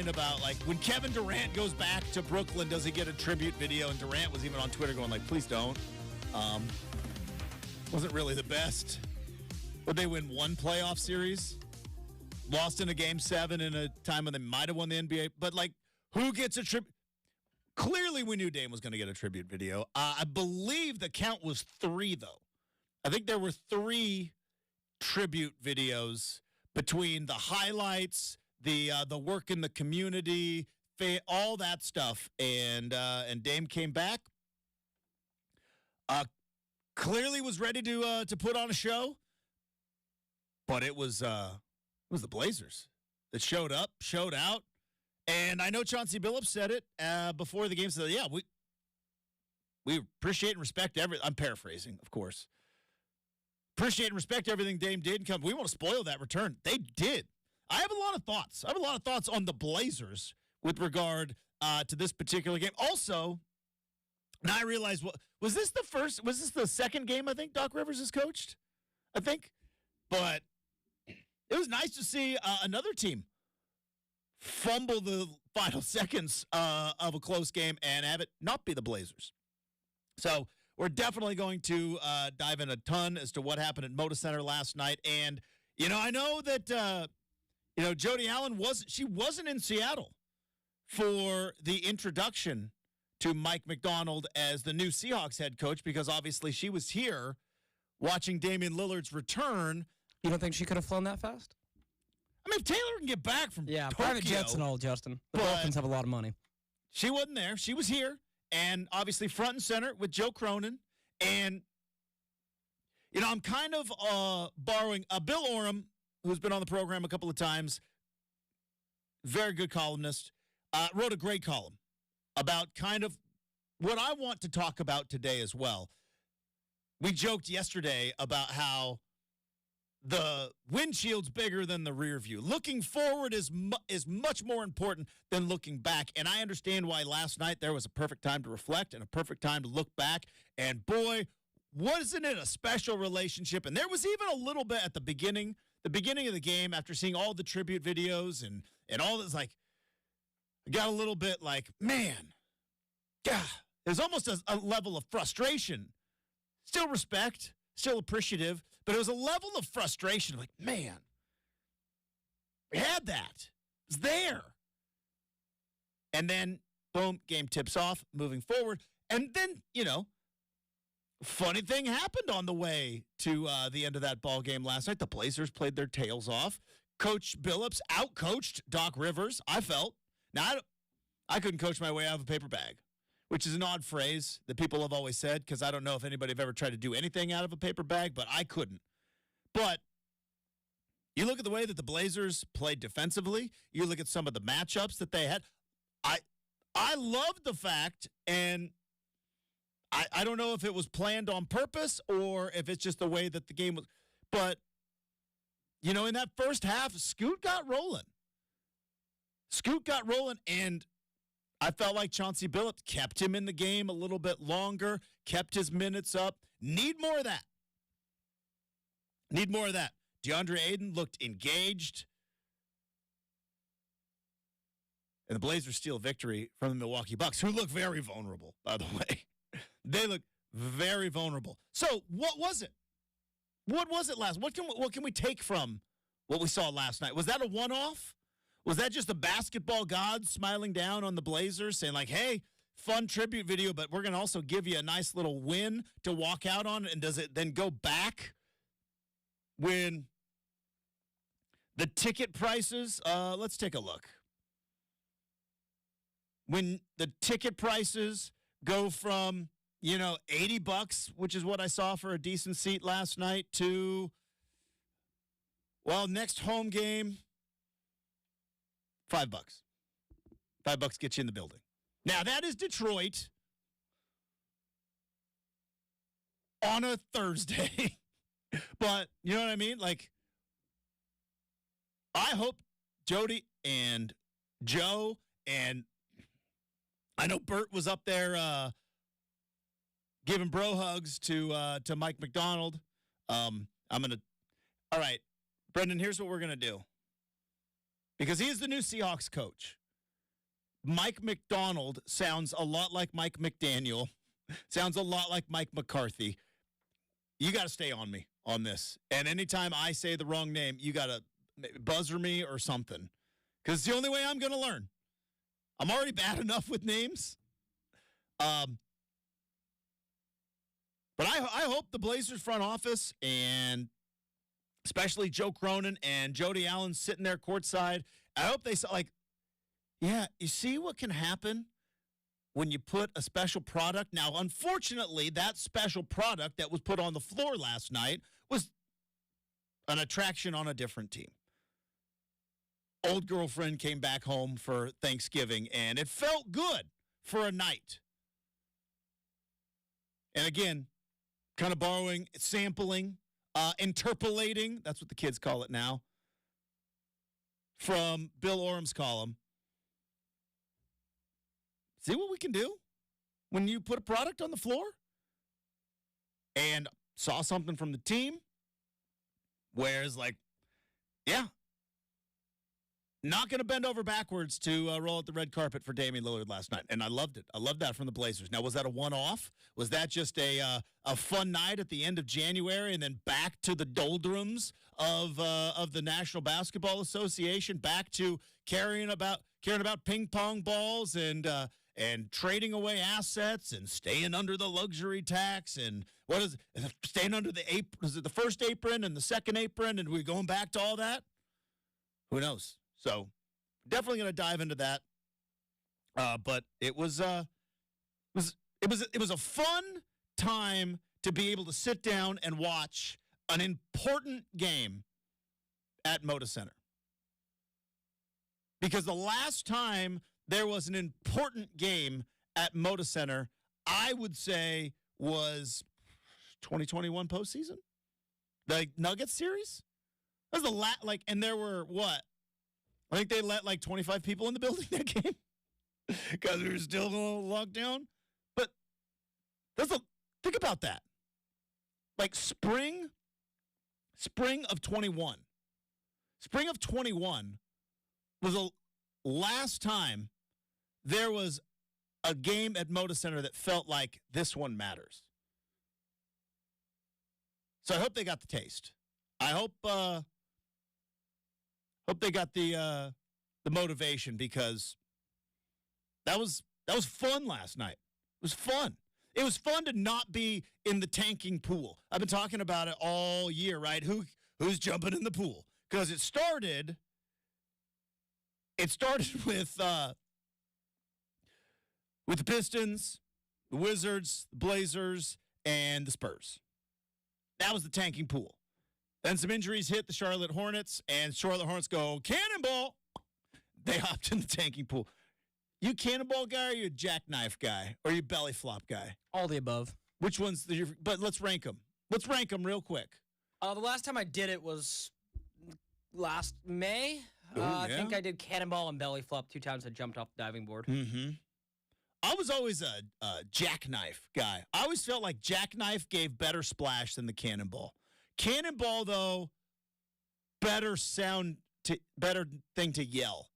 line about, like, when Kevin Durant goes back to Brooklyn, does he get a tribute video? And Durant was even on Twitter going, like, please don't. Wasn't really the best. But they win one playoff series. Lost in a Game 7 in a time when they might have won the NBA. But, like, who gets a tribute? Clearly, we knew Dame was going to get a tribute video. I believe the count was 3, though. I think there were 3 tribute videos between the highlights, the work in the community, all that stuff. And Dame came back. Clearly was ready to put on a show. But it was the Blazers that showed up, showed out. And I know Chauncey Billups said it before the game. Said, yeah, we appreciate and respect everything. I'm paraphrasing, of course. Appreciate and respect everything Dame did. We want to spoil that return. They did. I have a lot of thoughts. I have a lot of thoughts on the Blazers with regard to this particular game. Also, now I realize, was this the second game I think Doc Rivers has coached? I think. But it was nice to see another team fumble the final seconds of a close game and have it not be the Blazers. So we're definitely going to dive in a ton as to what happened at Moda Center last night. And, I know that, Jody Allen wasn't in Seattle for the introduction to Mike McDonald as the new Seahawks head coach because obviously she was here watching Damian Lillard's return. You don't think she could have flown that fast? I mean, if Taylor can get back from Tokyo, private jets and all, Justin. The Dolphins have a lot of money. She wasn't there. She was here, and obviously front and center with Joe Cronin. And, I'm kind of borrowing Bill Oram, who's been on the program a couple of times, very good columnist, wrote a great column about kind of what I want to talk about today as well. We joked yesterday about how the windshield's bigger than the rear view. Looking forward is much more important than looking back. And I understand why last night there was a perfect time to reflect and a perfect time to look back. And boy, wasn't it a special relationship? And there was even a little bit at the beginning of the game after seeing all the tribute videos and all this, like, I got a little bit like, man, there's almost a level of frustration. Still respect. Still appreciative, but it was a level of frustration. Like, man, we had that. It was there. And then, boom, game tips off, moving forward. And then, funny thing happened on the way to the end of that ball game last night. The Blazers played their tails off. Coach Billups outcoached Doc Rivers, I felt. Now, I couldn't coach my way out of a paper bag, which is an odd phrase that people have always said because I don't know if anybody have ever tried to do anything out of a paper bag, but I couldn't. But you look at the way that the Blazers played defensively. You look at some of the matchups that they had. I loved the fact, and I don't know if it was planned on purpose or if it's just the way that the game was. But, in that first half, Scoot got rolling. And I felt like Chauncey Billups kept him in the game a little bit longer, kept his minutes up. Need more of that. DeAndre Ayton looked engaged. And the Blazers steal victory from the Milwaukee Bucks, who look very vulnerable, by the way. They look very vulnerable. So what was it? What was it last? What can we take from what we saw last night? Was that a one-off? Was that just the basketball gods smiling down on the Blazers saying, like, hey, fun tribute video, but we're going to also give you a nice little win to walk out on? And does it then go back when the ticket prices, let's take a look. When the ticket prices go from, $80, which is what I saw for a decent seat last night, to, next home game, $5. $5 gets you in the building. Now, that is Detroit on a Thursday. But, you know what I mean? Like, I hope Jody and Joe and I know Bert was up there giving bro hugs to Mike McDonald. All right, Brendan, here's what we're going to do. Because he is the new Seahawks coach. Mike McDonald sounds a lot like Mike McDaniel, sounds a lot like Mike McCarthy. You got to stay on me on this. And anytime I say the wrong name, you got to buzzer me or something. Because it's the only way I'm going to learn. I'm already bad enough with names. But I hope the Blazers front office and especially Joe Cronin and Jody Allen sitting there courtside, I hope they saw, like, yeah, you see what can happen when you put a special product. Now, unfortunately, that special product that was put on the floor last night was an attraction on a different team. Old girlfriend came back home for Thanksgiving, and it felt good for a night. And again, kind of borrowing, sampling, interpolating, that's what the kids call it now, from Bill Orum's column. See what we can do when you put a product on the floor? And saw something from the team where it's like, yeah, not going to bend over backwards to roll out the red carpet for Damian Lillard last night. And I loved it. I loved that from the Blazers. Now, was that a one-off? Was that just a fun night at the end of January and then back to the doldrums of the National Basketball Association, back to caring about ping pong balls and trading away assets and staying under the luxury tax and what is it, staying under the apron? Is it the first apron and the second apron? And we're going back to all that? Who knows? So definitely going to dive into that. But it was a fun time to be able to sit down and watch an important game at Moda Center. Because the last time there was an important game at Moda Center, I would say was 2021 postseason, the Nuggets series. That was the and there were what? I think they let like 25 people in the building that game because we were still going lockdown. But think about that. Like spring of 21. Spring of 21 was the last time there was a game at Moda Center that felt like this one matters. So I hope they got the taste. I hope they got the motivation because that was fun last night. It was fun. It was fun to not be in the tanking pool. I've been talking about it all year, right? Who's jumping in the pool? Because it started with the Pistons, the Wizards, the Blazers, and the Spurs. That was the tanking pool. Then some injuries hit the Charlotte Hornets, and Charlotte Hornets go, cannonball! They hopped in the tanking pool. You cannonball guy or you jackknife guy? Or you belly flop guy? All the above. Which one's but let's rank them. Let's rank them real quick. The last time I did it was last May. Ooh, I yeah? think I did cannonball and belly flop 2 times. I jumped off the diving board. Mm-hmm. I was always a jackknife guy. I always felt like jackknife gave better splash than the cannonball. Cannonball, though, better thing to yell.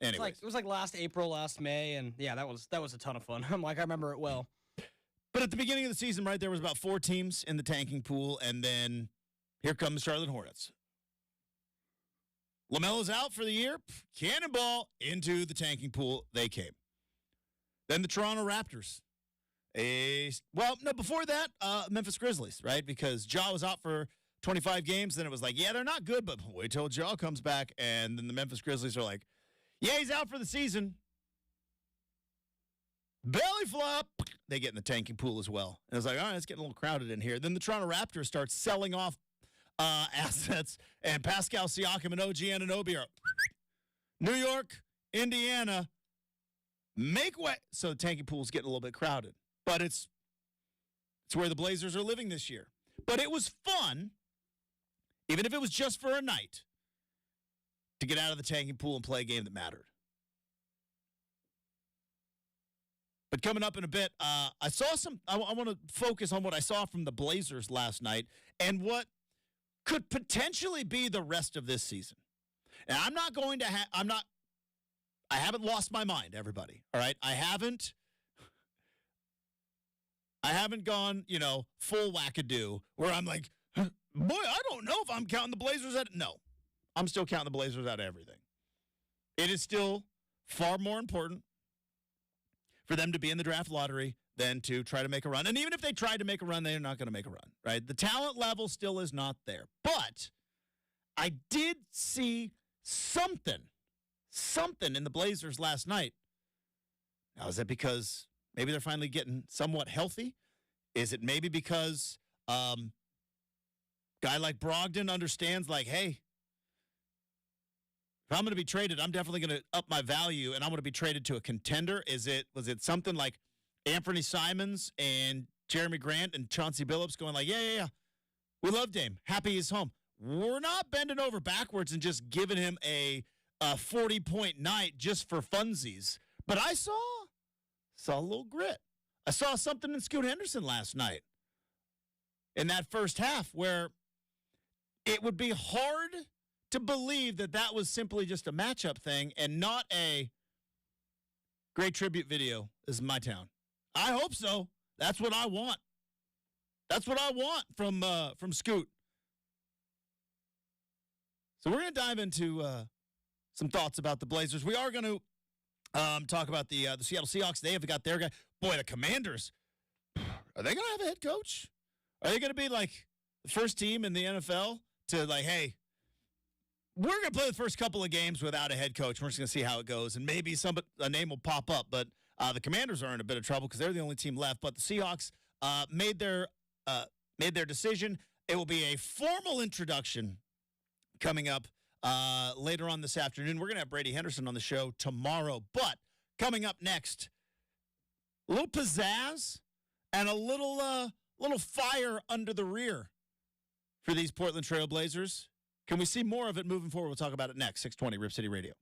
Anyways. It was like last April, last May, and yeah, that was a ton of fun. I remember it well. But at the beginning of the season, right, there was about 4 teams in the tanking pool, and then here come the Charlotte Hornets. LaMelo's out for the year. Cannonball into the tanking pool. They came. Then the Toronto Raptors. Before that, Memphis Grizzlies, right? Because Ja was out for 25 games. Then it was like, yeah, they're not good, but wait till Ja comes back. And then the Memphis Grizzlies are like, yeah, he's out for the season. Belly flop. They get in the tanking pool as well. And it's like, all right, it's getting a little crowded in here. Then the Toronto Raptors start selling off assets. And Pascal Siakam and OG Anunoby are New York, Indiana, make way. So the tanking pool's getting a little bit crowded. But it's where the Blazers are living this year. But it was fun, even if it was just for a night, to get out of the tanking pool and play a game that mattered. But coming up in a bit, I want to focus on what I saw from the Blazers last night and what could potentially be the rest of this season. And I'm not going to I haven't lost my mind, everybody. All right? I haven't gone, full wackadoo where I'm like, boy, I don't know if I'm counting the Blazers at. No, I'm still counting the Blazers out of everything. It is still far more important for them to be in the draft lottery than to try to make a run. And even if they tried to make a run, they're not going to make a run, right? The talent level still is not there. But I did see something in the Blazers last night. Now, is it because maybe they're finally getting somewhat healthy? Is it maybe because guy like Brogdon understands, like, hey, if I'm going to be traded, I'm definitely going to up my value, and I'm going to be traded to a contender? Was it something like Anthony Simons and Jeremy Grant and Chauncey Billups going like, yeah, we love Dame. Happy he's home. We're not bending over backwards and just giving him a 40-point night just for funsies. But I saw a little grit. I saw something in Scoot Henderson last night in that first half where it would be hard to believe that was simply just a matchup thing and not a great tribute video is my town. I hope so. That's what I want. That's what I want from Scoot. So we're going to dive into some thoughts about the Blazers. We are going to talk about the Seattle Seahawks. They have got their guy. Boy, the Commanders. Are they going to have a head coach? Are they going to be like the first team in the NFL to like, hey, we're going to play the first couple of games without a head coach. We're just going to see how it goes, and maybe a name will pop up. But the Commanders are in a bit of trouble because they're the only team left. But the Seahawks made their decision. It will be a formal introduction coming up later on this afternoon. We're going to have Brady Henderson on the show tomorrow. But coming up next, a little pizzazz and a little fire under the rear for these Portland Trail Blazers. Can we see more of it moving forward? We'll talk about it next. 620 Rip City Radio.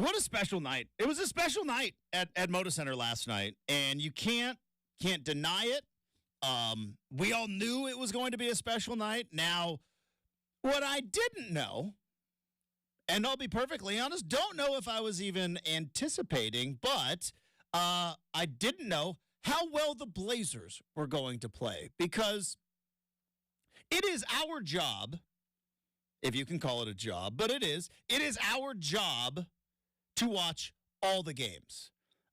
What a special night. It was a special night at Moda Center last night, and you can't deny it. We all knew it was going to be a special night. Now, what I didn't know, and I'll be perfectly honest, don't know if I was even anticipating, but I didn't know how well the Blazers were going to play, because it is our job, if you can call it a job, but it is our job to watch all the games.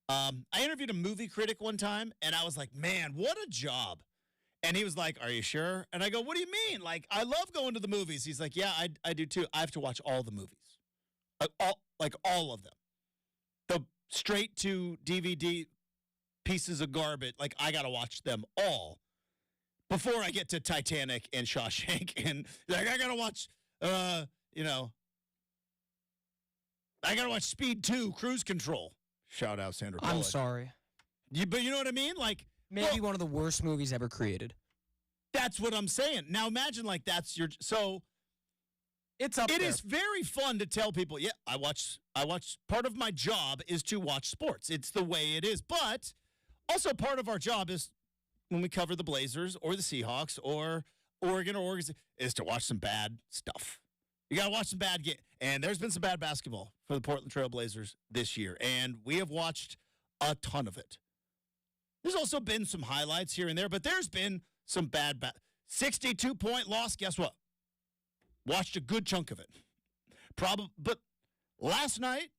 I interviewed a movie critic one time, and I was like, man, what a job. And he was like, are you sure? And I go, what do you mean? Like, I love going to the movies. He's like, yeah, I do too. I have to watch all the movies. All of them. The straight to DVD pieces of garbage. Like, I got to watch them all before I get to Titanic and Shawshank. And like, I got to watch, I got to watch Speed 2, Cruise Control. Shout out Sandra Bullock. I'm sorry. But you know what I mean? Like, maybe one of the worst movies ever created. That's what I'm saying. Now imagine like that's your so it's up it there. is very fun to tell people, yeah, I watch part of my job is to watch sports. It's the way it is. But also part of our job is when we cover the Blazers or the Seahawks or Oregon is to watch some bad stuff. You got to watch some bad games. And there's been some bad basketball for the Portland Trail Blazers this year, and we have watched a ton of it. There's also been some highlights here and there, but there's been some bad 62-point loss. Guess what? Watched a good chunk of it. But last night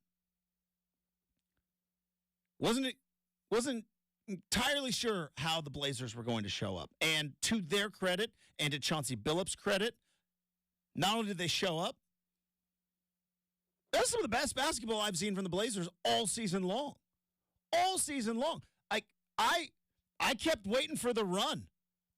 wasn't entirely sure how the Blazers were going to show up. And to their credit and to Chauncey Billups' credit, not only did they show up, that's some of the best basketball I've seen from the Blazers all season long. All season long. I kept waiting for the run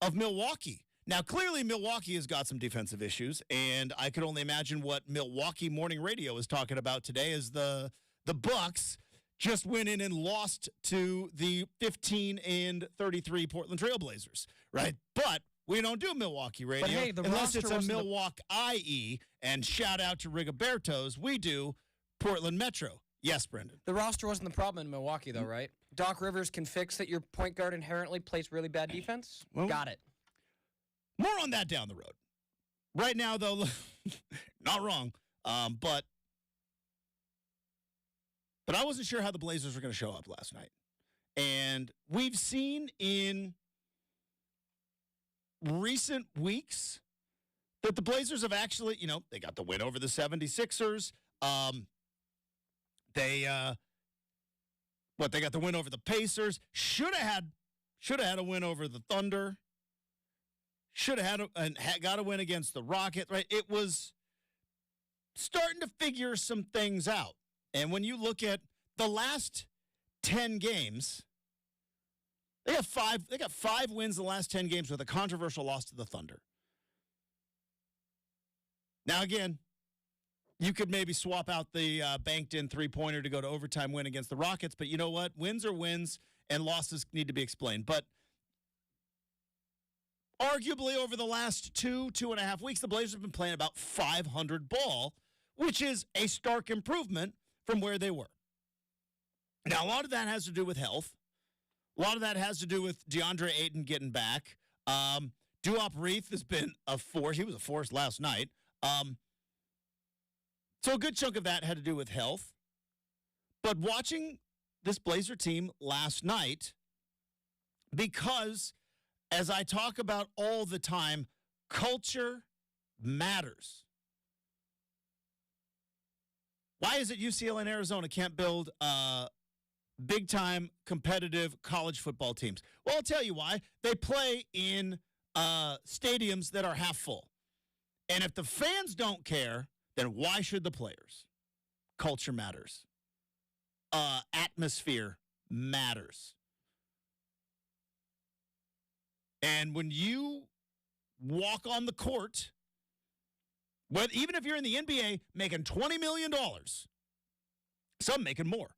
of Milwaukee. Now, clearly, Milwaukee has got some defensive issues, and I could only imagine what Milwaukee Morning Radio is talking about today as the Bucks just went in and lost to the 15-33 Portland Trail Blazers, right? But we don't do Milwaukee radio hey, unless it's a Milwaukee IE, and shout out to Rigoberto's. We do Portland Metro. Yes, Brendan. The roster wasn't the problem in Milwaukee, though, right? Doc Rivers can fix that your point guard inherently plays really bad defense. Well, got it. More on that down the road. Right now, though, not wrong, but I wasn't sure how the Blazers were going to show up last night. And we've seen in recent weeks that the Blazers have actually, they got the win over the 76ers. They got the win over the Pacers. Should have had a win over the Thunder. Should have got a win against the Rockets, right? It was starting to figure some things out. And when you look at the last 10 games, they got 5 wins in the last 10 games with a controversial loss to the Thunder. Now, again, you could maybe swap out the banked-in three-pointer to go to overtime win against the Rockets, but you know what? Wins are wins, and losses need to be explained. But arguably over the last 2.5 weeks, the Blazers have been playing about .500 ball, which is a stark improvement from where they were. Now, a lot of that has to do with health. A lot of that has to do with DeAndre Ayton getting back. Duop Reith has been a force. He was a force last night. So a good chunk of that had to do with health. But watching this Blazer team last night, because as I talk about all the time, culture matters. Why is it UCLA and Arizona can't build big-time competitive college football teams? Well, I'll tell you why. They play in stadiums that are half full. And if the fans don't care, then why should the players? Culture matters. Atmosphere matters. And when you walk on the court, even if you're in the NBA making $20 million, some making more,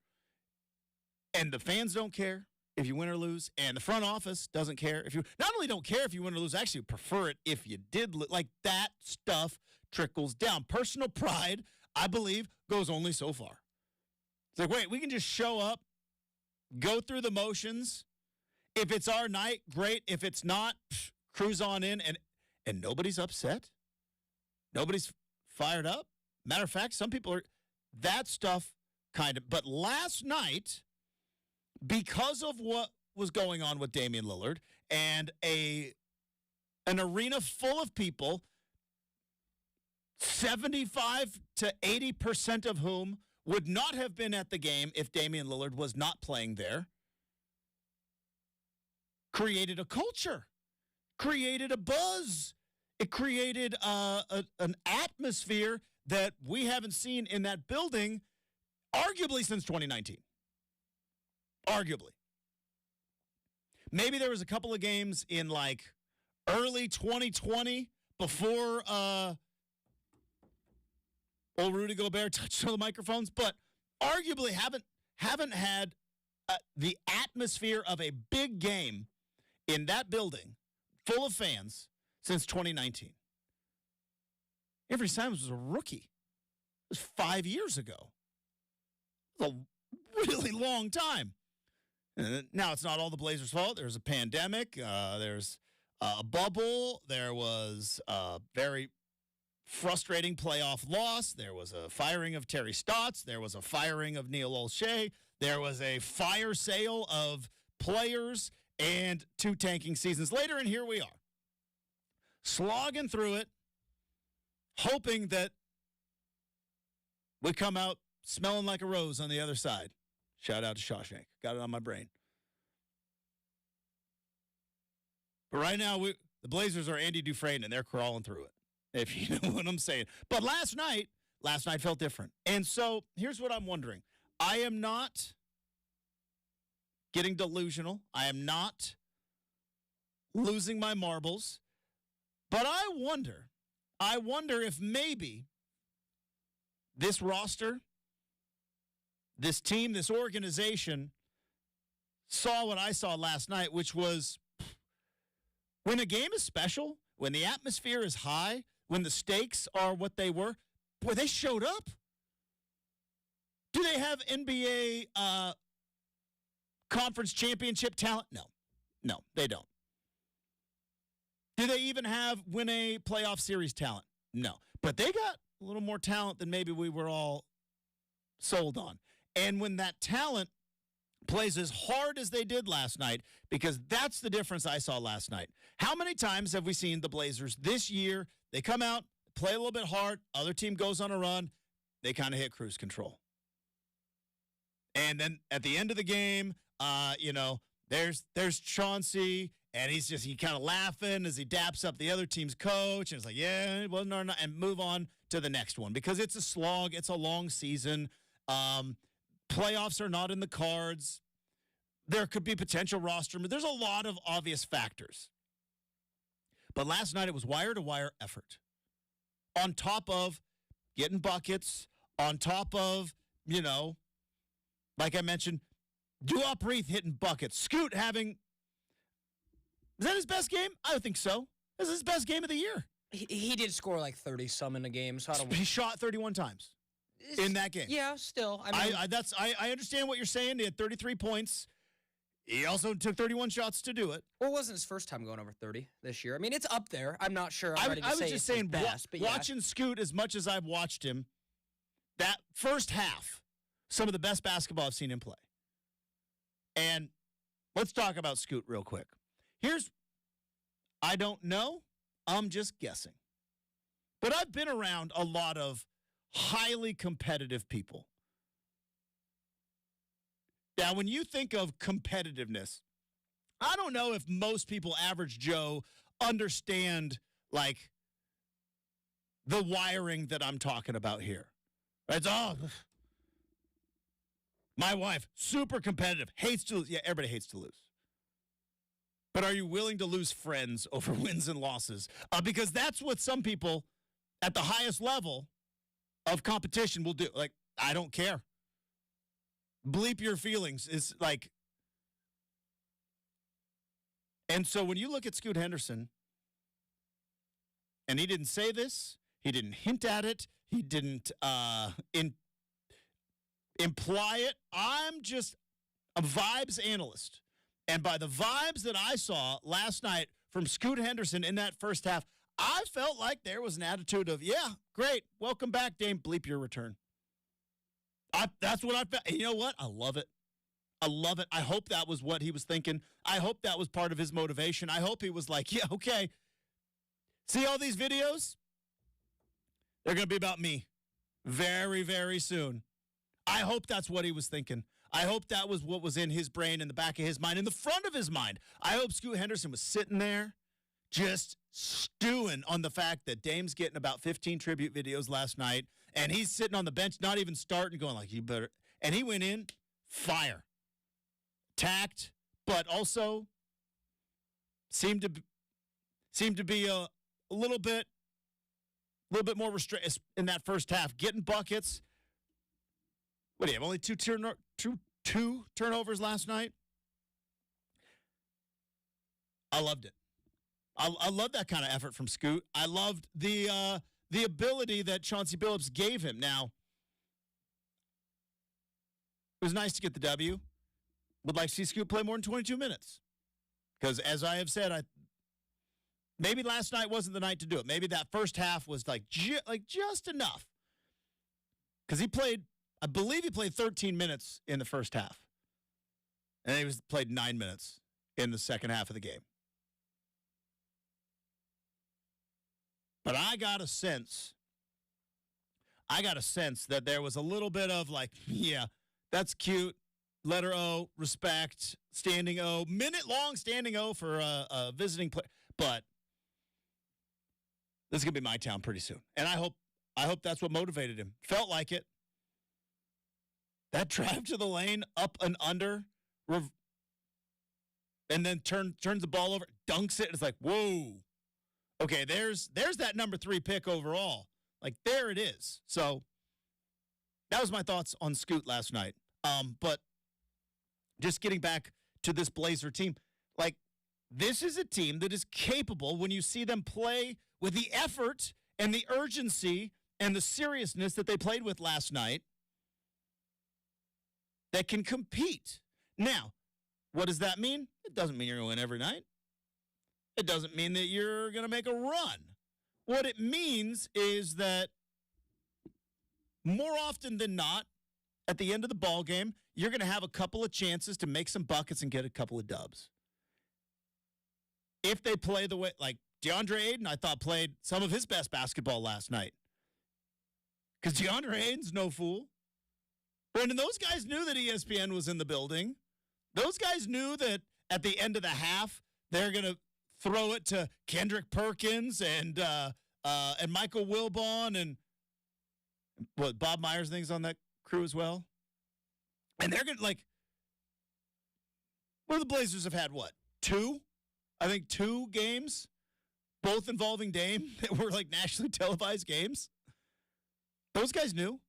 and the fans don't care if you win or lose, and the front office doesn't care if you not only don't care if you win or lose, actually prefer it if you did. Like, that stuff trickles down. Personal pride, I believe, goes only so far. It's like, wait, we can just show up, go through the motions. If it's our night, great. If it's not, cruise on in, and nobody's upset. Nobody's fired up. Matter of fact, some people are, that stuff kind of. But last night, because of what was going on with Damian Lillard and an arena full of people, 75 to 80% of whom would not have been at the game if Damian Lillard was not playing there, created a culture, created a buzz. It created an atmosphere that we haven't seen in that building arguably since 2019. Arguably. Maybe there was a couple of games in like early 2020 before old Rudy Gobert touched all the microphones, but arguably haven't had the atmosphere of a big game in that building full of fans since 2019. Avery Simons was a rookie. It was 5 years ago. It was a really long time. And now it's not all the Blazers' fault. There's a pandemic. There's a bubble. There was a very frustrating playoff loss. There was a firing of Terry Stotts. There was a firing of Neil Olshey. There was a fire sale of players and 2 tanking seasons later, and here we are. Slogging through it, hoping that we come out smelling like a rose on the other side. Shout out to Shawshank. Got it on my brain. But right now, the Blazers are Andy Dufresne, and they're crawling through it, if you know what I'm saying. But last night felt different. And so here's what I'm wondering. I am not getting delusional. I am not losing my marbles. But I wonder if maybe this roster, this team, this organization saw what I saw last night, which was when a game is special, when the atmosphere is high, when the stakes are what they were, boy, they showed up. Do they have NBA conference championship talent? No, they don't. Do they even have win a playoff series talent? No. But they got a little more talent than maybe we were all sold on. And when that talent plays as hard as they did last night, because that's the difference I saw last night. How many times have we seen the Blazers this year? They come out, play a little bit hard, other team goes on a run, they kind of hit cruise control. And then at the end of the game, there's Chauncey, and he kind of laughing as he daps up the other team's coach, and it's like, yeah, it wasn't our night, and move on to the next one because it's a slog, it's a long season. Playoffs are not in the cards. There could be potential roster, but there's a lot of obvious factors. But last night it was wire-to-wire effort. On top of getting buckets, on top of, like I mentioned, Duop Reith hitting buckets. Scoot having, is that his best game? I would think so. This is his best game of the year. He did score like 30-some in a game. So he shot 31 times in that game. Yeah, still. I understand what you're saying. He had 33 points. He also took 31 shots to do it. Well, it wasn't his first time going over 30 this year. I mean, it's up there. I'm not sure. I was just saying, watching Scoot as much as I've watched him, that first half, some of the best basketball I've seen him play. And let's talk about Scoot real quick. I don't know. I'm just guessing. But I've been around a lot of highly competitive people. Now, when you think of competitiveness, I don't know if most people, average Joe, understand, like, the wiring that I'm talking about here. It's, my wife, super competitive, hates to lose. Yeah, everybody hates to lose. But are you willing to lose friends over wins and losses? Because that's what some people at the highest level of competition will do. Like, I don't care. Bleep your feelings is like. And so when you look at Scoot Henderson, and he didn't say this, he didn't hint at it, he didn't imply it. I'm just a vibes analyst. And by the vibes that I saw last night from Scoot Henderson in that first half, I felt like there was an attitude of, yeah, great. Welcome back, Dame. Bleep your return. That's what I felt. You know what? I love it. I love it. I hope that was what he was thinking. I hope that was part of his motivation. I hope he was like, yeah, okay. See all these videos? They're going to be about me very, very soon. I hope that's what he was thinking. I hope that was what was in his brain, in the back of his mind, in the front of his mind. I hope Scoot Henderson was sitting there just stewing on the fact that Dame's getting about 15 tribute videos last night, and he's sitting on the bench, not even starting, going like, you better. And he went in, fire. Tact, but also seemed to be a little bit more restrained in that first half, getting buckets. What do you have? Only two turnovers last night. I loved it. I love that kind of effort from Scoot. I loved the ability that Chauncey Billups gave him. Now, it was nice to get the W. Would like to see Scoot play more than 22 minutes. Because as I have said, maybe last night wasn't the night to do it. Maybe that first half was just enough. Because I believe he played 13 minutes in the first half. And he played 9 minutes in the second half of the game. But I got a sense that there was a little bit of like, yeah, that's cute. Letter O, respect, standing O, minute-long standing O for a visiting player. But this is going to be my town pretty soon. And I hope that's what motivated him. Felt like it. That drive to the lane, up and under, and then turns the ball over, dunks it. It's like, whoa. Okay, there's that number 3 pick overall. Like, there it is. So that was my thoughts on Scoot last night. But just getting back to this Blazer team, like, this is a team that is capable, when you see them play with the effort and the urgency and the seriousness that they played with last night, that can compete. Now, what does that mean? It doesn't mean you're going to win every night. It doesn't mean that you're going to make a run. What it means is that more often than not, at the end of the ball game, you're going to have a couple of chances to make some buckets and get a couple of dubs. If they play the way, like DeAndre Ayton, I thought played some of his best basketball last night. Because DeAndre Ayton's no fool. Brandon, those guys knew that ESPN was in the building. Those guys knew that at the end of the half, they're going to throw it to Kendrick Perkins and Michael Wilbon and what, Bob Myers things on that crew as well. And they're going to, like, well, the Blazers have had what? 2? I think 2 games, both involving Dame, that were like nationally televised games. Those guys knew.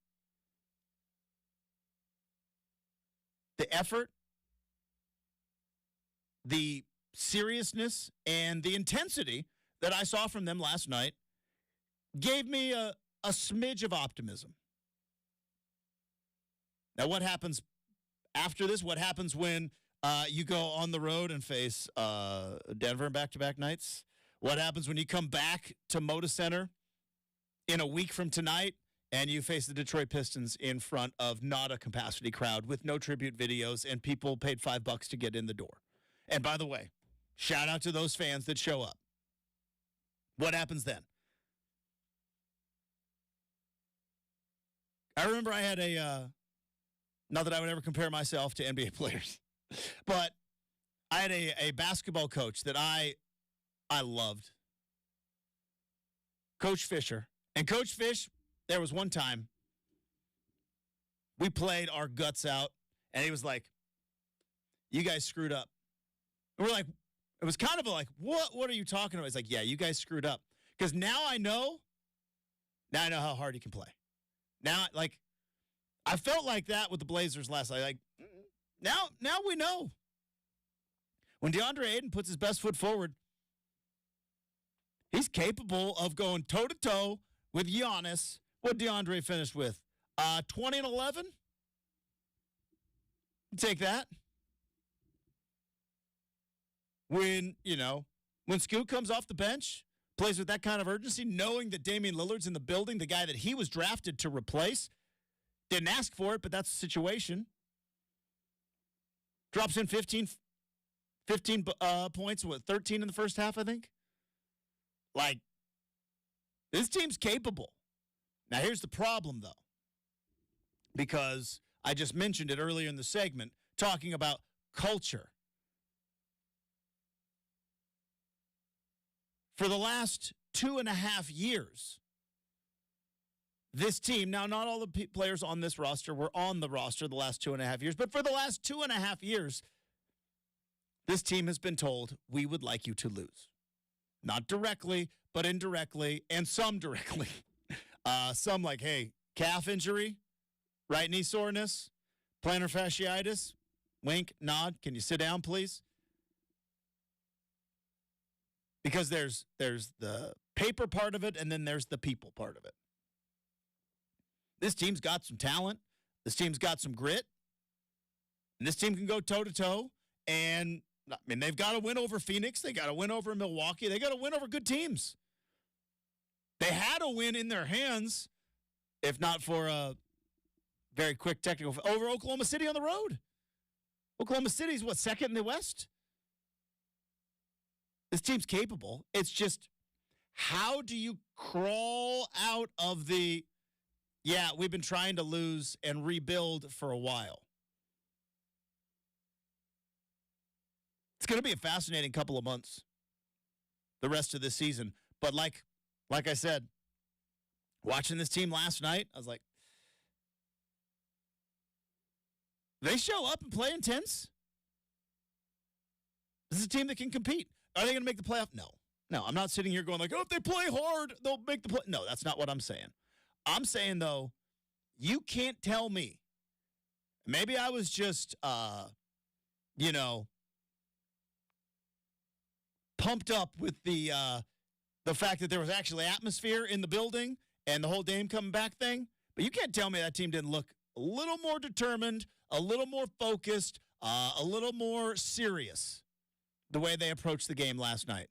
The effort, the seriousness, and the intensity that I saw from them last night gave me a smidge of optimism. Now, what happens after this? What happens when you go on the road and face Denver in back-to-back nights? What happens when you come back to Moda Center in a week from tonight and you face the Detroit Pistons in front of not a capacity crowd with no tribute videos and people paid $5 to get in the door? And by the way, shout out to those fans that show up. What happens then? I remember I had not that I would ever compare myself to NBA players, but I had a basketball coach that I loved, Coach Fisher. And Coach Fish, there was one time we played our guts out, and he was like, you guys screwed up. And we're like, it was kind of like, what are you talking about? He's like, yeah, you guys screwed up. Because now I know how hard he can play. Now, like, I felt like that with the Blazers last night. Like, now we know. When DeAndre Ayton puts his best foot forward, he's capable of going toe-to-toe with Giannis. What DeAndre finished with? 20 and 11? Take that. When Scoot comes off the bench, plays with that kind of urgency, knowing that Damian Lillard's in the building, the guy that he was drafted to replace. Didn't ask for it, but that's the situation. Drops in 15 points, 13 in the first half, I think? Like, this team's capable. Now, here's the problem, though, because I just mentioned it earlier in the segment, talking about culture. For the last 2.5 years, this team, now not all the players on this roster were on the roster the last 2.5 years, but for the last 2.5 years, this team has been told, we would like you to lose. Not directly, but indirectly, and some directly. Some like, hey, calf injury, right knee soreness, plantar fasciitis, wink, nod, can you sit down, please? Because there's the paper part of it, and then there's the people part of it. This team's got some talent. This team's got some grit. And this team can go toe-to-toe. And, I mean, they've got to win over Phoenix. They got to win over Milwaukee. They got to win over good teams. They had a win in their hands, if not for a very quick technical, over Oklahoma City on the road. Oklahoma City's, second in the West? This team's capable. It's just, how do you crawl out of the, we've been trying to lose and rebuild for a while? It's going to be a fascinating couple of months, the rest of this season. But like I said, watching this team last night, I was like, they show up and play intense. This is a team that can compete. Are they going to make the playoff? No, I'm not sitting here going like, if they play hard, they'll make the play. No, that's not what I'm saying. I'm saying, though, you can't tell me. Maybe I was just, pumped up with the fact that there was actually atmosphere in the building and the whole Dame coming back thing. But you can't tell me that team didn't look a little more determined, a little more focused, a little more serious the way they approached the game last night.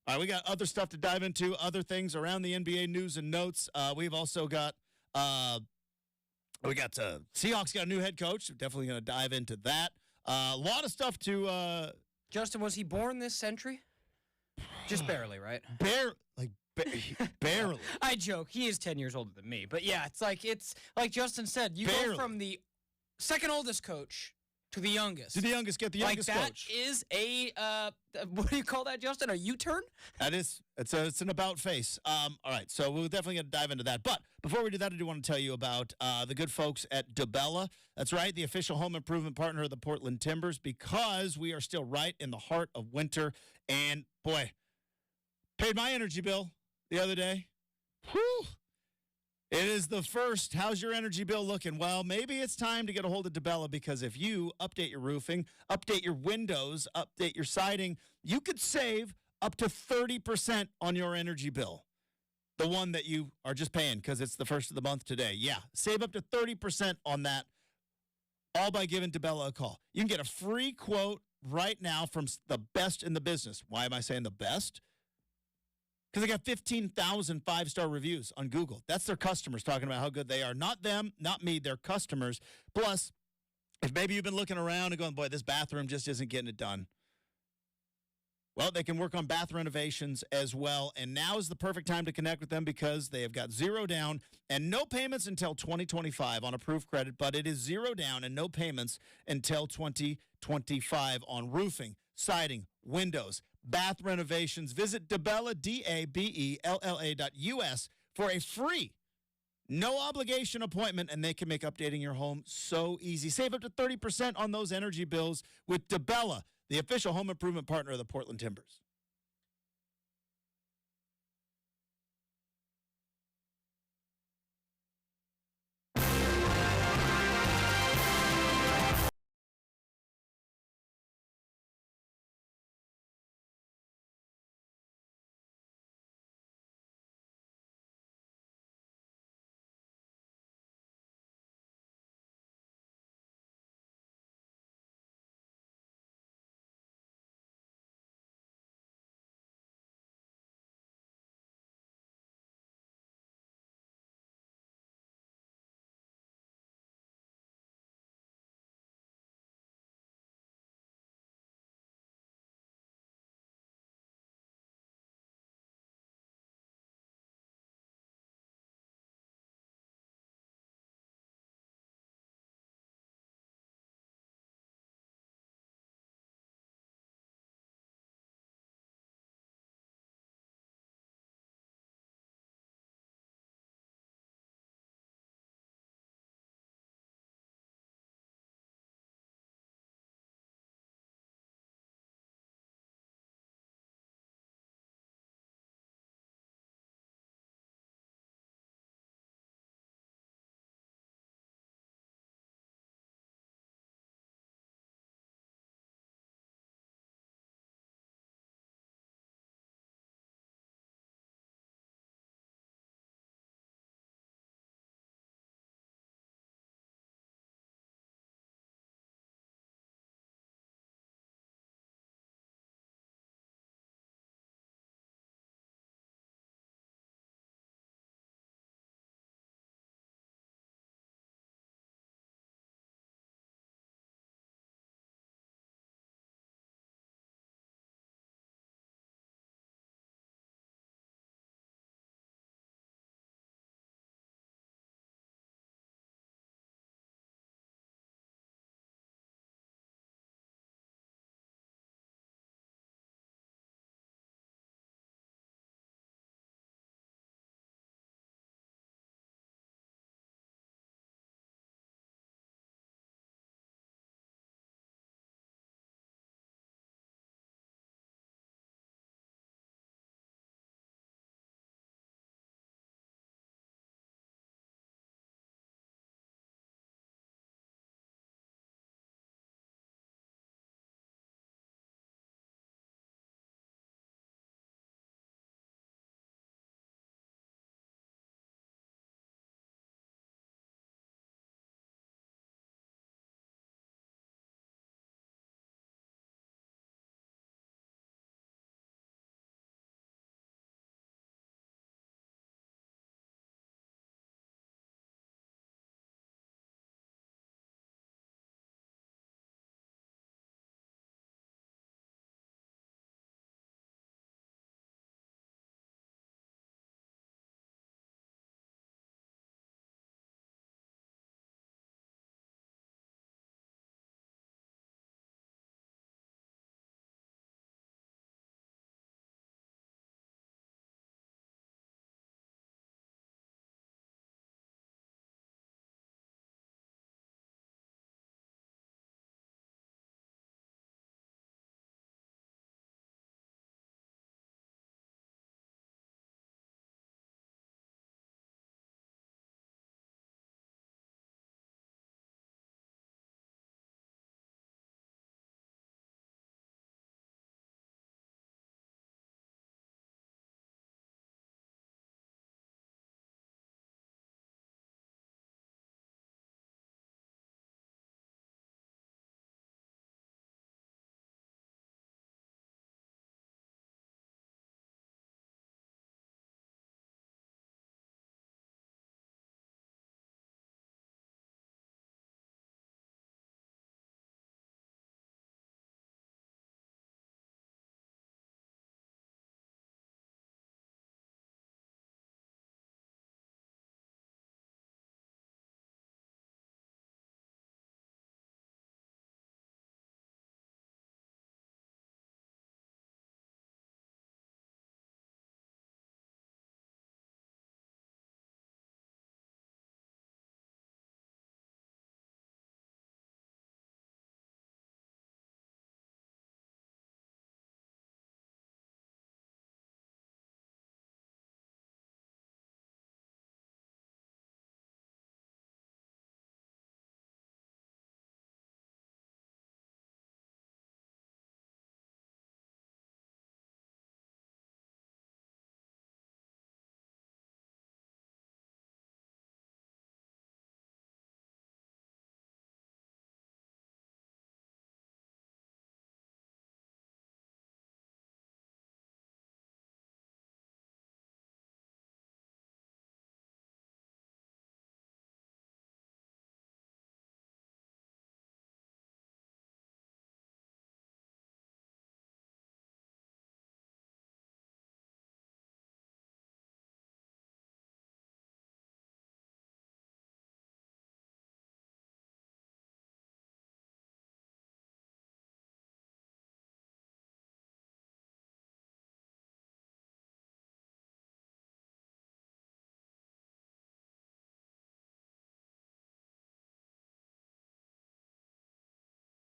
All right, we got other stuff to dive into, other things around the NBA news and notes. We've also got Seahawks got a new head coach. We're definitely going to dive into that. A lot of stuff to Justin, was he born this century? Just barely, right? Barely. I joke. He is 10 years older than me. But yeah, it's like Justin said, you go from the second oldest coach to the youngest. To the youngest, get the youngest coach. That is a, what do you call that, Justin? A U-turn? That is. It's an about face. All right, so we're definitely going to dive into that. But before we do that, I do want to tell you about the good folks at DeBella. That's right, the official home improvement partner of the Portland Timbers, because we are still right in the heart of winter. And, boy, paid my energy bill the other day. Whew. It is the first. How's your energy bill looking? Well, maybe it's time to get a hold of DeBella, because if you update your roofing, update your windows, update your siding, you could save up to 30% on your energy bill. The one that you are just paying because it's the first of the month today. Yeah, save up to 30% on that, all by giving DeBella a call. You can get a free quote right now from the best in the business. Why am I saying the best? Because they got 15,000 five-star reviews on Google. That's their customers talking about how good they are. Not them, not me, their customers. Plus, if maybe you've been looking around and going, boy, this bathroom just isn't getting it done. Well, they can work on bath renovations as well. And now is the perfect time to connect with them, because they have got zero down and no payments until 2025 on approved credit. But it is zero down and no payments until 2025 on roofing, siding, windows, bath renovations. Visit DeBella, DABELLA.us for a free, no obligation appointment, and they can make updating your home so easy. Save up to 30% on those energy bills with DeBella, the official home improvement partner of the Portland Timbers.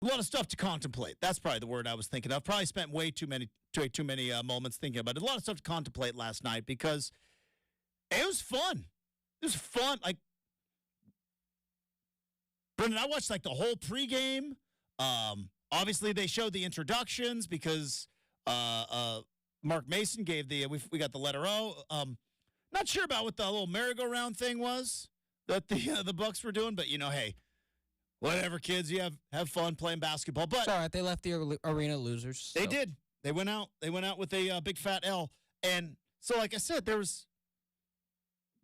A lot of stuff to contemplate. That's probably the word I was thinking of. Probably spent way too many moments thinking about it. A lot of stuff to contemplate last night because it was fun. It was fun. Like, Brendan, I watched like the whole pregame. Obviously, they showed the introductions because Mark Mason gave we got the letter O. Not sure about what the little merry-go-round thing was that the Bucks were doing, but hey, whatever, kids. You have fun playing basketball. But it's all right. They left the arena losers. So. They did. They went out. They went out with a big fat L. And so, like I said, it was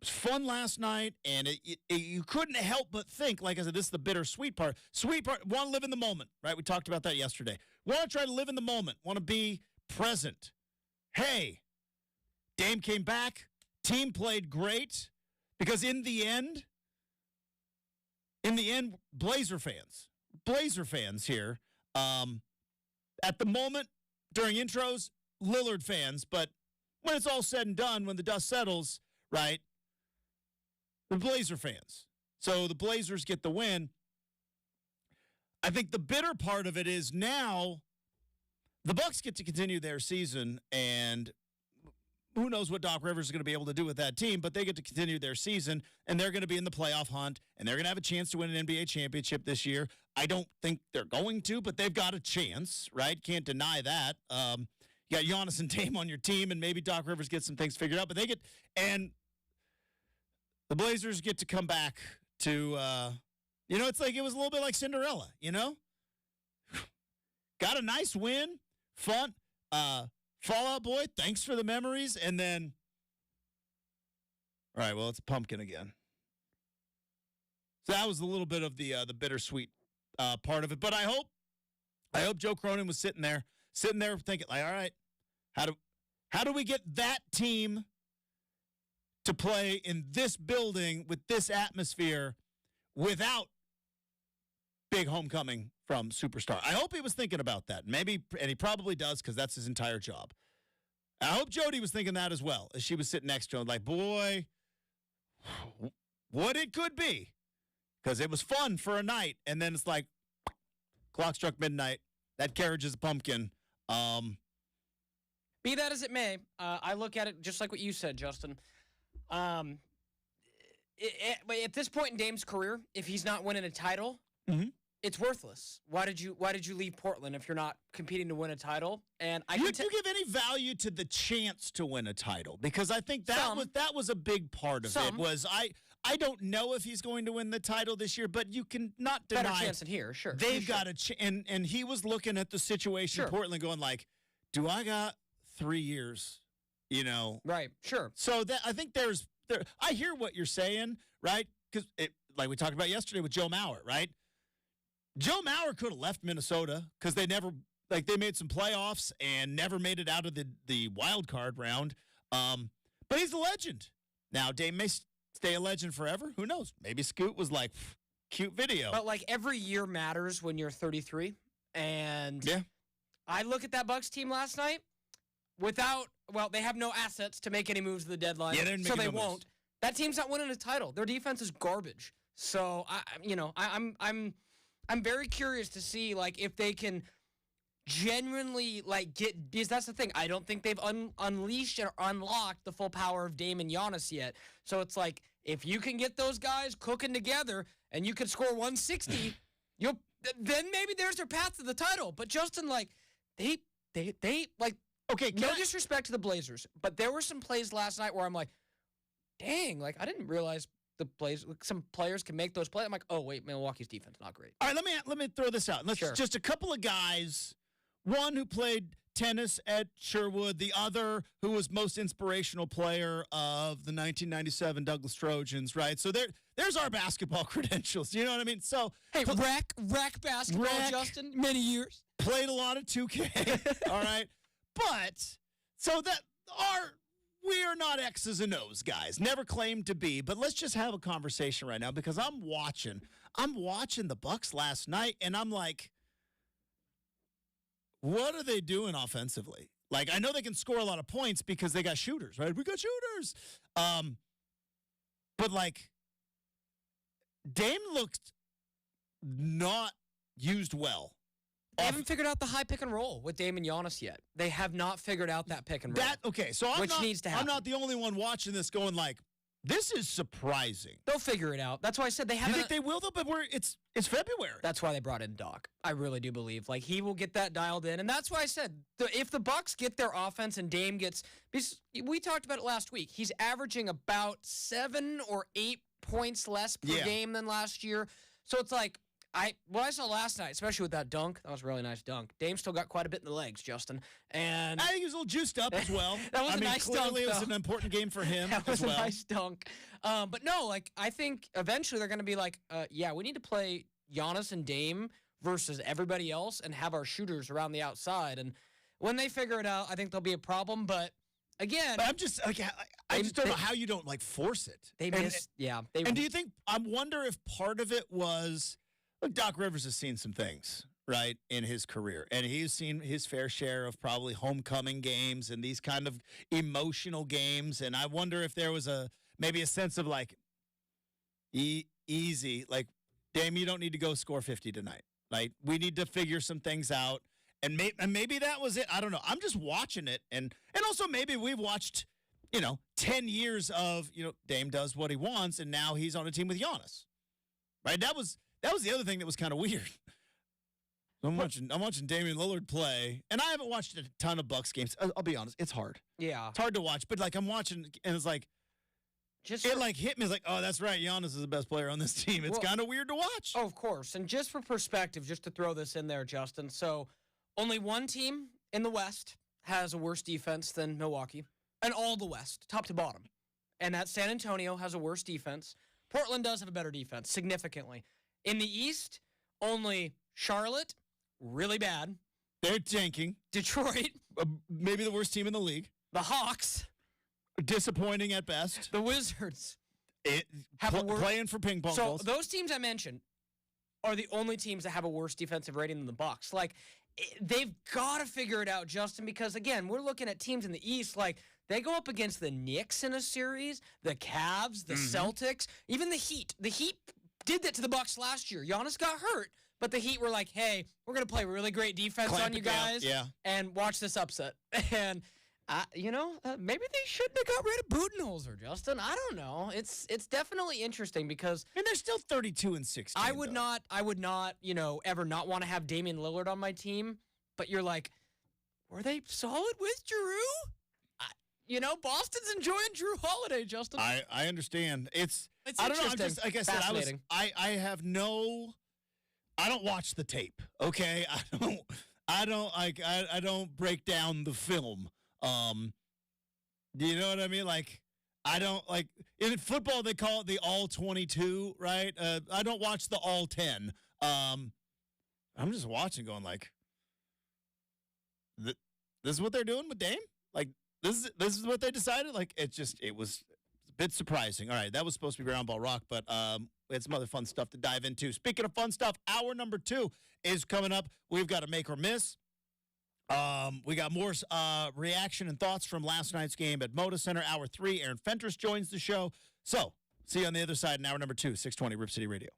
fun last night, and you couldn't help but think, like I said, this is the bittersweet part. Sweet part, want to live in the moment, right? We talked about that yesterday. Want to try to live in the moment. Want to be present. Hey, Dame came back. Team played great because in the end, Blazer fans here. At the moment, during intros, Lillard fans. But when it's all said and done, when the dust settles, right, the Blazer fans. So the Blazers get the win. I think the bitter part of it is now the Bucks get to continue their season, and who knows what Doc Rivers is going to be able to do with that team, but they get to continue their season, and they're going to be in the playoff hunt, and they're going to have a chance to win an NBA championship this year. I don't think they're going to, but they've got a chance, right? Can't deny that. You got Giannis and Dame on your team, and maybe Doc Rivers gets some things figured out, but and the Blazers get to come back to, it's like it was a little bit like Cinderella, Got a nice win, fun, Fallout Boy, thanks for the memories. And then, all right, well, it's Pumpkin again. So that was a little bit of the bittersweet part of it. But I hope Joe Cronin was sitting there thinking, like, all right, how do we get that team to play in this building with this atmosphere without big homecoming from superstar? I hope he was thinking about that. Maybe, and he probably does because that's his entire job. I hope Jody was thinking that as well as she was sitting next to him, like, boy, what it could be. Because it was fun for a night, and then it's like, clock struck midnight. That carriage is a pumpkin. Be that as it may, I look at it just like what you said, Justin. At this point in Dame's career, if he's not winning a title, it's worthless. Why did you leave Portland if you're not competing to win a title? And do you give any value to the chance to win a title? Because I think that was a big part of it. Was I don't know if he's going to win the title this year, but you can not deny better chance than here. Sure, they've got a and he was looking at the situation in Portland, going like, "Do I got 3 years?" Right. Sure. So that I think there. I hear what you're saying, right? Because like we talked about yesterday with Joe Mauer, right? Joe Mauer could have left Minnesota because they made some playoffs and never made it out of the wild card round. But he's a legend. Now, Dame may stay a legend forever. Who knows? Maybe Scoot was like, cute video. But like every year matters when you're 33. And yeah. I look at that Bucks team last night they have no assets to make any moves to the deadline. Yeah, so they won't. That team's not winning a title. Their defense is garbage. So I'm very curious to see like if they can genuinely because that's the thing. I don't think they've unleashed or unlocked the full power of Dame and Giannis yet. So it's like if you can get those guys cooking together and you can score 160, then maybe there's their path to the title. But Justin, like they like okay, no disrespect to the Blazers, but there were some plays last night where I'm like, dang, like I didn't realize some players can make those plays. I'm like, oh wait, Milwaukee's defense not great. All right, let me throw this out. Just a couple of guys. One who played tennis at Sherwood, the other who was most inspirational player of the 1997 Douglas Trojans. Right, so there's our basketball credentials. You know what I mean? So hey, rec basketball, Justin, many years played a lot of 2K. All right, but so that we are not X's and O's guys. Never claimed to be, but let's just have a conversation right now because I'm watching the Bucks last night, and I'm like, what are they doing offensively? Like, I know they can score a lot of points because they got shooters, right? We got shooters. But like, Dame looked not used well They haven't figured out the high pick and roll with Dame and Giannis yet. They have not figured out that pick and roll. Okay, so which needs to I'm happen. not the only one watching this going like, this is surprising. They'll figure it out. That's why I said they haven't. You think they will though? But it's February. That's why they brought in Doc. I really do believe like he will get that dialed in, and that's why I said if the Bucks get their offense and Dame gets, because we talked about it last week, he's averaging about 7 or 8 points less per game than last year. So it's like what I saw last night, especially with that dunk, that was a really nice dunk. Dame still got quite a bit in the legs, Justin, and I think he was a little juiced up as well. That was a nice dunk. Clearly, it was an important game for him. That was as well. a nice dunk. But no, like I think eventually they're going to be like, we need to play Giannis and Dame versus everybody else and have our shooters around the outside. And when they figure it out, I think there'll be a problem. But again, I'm just like I just don't know how you don't like force it. They missed, And do you think? I wonder if part of it was. Look, Doc Rivers has seen some things, right, in his career. And he's seen his fair share of probably homecoming games and these kind of emotional games. And I wonder if there was maybe a sense of like, easy, like, Dame, you don't need to go score 50 tonight. Like, we need to figure some things out. And maybe that was it. I don't know. I'm just watching it. And also maybe we've watched, 10 years of, Dame does what he wants, and now he's on a team with Giannis. Right? That was the other thing that was kind of weird. I'm watching Damian Lillard play, and I haven't watched a ton of Bucks games. I'll be honest, it's hard. Yeah, it's hard to watch. But like I'm watching, and it's like, hit me. It's like, oh, that's right. Giannis is the best player on this team. It's kind of weird to watch. Oh, of course. And just for perspective, just to throw this in there, Justin. So, only one team in the West has a worse defense than Milwaukee, and all the West, top to bottom, and that San Antonio has a worse defense. Portland does have a better defense, significantly. In the East, only Charlotte, really bad. They're tanking. Detroit, maybe the worst team in the league. The Hawks, disappointing at best. The Wizards, playing for ping pong balls. So those teams I mentioned are the only teams that have a worse defensive rating than the Bucks. Like, they've got to figure it out, Justin, because, again, we're looking at teams in the East, like, they go up against the Knicks in a series, the Cavs, the Celtics, even the Heat. The Heat did that to the Bucks last year. Giannis got hurt, but the Heat were like, hey, we're going to play really great defense on you guys and watch this upset. And, maybe they shouldn't have got rid of Budenholzer, Justin. I don't know. It's definitely interesting because... And they're still 32-16. I would not, ever not want to have Damian Lillard on my team, but you're like, were they solid with Jrue? Boston's enjoying Jrue Holiday, Justin. I understand. It's I don't know. I'm just, like I said, I don't watch the tape. Okay, I don't break down the film. Do you know what I mean? Like, I don't like in football they call it the all 22, right? I don't watch the all 10. I'm just watching, going like, this is what they're doing with Dame. Like, this is what they decided. Like, it was a bit surprising. All right, that was supposed to be Ground Ball Rock, but we had some other fun stuff to dive into. Speaking of fun stuff, hour number 2 is coming up. We've got to make or miss. We got more reaction and thoughts from last night's game at Moda Center. Hour 3, Aaron Fentress joins the show. So, see you on the other side in hour number 2, 620 Rip City Radio.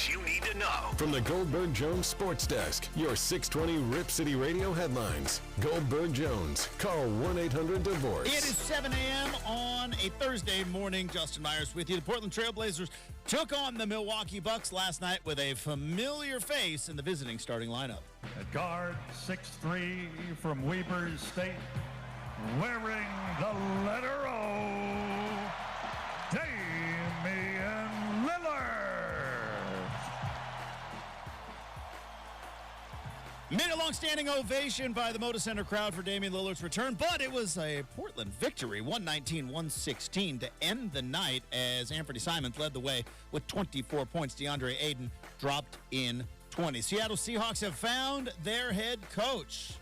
what you need to know. From the Goldberg Jones Sports Desk, your 620 Rip City Radio headlines. Goldberg Jones. Call 1-800-DIVORCE. It is 7 a.m. on a Thursday morning. Justin Myers with you. The Portland Trailblazers took on the Milwaukee Bucks last night with a familiar face in the visiting starting lineup. At guard, 6'3" from Weber State, wearing the letter O, Damian Lillard. Made a long-standing ovation by the Moda Center crowd for Damian Lillard's return, but it was a Portland victory, 119-116 to end the night as Anthony Simons led the way with 24 points. DeAndre Ayton dropped in 20. Seattle Seahawks have found their head coach.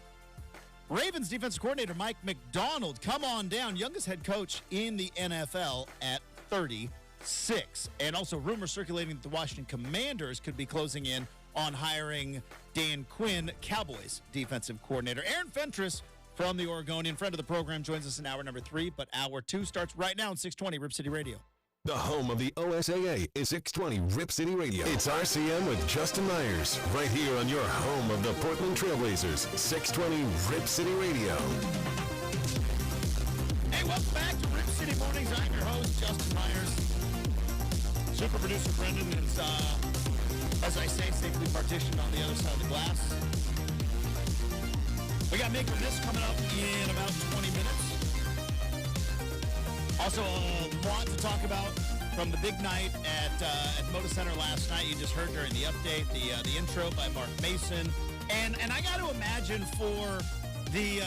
Ravens defensive coordinator Mike McDonald, come on down, youngest head coach in the NFL at 36. And also rumors circulating that the Washington Commanders could be closing in on hiring Dan Quinn, Cowboys defensive coordinator. Aaron Fentress from the Oregonian, friend of the program, joins us in hour number 3, but hour 2 starts right now on 620 Rip City Radio. The home of the OSAA is 620 Rip City Radio. It's RCM with Justin Myers, right here on your home of the Portland Trailblazers, 620 Rip City Radio. Hey, welcome back to Rip City Mornings. I'm your host, Justin Myers. Super producer Brendan is, as I say, safely partitioned on the other side of the glass. We got Make or Miss coming up in about 20 minutes. Also, a lot to talk about from the big night at Moda Center last night. You just heard during the update, the intro by Mark Mason. And I got to imagine for the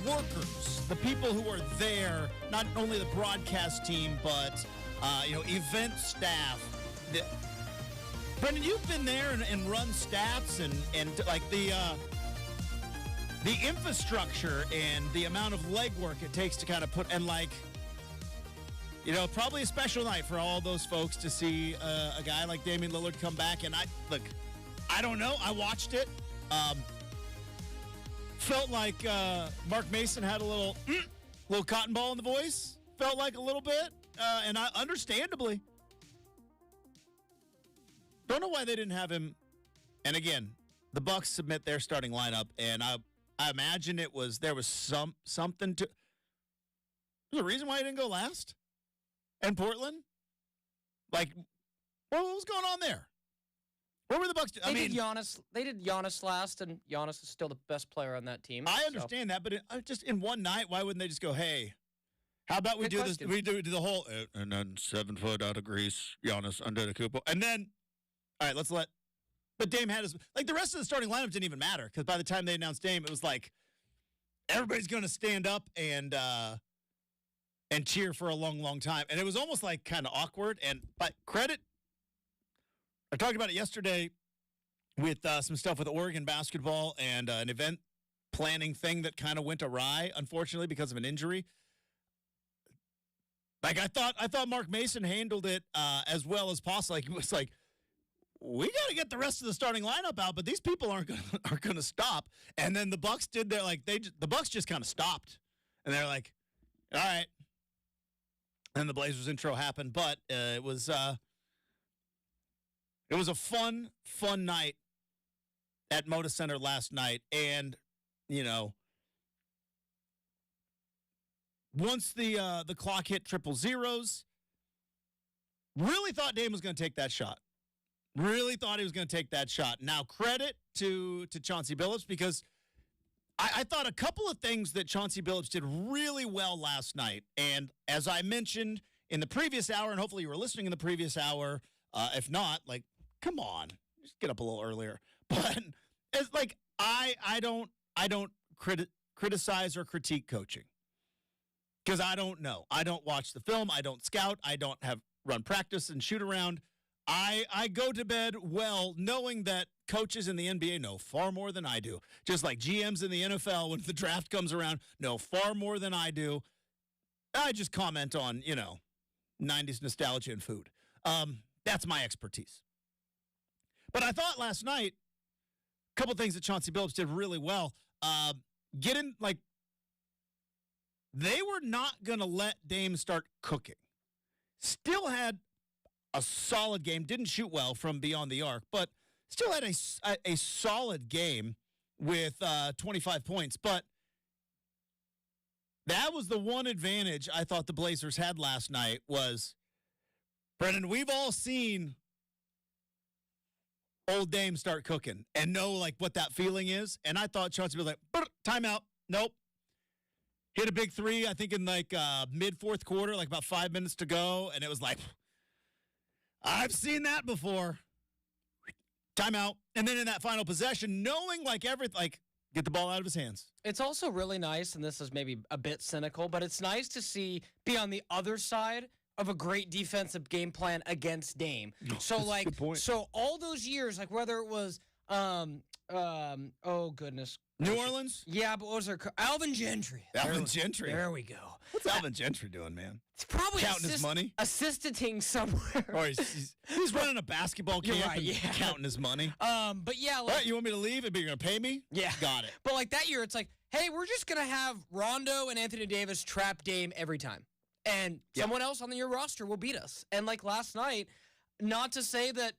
workers, the people who are there, not only the broadcast team, but, event staff. Brendan, you've been there and run stats and like the infrastructure and the amount of legwork it takes to kind of put, and like, probably a special night for all those folks to see a guy like Damian Lillard come back. And I don't know. I watched it. Felt like Mark Mason had a little cotton ball in the voice. Felt like a little bit. And I understandably. Don't know why they didn't have him. And again, the Bucks submit their starting lineup, and I imagine there was something to. There's a reason why he didn't go last. And Portland, like, what was going on there? What were the Bucks? They did Giannis last, and Giannis is still the best player on that team. I understand that, but just in one night, why wouldn't they just go, hey, how about we Good do question. this? We do the whole, and then 7 foot out of Greece, Giannis Antetokounmpo, and then, all right, let's let. But Dame had his, like, the rest of the starting lineup didn't even matter because by the time they announced Dame, it was like everybody's going to stand up and cheer for a long, long time. And it was almost like kind of awkward. But credit, I talked about it yesterday with some stuff with Oregon basketball and an event planning thing that kind of went awry, unfortunately, because of an injury. Like, I thought Mark Mason handled it as well as possible. Like, he was like, we got to get the rest of the starting lineup out, but these people aren't going to stop. And then the Bucks did their, like, the Bucks just kind of stopped. And they're like, all right. And the Blazers intro happened, but it was a fun night at Moda Center last night. And, once the clock hit triple zeros, really thought Dame was going to take that shot. Really thought he was going to take that shot. Now, credit to Chauncey Billups, because I thought a couple of things that Chauncey Billups did really well last night. And as I mentioned in the previous hour, and hopefully you were listening in the previous hour, if not, like, come on, just get up a little earlier. But it's like I don't criticize or critique coaching because I don't know. I don't watch the film. I don't scout. I don't run practice and shoot around. I go to bed well knowing that coaches in the NBA know far more than I do. Just like GMs in the NFL, when the draft comes around, know far more than I do. I just comment on, 90s nostalgia and food. That's my expertise. But I thought last night, a couple things that Chauncey Billups did really well. They were not going to let Dame start cooking. Still had a solid game. Didn't shoot well from beyond the arc, but still had a solid game with 25 points. But that was the one advantage I thought the Blazers had last night was, Brendan, we've all seen old Dame start cooking and know, like, what that feeling is. And I thought Chauncey was like, timeout. Nope. Hit a big three, I think, in, like, mid-fourth quarter, like about 5 minutes to go. And it was like, I've seen that before. Timeout. And then in that final possession, knowing, like, everything, like, get the ball out of his hands. It's also really nice, and this is maybe a bit cynical, but it's nice to be on the other side of a great defensive game plan against Dame. So, like, so all those years, like, whether it was, oh, goodness. New Orleans? Yeah, but what was there? Alvin Gentry. Alvin Gentry. There we go. What's Alvin Gentry doing, man? He's probably counting his money. Assisting somewhere. Or he's running a basketball camp and counting his money. But yeah, like, all right, you want me to leave, but you're gonna pay me? Yeah, got it. But like that year, it's like, hey, we're just gonna have Rondo and Anthony Davis trap Dame every time, and someone else on your roster will beat us. And like last night, not to say that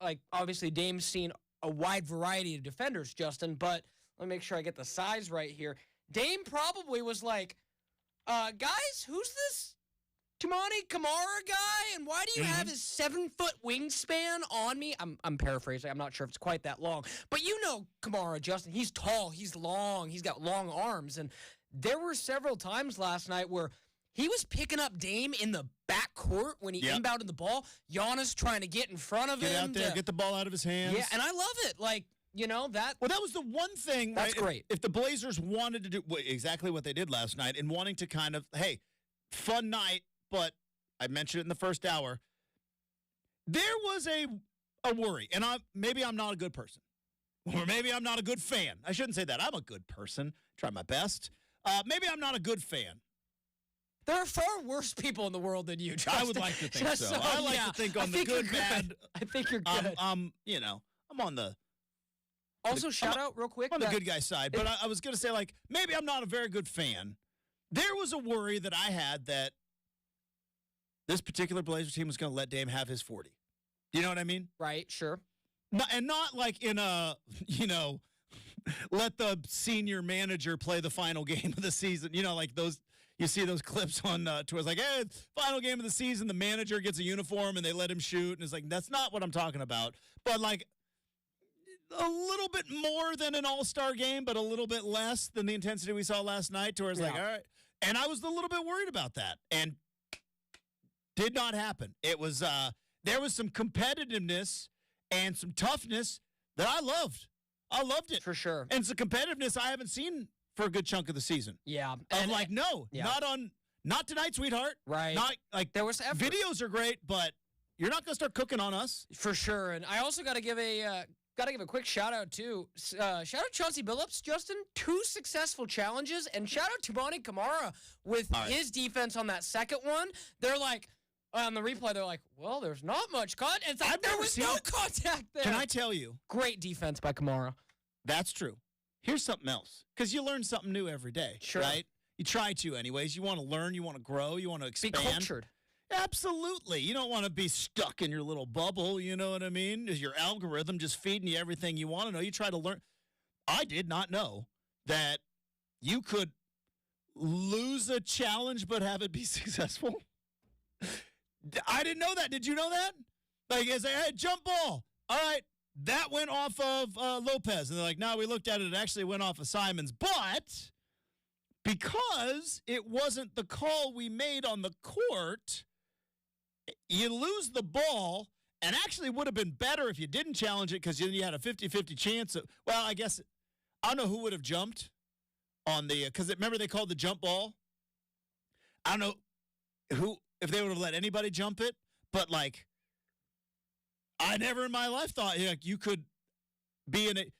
like obviously Dame's seen a wide variety of defenders, Justin, but let me make sure I get the size right here. Dame probably was like, guys, who's this Toumani Camara guy? And why do you have his 7-foot wingspan on me? I'm paraphrasing. I'm not sure if it's quite that long. But you know Camara, Justin. He's tall. He's long. He's got long arms. And there were several times last night where he was picking up Dame in the backcourt when he inbounded the ball. Giannis trying to get in front of him. Get out there, get the ball out of his hands. Yeah, and I love it. Like, that. Well, that was the one thing. That's right? great. If the Blazers wanted to do exactly what they did last night and wanting to kind of, hey, fun night, but I mentioned it in the first hour, there was a worry. And maybe I'm not a good person. Or maybe I'm not a good fan. I shouldn't say that. I'm a good person. Try my best. Maybe I'm not a good fan. There are far worse people in the world than you, Justin. I would like to think so. I like to think on the good, bad. I think you're good. I'm on the... Also, shout out real quick. On the good guy side, but I was going to say, like, maybe I'm not a very good fan. There was a worry that I had that this particular Blazers team was going to let Dame have his 40. Do you know what I mean? Right, sure. Not like in a, let the senior manager play the final game of the season. Like those, you see those clips on tours like, hey, final game of the season, the manager gets a uniform and they let him shoot. And it's like, that's not what I'm talking about. But, like, a little bit more than an all-star game, but a little bit less than the intensity we saw last night, to where it's like, all right. And I was a little bit worried about that, and did not happen. It was there was some competitiveness and some toughness that I loved. I loved it. For sure. And some competitiveness I haven't seen for a good chunk of the season. Yeah. And like, not tonight, sweetheart. Right. Not like, there was effort. Videos are great, but you're not going to start cooking on us. For sure. And I also got to give a quick shout-out, too. Shout-out Chauncey Billups, Justin. 2 successful challenges. And shout-out to Toumani Camara with his defense on that second one. They're like, on the replay, they're like, well, there's not much contact. It's like, there was no contact there. Can I tell you? Great defense by Camara. That's true. Here's something else. Because you learn something new every day, right? You try to anyways. You want to learn. You want to grow. You want to expand. Be cultured. Absolutely. You don't want to be stuck in your little bubble, you know what I mean? Is your algorithm just feeding you everything you want to know? You try to learn. I did not know that you could lose a challenge but have it be successful. I didn't know that. Did you know that? Like, as I had jump ball. All right, that went off of Lopez. And they're like, no, we looked at it. It actually went off of Simons. But because it wasn't the call we made on the court, you lose the ball, and actually would have been better if you didn't challenge it, because then you had a 50-50 chance of, well, I guess, I don't know who would have jumped on the, because remember they called the jump ball? I don't know who, if they would have let anybody jump it, but, like, I never in my life thought you could be in it.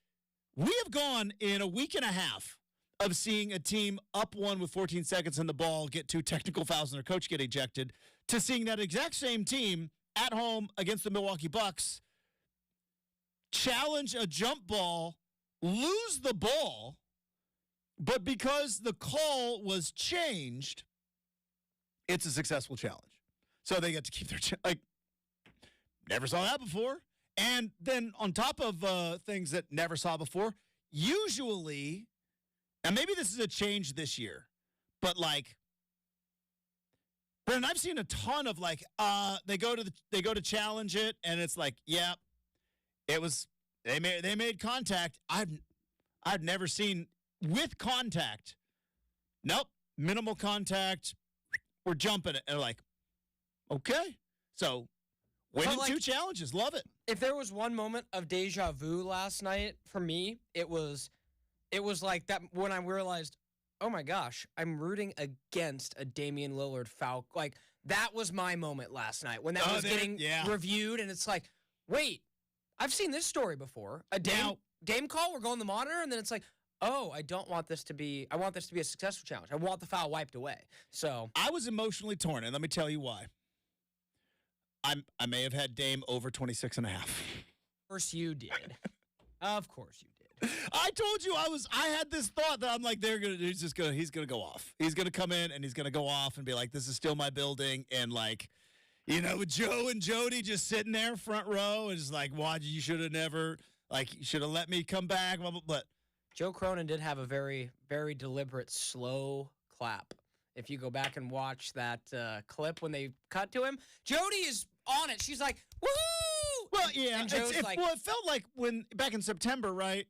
We have gone in a week and a half of seeing a team up one with 14 seconds in the ball, get 2 technical fouls, and their coach get ejected, to seeing that exact same team at home against the Milwaukee Bucks challenge a jump ball, lose the ball, but because the call was changed, it's a successful challenge. So they get to keep their never saw that before. And then on top of things that never saw before, usually, and maybe this is a change this year, but like, Brandon, I've seen a ton of like, they go to challenge it, and it's like, yeah, it was they made contact. I've never seen with contact. Nope, minimal contact. We're jumping it, and like, okay, so winning like, 2 challenges, love it. If there was one moment of deja vu last night for me, it was like that when I realized, oh my gosh, I'm rooting against a Damian Lillard foul. Like, that was my moment last night when that was getting reviewed, and it's like, wait, I've seen this story before. A Dame call, we're going to the monitor, and then it's like, oh, I want this to be a successful challenge. I want the foul wiped away. So I was emotionally torn, and let me tell you why. I may have had Dame over 26.5. Of course you did. Of course you did. I told you I had this thought that I'm like, he's gonna go off. He's gonna come in and he's gonna go off and be like, this is still my building, and like, you know, with Joe and Jody just sitting there front row, and it's like, why you should have never, like, you should have let me come back, blah, blah, blah. Joe Cronin did have a very, very deliberate slow clap. If you go back and watch that clip when they cut to him, Jody is on it. She's like, woohoo! Well, yeah. And Joe's like, it felt like when back in September, right?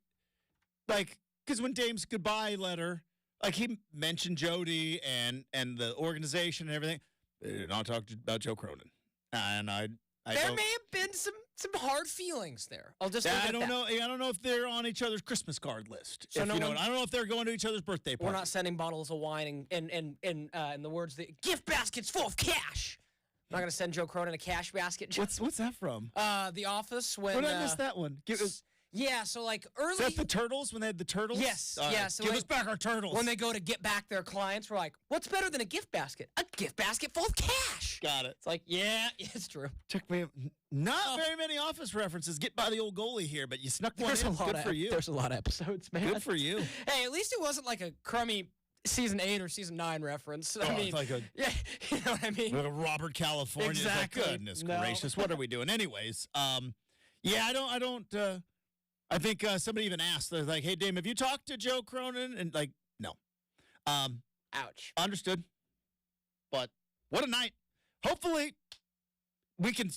Like, because when Dame's goodbye letter, like, he mentioned Jody and the organization and everything. They did not talk about Joe Cronin. And there may have been some hard feelings there. I'll just I don't know. I don't know if they're on each other's Christmas card list. So I don't know if they're going to each other's birthday party. We're not sending bottles of wine and in the words, the gift baskets full of cash. I'm not going to send Joe Cronin a cash basket. What's that from? The Office. When did I miss that one? Yeah, so like early. Is that the Turtles when they had the Turtles? Yes, So give us back our turtles. When they go to get back their clients, we're like, what's better than a gift basket? A gift basket full of cash. Got it. It's like, yeah, it's true. Took me not very many Office references. Get by the old goalie here, but you snuck one in. Good for you. There's a lot of episodes, man. Good for you. Hey, at least it wasn't like a crummy season 8 or season 9 reference. I mean, it's like yeah, you know what I mean? Like a Robert California. Exactly. Like, goodness gracious, what are we doing? Anyways, yeah, I don't. I think somebody even asked, they're like, hey, Dame, have you talked to Joe Cronin? And like, no. Ouch. Understood. But what a night. Hopefully we can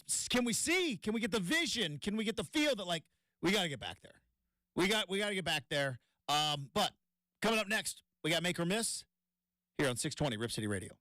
we get the vision? Can we get the feel that, like, we got to get back there? We got to get back there. But coming up next, we got Make or Miss here on 620 Rip City Radio.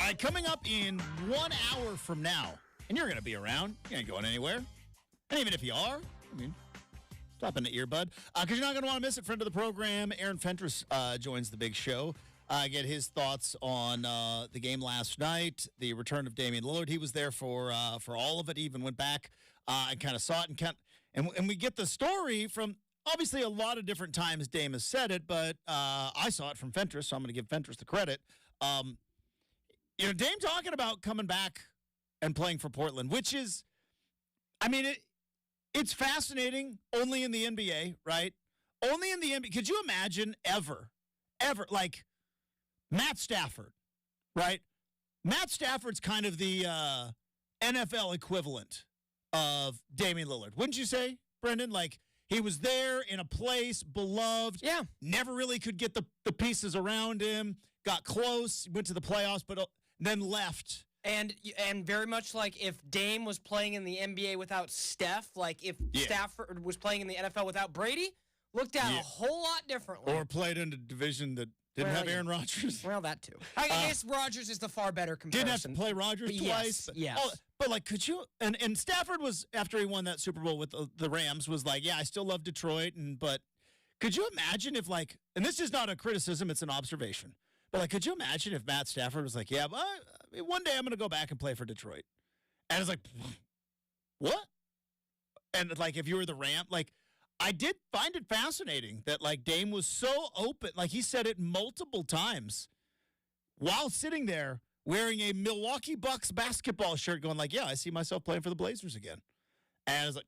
All right, coming up in 1 hour from now, and you're going to be around. You ain't going anywhere. And even if you are, I mean, stop in the earbud. Because you're not going to want to miss it. Friend of the program, Aaron Fentress joins the big show. Get his thoughts on the game last night, the return of Damian Lillard. He was there for all of it. He even went back and kind of saw it. And we get the story from, obviously, a lot of different times Dame has said it, but I saw it from Fentress, so I'm going to give Fentress the credit. Dame talking about coming back and playing for Portland, which is, I mean, it's fascinating only in the NBA, right? Only in the NBA. Could you imagine ever, like Matt Stafford, right? Matt Stafford's kind of the NFL equivalent of Damian Lillard. Wouldn't you say, Brendan? Like, he was there in a place, beloved. Yeah. Never really could get the pieces around him. Got close, went to the playoffs, but then left. And very much like if Dame was playing in the NBA without Steph, like if Stafford was playing in the NFL without Brady, looked at a whole lot differently. Or played in a division that didn't have Aaron Rodgers. Well, that too. I guess Rodgers is the far better comparison. Didn't have to play Rodgers twice. Yes. But like, could you? And Stafford was, after he won that Super Bowl with the Rams, was like, yeah, I still love Detroit. But could you imagine if, like, and this is not a criticism, it's an observation. But like, could you imagine if Matt Stafford was like, yeah, but one day I'm going to go back and play for Detroit? And it's like, what? And like, if you were the Ram, like, I did find it fascinating that like Dame was so open. Like, he said it multiple times while sitting there wearing a Milwaukee Bucks basketball shirt, going like, yeah, I see myself playing for the Blazers again. And I was like,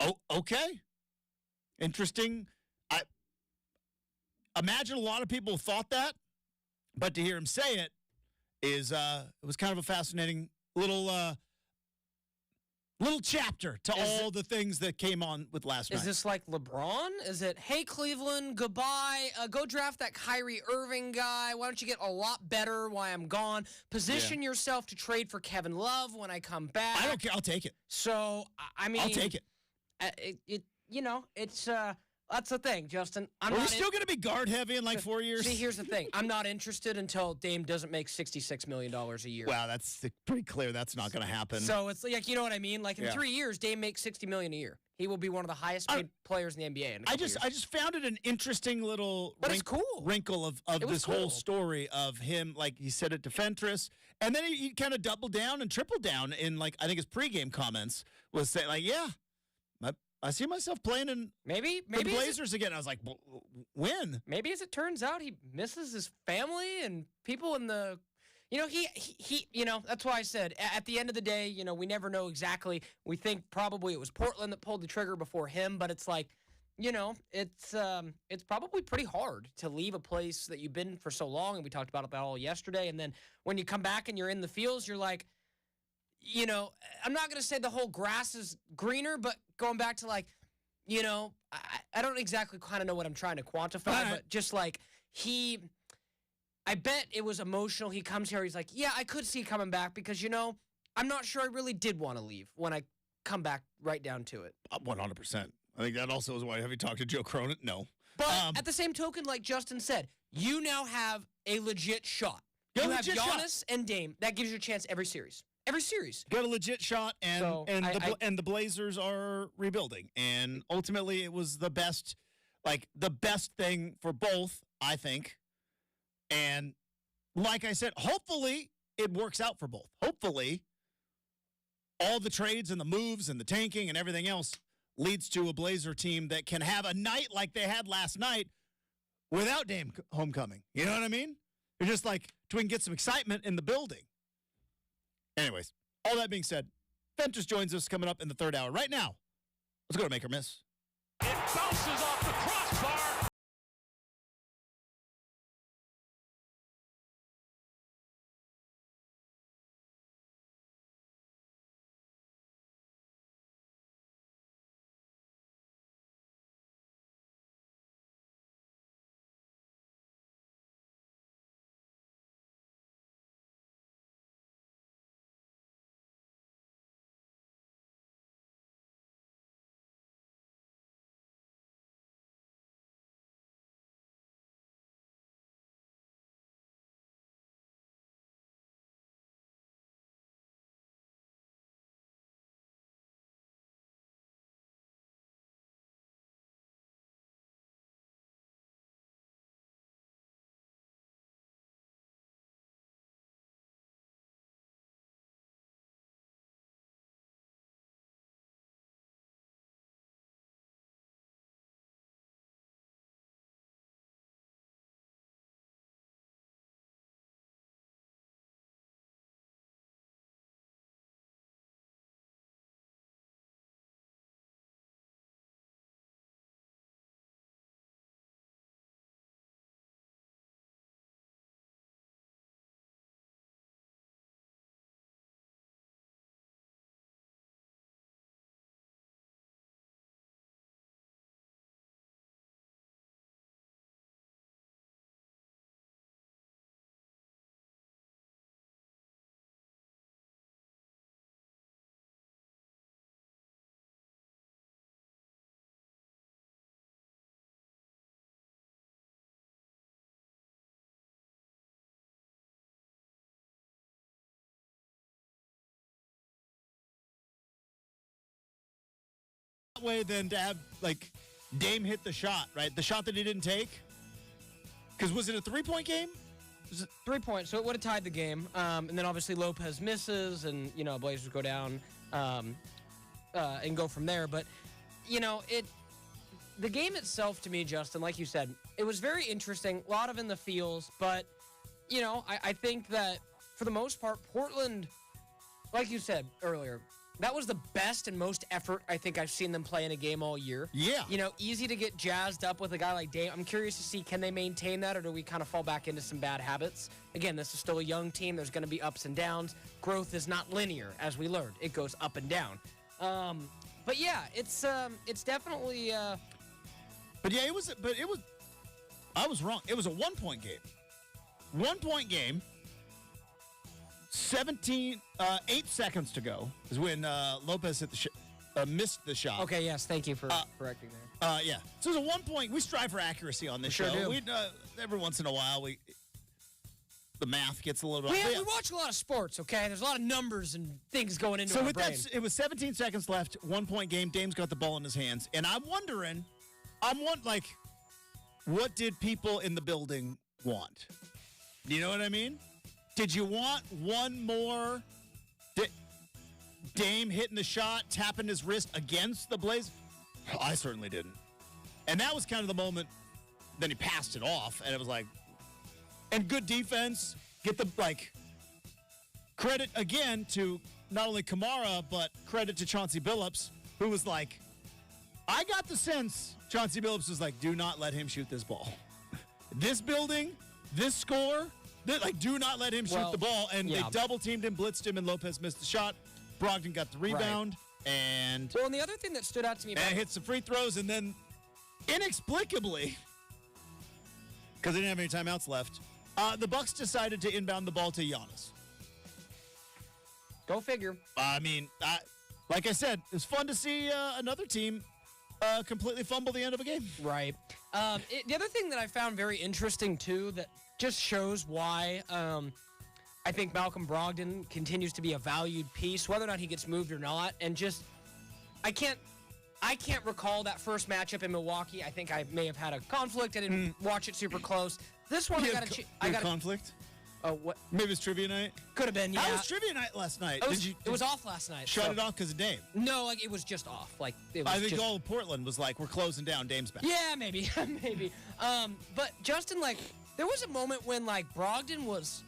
oh, okay. Interesting. I imagine a lot of people thought that, but to hear him say it is it was kind of a fascinating little chapter to all the things that came on with last night. Is this like LeBron? Is it, hey, Cleveland, goodbye, go draft that Kyrie Irving guy. Why don't you get a lot better while I'm gone? Position yourself to trade for Kevin Love when I come back. I don't care. I'll take it. So, I mean. I'll take it. It's that's the thing, Justin. Are we still going to be guard heavy in like 4 years? See, here's the thing. I'm not interested until Dame doesn't make $66 million a year. Wow, that's pretty clear that's not going to happen. So it's like, you know what I mean? Like in 3 years, Dame makes $60 million a year. He will be one of the highest paid players in the NBA. I just found it an interesting little wrinkle of this whole story of him. Like, he said it to Fentress, and then he kind of doubled down and tripled down in, like, I think his pregame comments was saying, like, yeah, I see myself playing in maybe the Blazers again. I was like, when? Maybe as it turns out, he misses his family and people in the, he that's why I said at the end of the day, we never know exactly. We think probably it was Portland that pulled the trigger before him, but it's like, it's probably pretty hard to leave a place that you've been for so long. And we talked about that all yesterday. And then when you come back and you're in the fields, you're like, I'm not going to say the whole grass is greener, but going back to like, I don't exactly kind of know what I'm trying to quantify, but just like I bet it was emotional. He comes here, he's like, yeah, I could see coming back because, I'm not sure I really did want to leave when I come back right down to it. 100%. I think that also is why, have you talked to Joe Cronin? No. But at the same token, like Justin said, you now have a legit shot. You have Giannis and Dame. That gives you a chance every series. Every series. Got a legit shot, and the Blazers are rebuilding. And ultimately, it was the best thing for both, I think. And like I said, hopefully it works out for both. Hopefully, all the trades and the moves and the tanking and everything else leads to a Blazer team that can have a night like they had last night without Dame homecoming. You know what I mean? You're just like, we can get some excitement in the building. Anyways, all that being said, Fentress joins us coming up in the third hour. Right now, let's go to Make or Miss. It bounces off the crossbar. way than to have, like, Dame hit the shot, right? The shot that he didn't take. Because was it a 3-point game? 3 points, so it would have tied the game. And then obviously Lopez misses, and, Blazers go down and go from there. But, the game itself to me, Justin, like you said, it was very interesting. A lot of in the feels, but, I think that for the most part, Portland, like you said earlier, that was the best and most effort I think I've seen them play in a game all year. Yeah. Easy to get jazzed up with a guy like Dame. I'm curious to see, can they maintain that, or do we kind of fall back into some bad habits? Again, this is still a young team. There's going to be ups and downs. Growth is not linear, as we learned. It goes up and down. But yeah, it's definitely. But yeah, it was. I was wrong. It was a 1-point game. 1-point game. 8 seconds to go is when Lopez hit missed the shot. Okay, yes, thank you for correcting that. Yeah. So it was a 1-point. We strive for accuracy on this show. Sure do. We every once in a while the math gets a little bit. We watch a lot of sports. Okay, there's a lot of numbers and things going into our brain. That, it was 17 seconds left. 1-point game. Dame's got the ball in his hands, and I'm wondering, what did people in the building want? You know what I mean? Did you want one more Dame hitting the shot, tapping his wrist against the Blazers? I certainly didn't. And that was kind of the moment. Then he passed it off, and it was like, and good defense. Get the, credit again to not only Kamara, but credit to Chauncey Billups, who was like, I got the sense Chauncey Billups was like, do not let him shoot this ball. This building, this score, do not let him shoot the ball. And they double-teamed him, blitzed him, and Lopez missed the shot. Brogdon got the rebound. Right. And the other thing that stood out to me about hit some free throws, and then inexplicably, because they didn't have any timeouts left, the Bucks decided to inbound the ball to Giannis. Go figure. Like I said, it was fun to see another team completely fumble the end of a game. Right. The other thing that I found very interesting, too, that just shows why I think Malcolm Brogdon continues to be a valued piece, whether or not he gets moved or not. And just, I can't recall that first matchup in Milwaukee. I think I may have had a conflict. I didn't watch it super close. This one, I got a conflict. Oh, what? Maybe it's trivia night? Could have been, yeah. How was trivia night last night? It was off last night. Shut it off because of Dame? No, it was just off. I think all of Portland was like, we're closing down, Dame's back. Yeah, maybe. Maybe. But, Justin, there was a moment when, Brogdon was,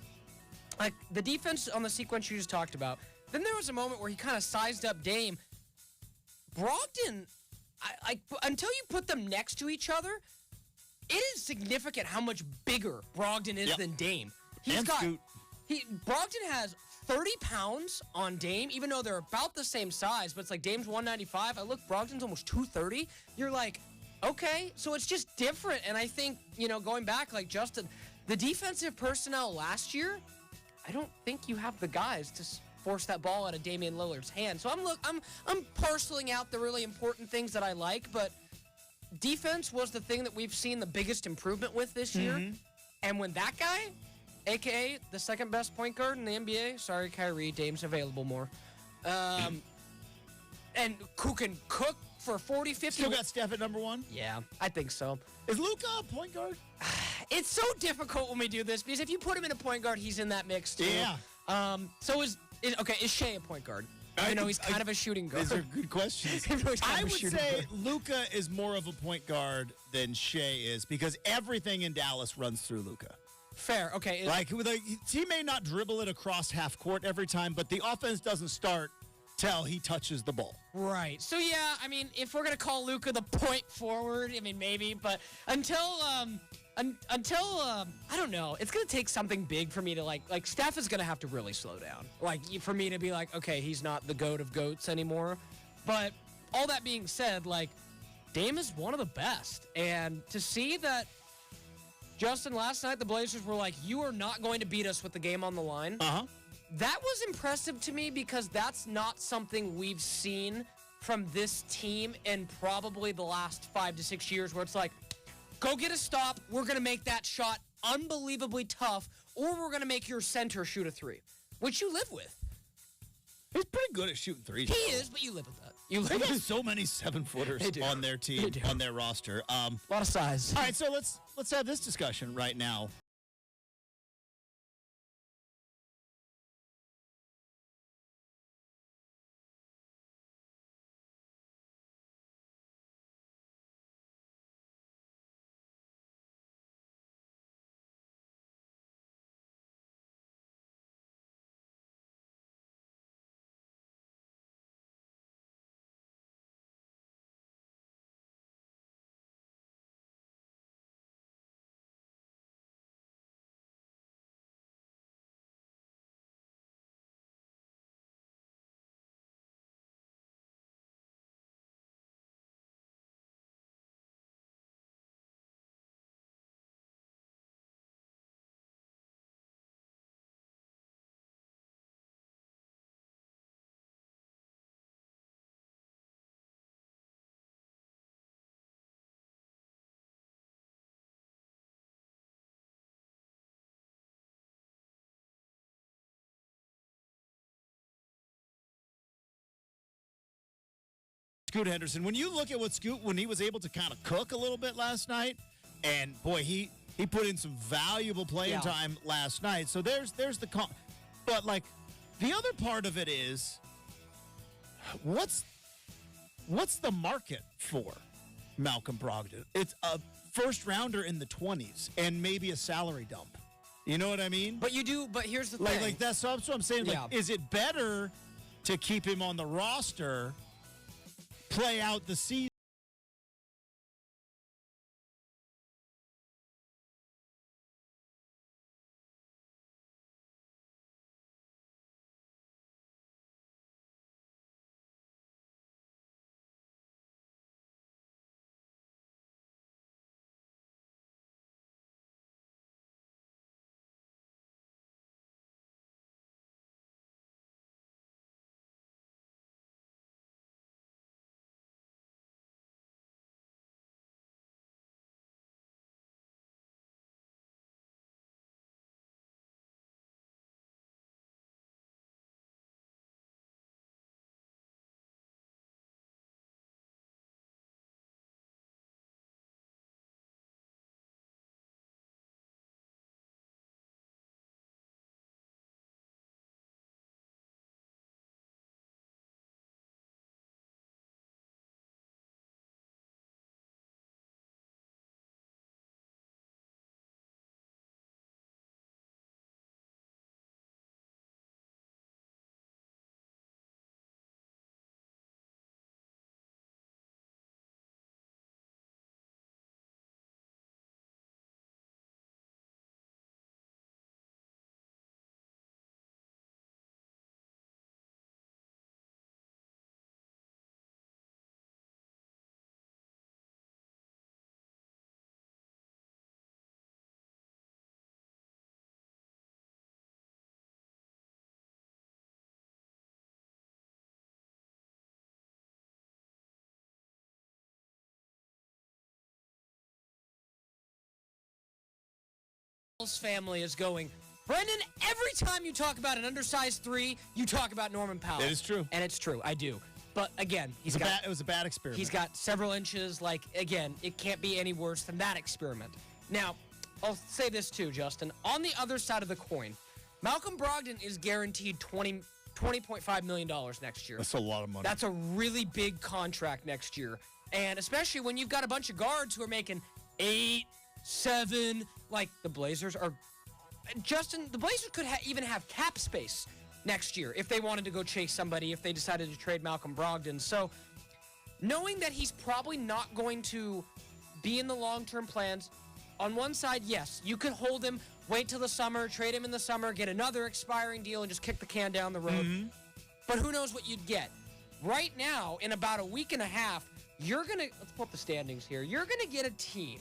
the defense on the sequence you just talked about. Then there was a moment where he kind of sized up Dame. Brogdon, until you put them next to each other, it is significant how much bigger Brogdon is than Dame. Brogdon has 30 pounds on Dame, even though they're about the same size, but it's like Dame's 195. I look, Brogdon's almost 230. You're like, okay, so it's just different. And I think, going back, Justin, the defensive personnel last year, I don't think you have the guys to force that ball out of Damian Lillard's hand. So I'm parceling out the really important things that I like, but defense was the thing that we've seen the biggest improvement with this year. And when that guy, a.k.a. the second best point guard in the NBA, sorry, Kyrie, Dame's available more, and who can cook for 40, 50. Still got Steph at number one? Yeah, I think so. Is Luka a point guard? It's so difficult when we do this, because if you put him in a point guard, he's in that mix too. Yeah. So is Shea a point guard? I know he's kind of a shooting guard. These are good questions. I would say Luka is more of a point guard than Shea is, because everything in Dallas runs through Luka. Fair, okay. He may not dribble it across half court every time, but the offense doesn't start till he touches the ball. Right. So yeah, if we're gonna call Luka the point forward, maybe, but until I don't know, it's gonna take something big for me to like Steph is gonna have to really slow down, for me to be like, okay, he's not the GOAT of GOATs anymore. But all that being said, Dame is one of the best, and to see that, Justin, last night the Blazers were like, you are not going to beat us with the game on the line. That was impressive to me, because that's not something we've seen from this team in probably the last 5 to 6 years, where it's like, go get a stop, we're going to make that shot unbelievably tough, or we're going to make your center shoot a three, which you live with. He's pretty good at shooting threes. He is, but you live with that. They got so many 7-footers They do. on their team, They do. on their roster. A lot of size. All right, so let's have this discussion right now. Scoot Henderson, when you look at what Scoot, when he was able to kind of cook a little bit last night, and boy, he put in some valuable playing time last night. So there's the but like the other part of it is what's the market for Malcolm Brogdon? It's a first rounder in the 20s and maybe a salary dump. You know what I mean? But here's the thing. Like that's what I'm saying. Like, is it better to keep him on the roster, play out the season? Family is going, Brendan, every time you talk about an undersized 3, you talk about Norman Powell. It is true. And it's true. I do. But again, it was a bad experiment. He's got several inches. Like, again, it can't be any worse than that experiment. Now, I'll say this too, Justin. On the other side of the coin, Malcolm Brogdon is guaranteed $20.5 million next year. That's a lot of money. That's a really big contract next year. And especially when you've got a bunch of guards who are making 8, 7, like the Blazers are. Justin, the Blazers could even have cap space next year if they wanted to go chase somebody, if they decided to trade Malcolm Brogdon. So knowing that he's probably not going to be in the long-term plans, on one side, yes, you could hold him, wait till the summer, trade him in the summer, get another expiring deal, and just kick the can down the road. Mm-hmm. But who knows what you'd get. Right now, in about a week and a half, you're going to, let's pull up the standings here, you're going to get a team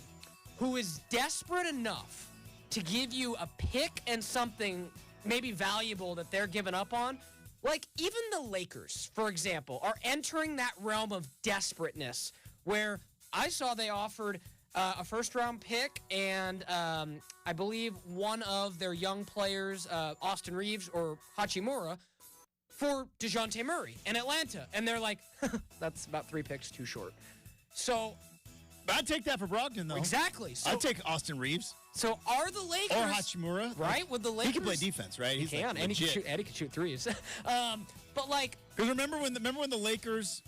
who is desperate enough to give you a pick and something maybe valuable that they're giving up on. Like, even the Lakers, for example, are entering that realm of desperateness where I saw they offered a first-round pick and I believe one of their young players, Austin Reeves or Hachimura, for DeJounte Murray in Atlanta. And they're like, that's about 3 picks too short. So I'd take that for Brogdon, though. exactly. So, I'd take Austin Reeves. So are the Lakers Or Hachimura. right with the Lakers? He can play defense, right? He He's can, like and he legit. Eddie can shoot threes. But like, Because remember when the Lakers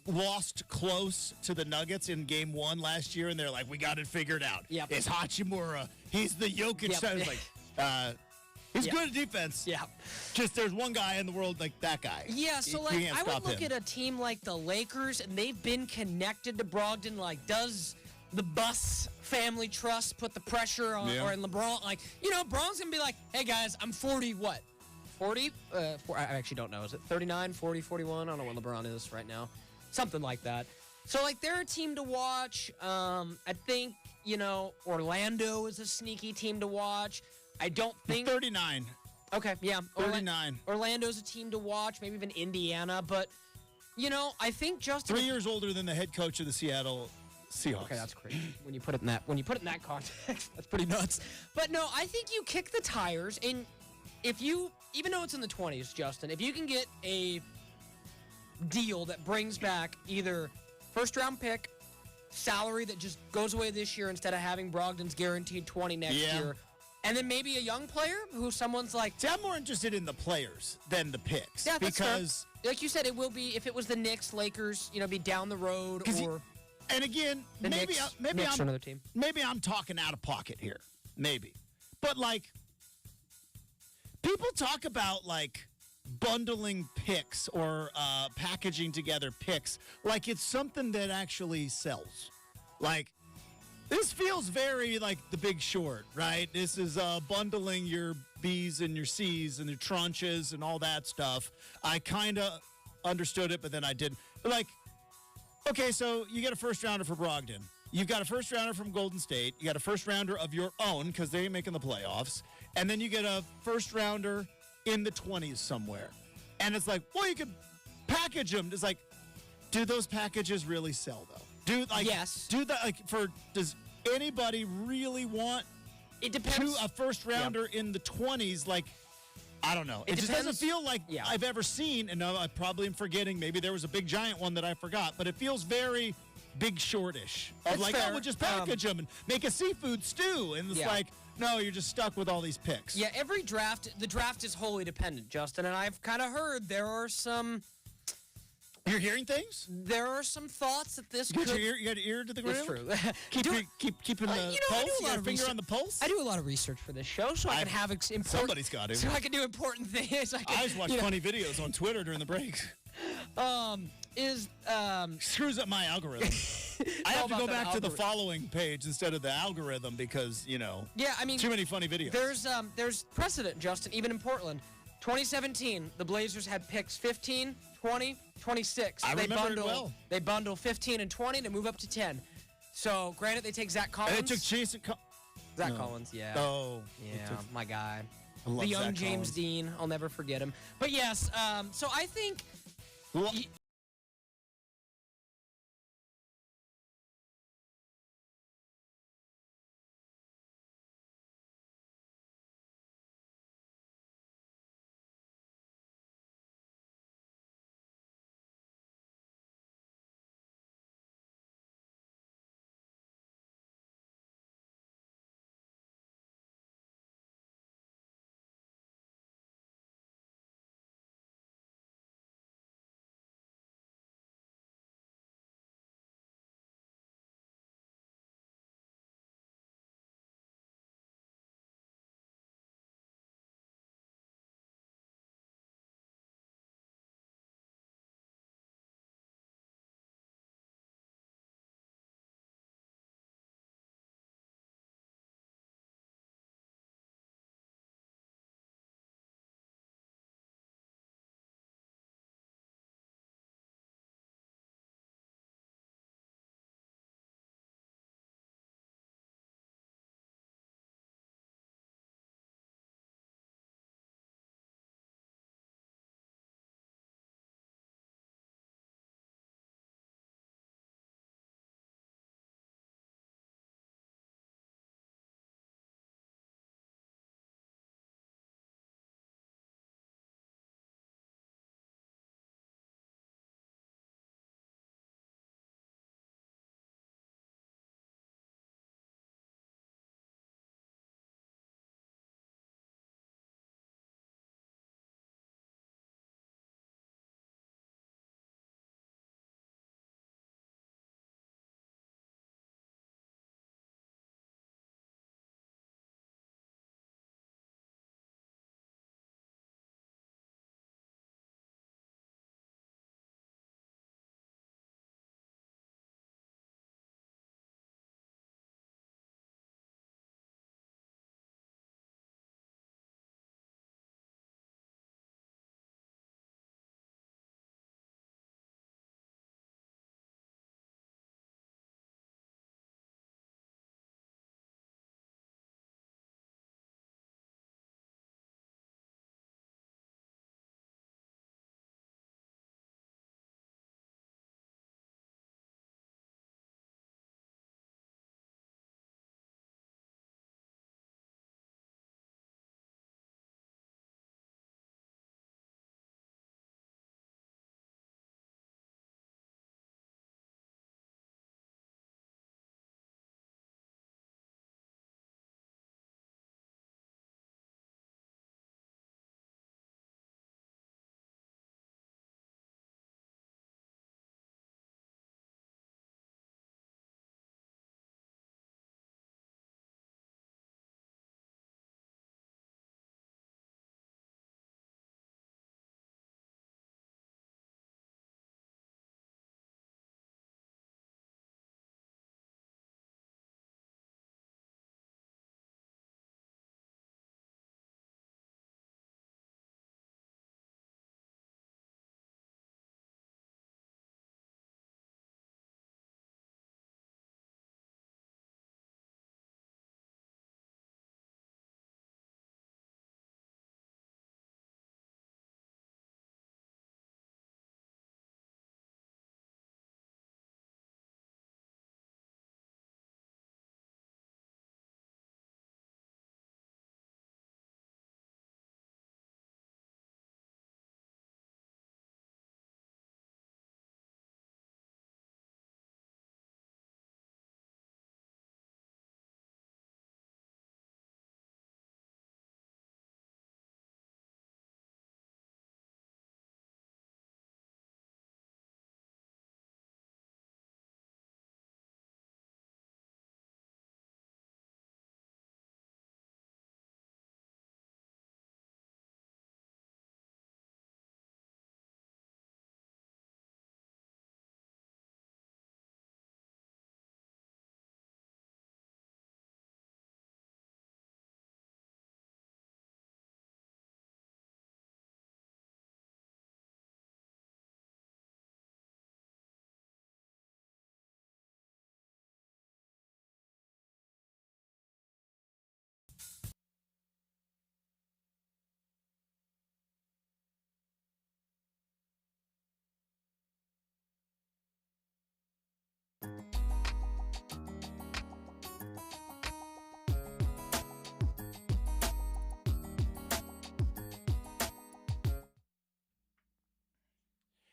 lost close to the Nuggets in Game 1 last year, and they're like, we got it figured out. Yep. It's Hachimura. He's the Jokic. Yep. I was like, he's Yep. good at defense. yeah. Just there's one guy in the world like that guy. Yeah, so You like can't I would stop look him. at a team like the Lakers, and they've been connected to Brogdon. Like, does the Buss family trust put the pressure on, Yeah. or in LeBron? Like, Bron's gonna be like, hey guys, I'm 40. What? 40? I actually don't know. Is it 39, 40, 41? I don't know what LeBron is right now. Something like that. So like, they're a team to watch. I think Orlando is a sneaky team to watch. I don't think 39. Okay, yeah. 39. Orlando's a team to watch, maybe even Indiana, but I think Justin 3 years older than the head coach of the Seattle Seahawks. Okay, that's crazy. When you put it in that context, that's pretty nuts. But no, I think you kick the tires, and if you, even though it's in the 20s, Justin, if you can get a deal that brings back either first round pick, salary that just goes away this year instead of having Brogdon's guaranteed 20 next year, and then maybe a young player who someone's like, See, I'm more interested in the players than the picks. yeah, that's because fair. Like you said, it will be, if it was the Knicks, Lakers, be down the road, 'Cause or and again, the maybe Knicks, maybe Knicks I'm or another team. maybe I'm talking out of pocket here. Maybe. But like people talk about like bundling picks or packaging together picks like it's something that actually sells. Like this feels very like The Big Short, right? This is bundling your B's and your C's and your tranches and all that stuff. I kind of understood it, but then I didn't. But like, okay, so you get a first rounder for Brogdon. You've got a first rounder from Golden State. You got a first rounder of your own because they ain't making the playoffs. And then you get a first rounder in the 20s somewhere. And it's like, well, you could package them. It's like, do those packages really sell, though? Yes. Does anybody really want It depends. a first rounder in the 20s? Like, I don't know. It just doesn't depends. feel like Yeah. I've ever seen, and I probably am forgetting. Maybe there was a big giant one that I forgot, but it feels very Big Shortish. Of It's like, fair. oh, we'll just package them and make a seafood stew. And it's Yeah. like, no, you're just stuck with all these picks. Yeah, the draft is wholly dependent, Justin, and I've kind of heard there are some You're hearing things? thoughts that this You could. got your ear to the ground? It's true. Keeping the I do pulse. a You lot got a of finger research. on the pulse? I do a lot of research for this show, so I can have important. Somebody's got to. So I can do important things. I just watch funny videos on Twitter during the breaks. Screws up my algorithm. I have to about go that back to the algorithm. following page instead of the algorithm because, Yeah, I mean, too many funny videos. there's precedent, Justin, even in Portland. 2017, the Blazers had picks 15, 20, 26. I remember it well. They bundle 15 and 20 to move up to 10. So, granted, they take Zach Collins. And it took Jason. Zach no. Collins, yeah. Oh. Yeah, my guy. I love The young Zach James Collins. Dean. I'll never forget him. But yes, so I think Well,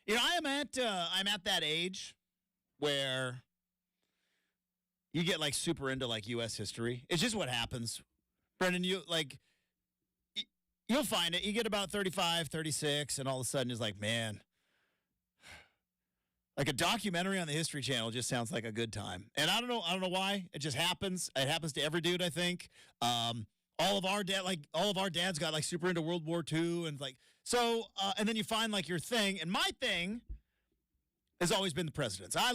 I'm at that age where you get like super into like U.S. history. It's just what happens. Brendan, you'll find it. You get about 35, 36, and all of a sudden it's like, man, like a documentary on the History Channel just sounds like a good time. And I don't know why. It just happens. It happens to every dude, I think. All of our dads got like super into World War II and like so. And then you find like your thing. And my thing has always been the presidents. I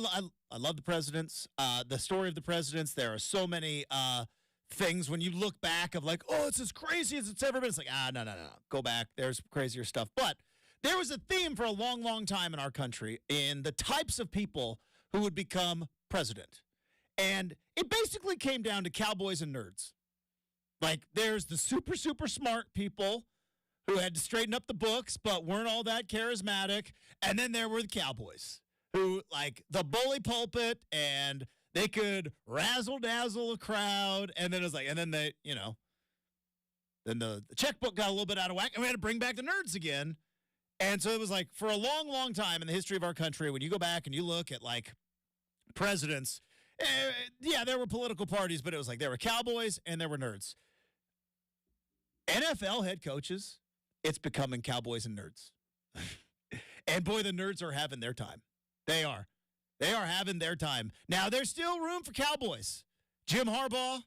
love the presidents. The story of the presidents. There are so many things when you look back of like, oh, it's as crazy as it's ever been. It's like, no. Go back. There's crazier stuff. But there was a theme for a long, long time in our country in the types of people who would become president. And it basically came down to cowboys and nerds. Like, there's the super, super smart people who had to straighten up the books but weren't all that charismatic. And then there were the cowboys who, like, the bully pulpit, and they could razzle-dazzle a crowd. And then it was like, and then they, then the checkbook got a little bit out of whack, and we had to bring back the nerds again. And so it was like, for a long, long time in the history of our country, when you go back and you look at, like, presidents, there were political parties, but it was like there were cowboys and there were nerds. NFL head coaches, it's becoming cowboys and nerds. And boy, the nerds are having their time. They are. They are having their time. Now, there's still room for cowboys. Jim Harbaugh,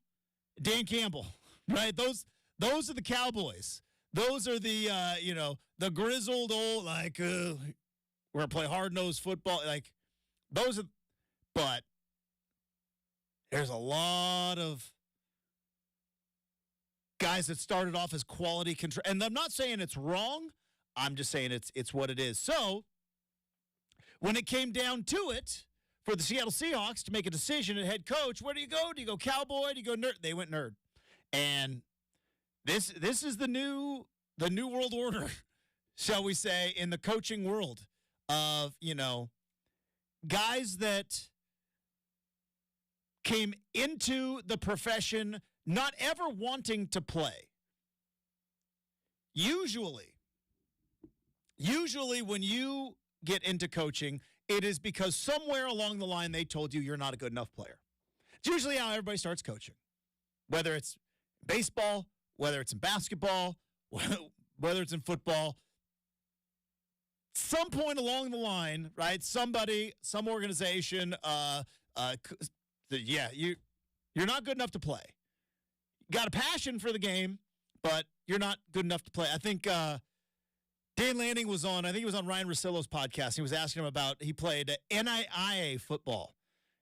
Dan Campbell, right? Those are the cowboys. Those are the, the grizzled old, like, we're going to play hard-nosed football. Like, those are, but there's a lot of guys that started off as quality control. And I'm not saying it's wrong. I'm just saying it's what it is. So when it came down to it for the Seattle Seahawks to make a decision at head coach, where do you go? Do you go cowboy? Do you go nerd? They went nerd. And this is the new world order, shall we say, in the coaching world of, guys that came into the profession not ever wanting to play. Usually when you get into coaching, it is because somewhere along the line they told you you're not a good enough player. It's usually how everybody starts coaching, whether it's baseball, whether it's in basketball, whether it's in football. Some point along the line, right, somebody, some organization, you're not good enough to play. Got a passion for the game, but you're not good enough to play. I think Dan Lanning was on, Ryan Russillo's podcast. He was asking him about, he played NAIA football.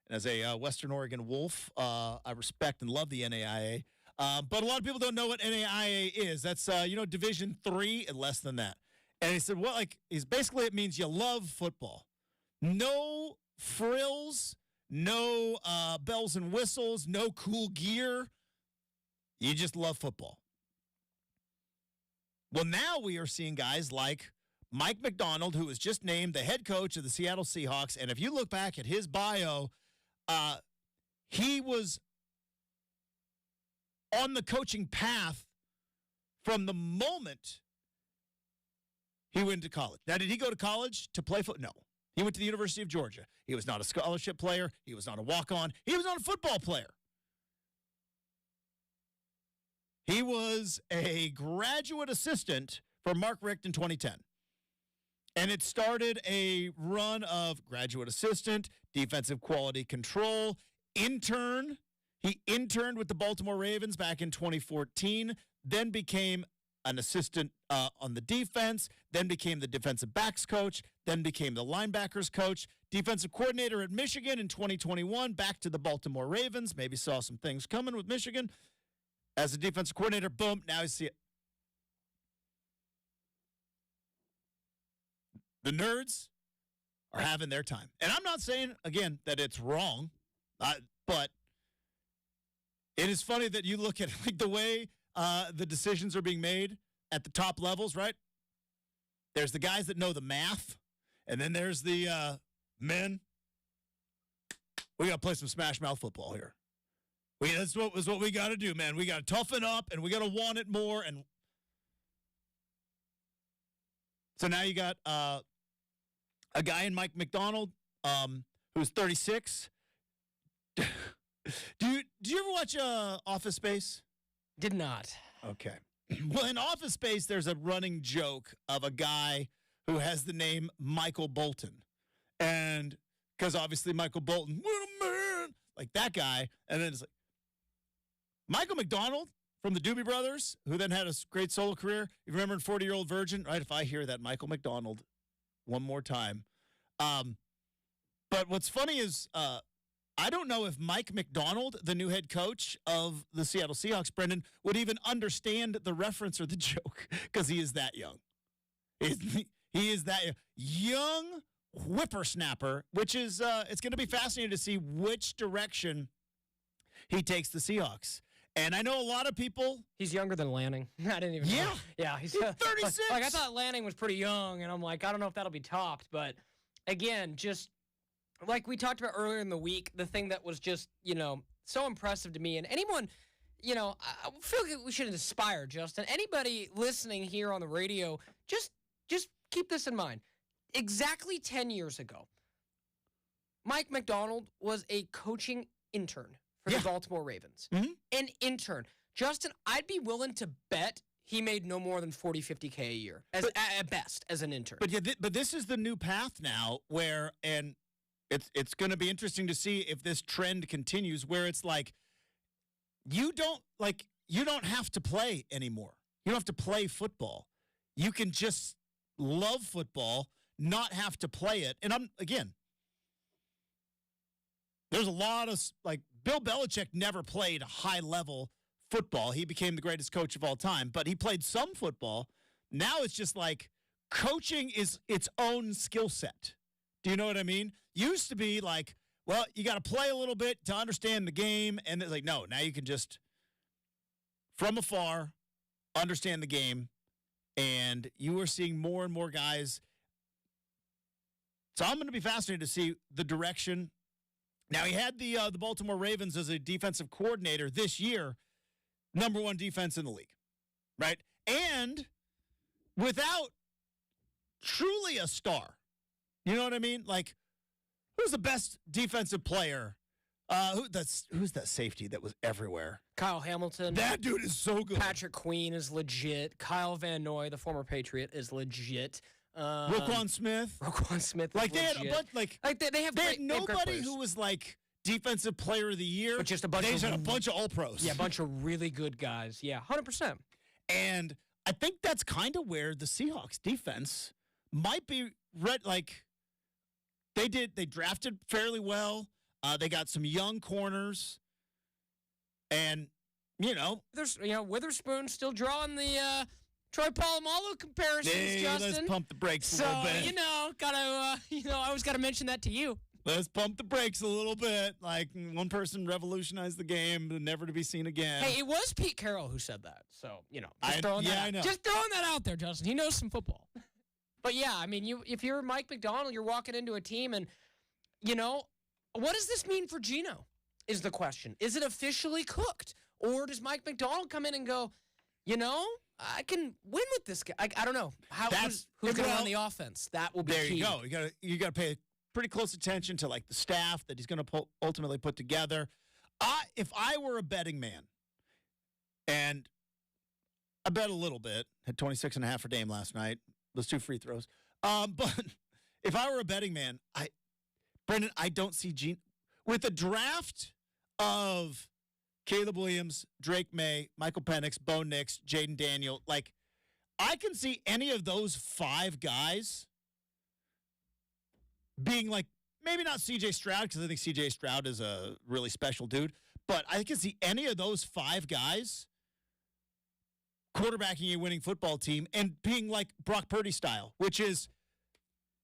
And as a Western Oregon Wolf, I respect and love the NAIA. But a lot of people don't know what NAIA is. That's, Division III and less than that. And he said, basically it means you love football. No frills, no bells and whistles, no cool gear. You just love football. Well, now we are seeing guys like Mike McDonald, who was just named the head coach of the Seattle Seahawks. And if you look back at his bio, he was on the coaching path from the moment he went to college. Now, did he go to college to play football? No. He went to the University of Georgia. He was not a scholarship player. He was not a walk-on. He was not a football player. He was a graduate assistant for Mark Richt in 2010. And it started a run of graduate assistant, defensive quality control, intern. He interned with the Baltimore Ravens back in 2014, then became an assistant on the defense, then became the defensive backs coach, then became the linebackers coach, defensive coordinator at Michigan in 2021, back to the Baltimore Ravens. Maybe saw some things coming with Michigan. As a defensive coordinator, boom, now you see it. The nerds are having their time. And I'm not saying, again, that it's wrong, but it is funny that you look at like the way the decisions are being made at the top levels, right? There's the guys that know the math, and then there's the men. We got to play some smash mouth football here. That's what we got to do, man. We got to toughen up, and we got to want it more. And so now you got a guy in Mike McDonald, who's 36. Do you ever watch Office Space? Did not. Okay. Well, in Office Space, there's a running joke of a guy who has the name Michael Bolton. And because obviously Michael Bolton, what a man, like that guy. And then it's like Michael McDonald from the Doobie Brothers, who then had a great solo career. You remember in 40-Year-Old Virgin, right? If I hear that Michael McDonald one more time. But what's funny is I don't know if Mike McDonald, the new head coach of the Seattle Seahawks, Brendan, would even understand the reference or the joke because he is that young. He is that young whippersnapper, which is it's going to be fascinating to see which direction he takes the Seahawks. And I know a lot of people. He's younger than Lanning. I didn't even. Yeah, know. Yeah, he's 36. Like I thought Lanning was pretty young, and I'm like, I don't know if that'll be topped. But again, just like we talked about earlier in the week, the thing that was just so impressive to me, and anyone, I feel like we should inspire Justin. Anybody listening here on the radio, just keep this in mind. Exactly 10 years ago, Mike McDonald was a coaching intern for the Baltimore Ravens. Mm-hmm. An intern. Justin, I'd be willing to bet he made no more than $40,000-$50,000 a year at best as an intern. But this is the new path now where, and it's going to be interesting to see if this trend continues where it's like you don't have to play anymore. You don't have to play football. You can just love football, not have to play it. And there's a lot of, Bill Belichick never played high-level football. He became the greatest coach of all time, but he played some football. Now it's just like coaching is its own skill set. Do you know what I mean? Used to be like, well, you got to play a little bit to understand the game, and it's like, no, now you can just, from afar, understand the game, and you are seeing more and more guys. So I'm going to be fascinated to see the direction. Now, he had the Baltimore Ravens as a defensive coordinator this year, number one defense in the league, right? And without truly a star. You know what I mean? Like, who's the best defensive player? Who's that safety that was everywhere? Kyle Hamilton. That dude is so good. Patrick Queen is legit. Kyle Van Noy, the former Patriot, is legit. Roquan Smith. Like they had a bunch, they have nobody who was like defensive player of the year. But just a bunch. They had a bunch of all pros. Yeah, a bunch of really good guys. Yeah, 100%. And I think that's kind of where the Seahawks defense might be They drafted fairly well. They got some young corners, and there's Witherspoon still drawing the Troy Polamalu comparisons. Justin, let's pump the brakes a little bit. I always gotta mention that to you. Let's pump the brakes a little bit. Like, one person revolutionized the game, never to be seen again. Hey, it was Pete Carroll who said that. So I know. Just throwing that out there, Justin. He knows some football. But yeah, I mean, if you're Mike McDonald, you're walking into a team, and what does this mean for Geno? Is the question. Is it officially cooked, or does Mike McDonald come in and go, I can win with this guy? I don't know. Who's going to run the offense? That will be there. Key. You go. You got to pay pretty close attention to the staff that he's going to ultimately put together. If I were a betting man, and I bet a little bit, had 26.5 for Dame last night. Those 2 free throws. But if I were a betting man, Brendan, I don't see Gene with a draft of Caleb Williams, Drake May, Michael Penix, Bo Nix, Jaden Daniel. I can see any of those 5 guys being maybe not C.J. Stroud, because I think C.J. Stroud is a really special dude, but I can see any of those 5 guys quarterbacking a winning football team and being like Brock Purdy style, which is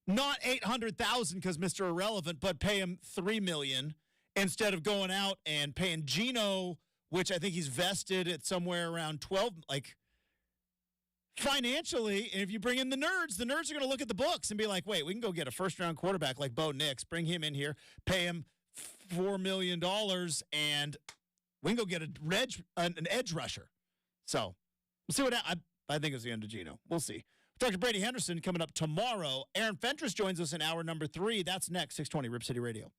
not $800,000 because Mr. Irrelevant, but pay him $3 million instead of going out and paying Geno, which I think he's vested at somewhere around 12. Financially, and if you bring in the nerds are going to look at the books and be like, wait, we can go get a first-round quarterback like Bo Nix, bring him in here, pay him $4 million, and we can go get an edge rusher. So we'll see what I think it's the end of Geno. We'll see. Dr. Brady Henderson coming up tomorrow. Aaron Fentress joins us in hour number 3. That's next, 620 Rip City Radio.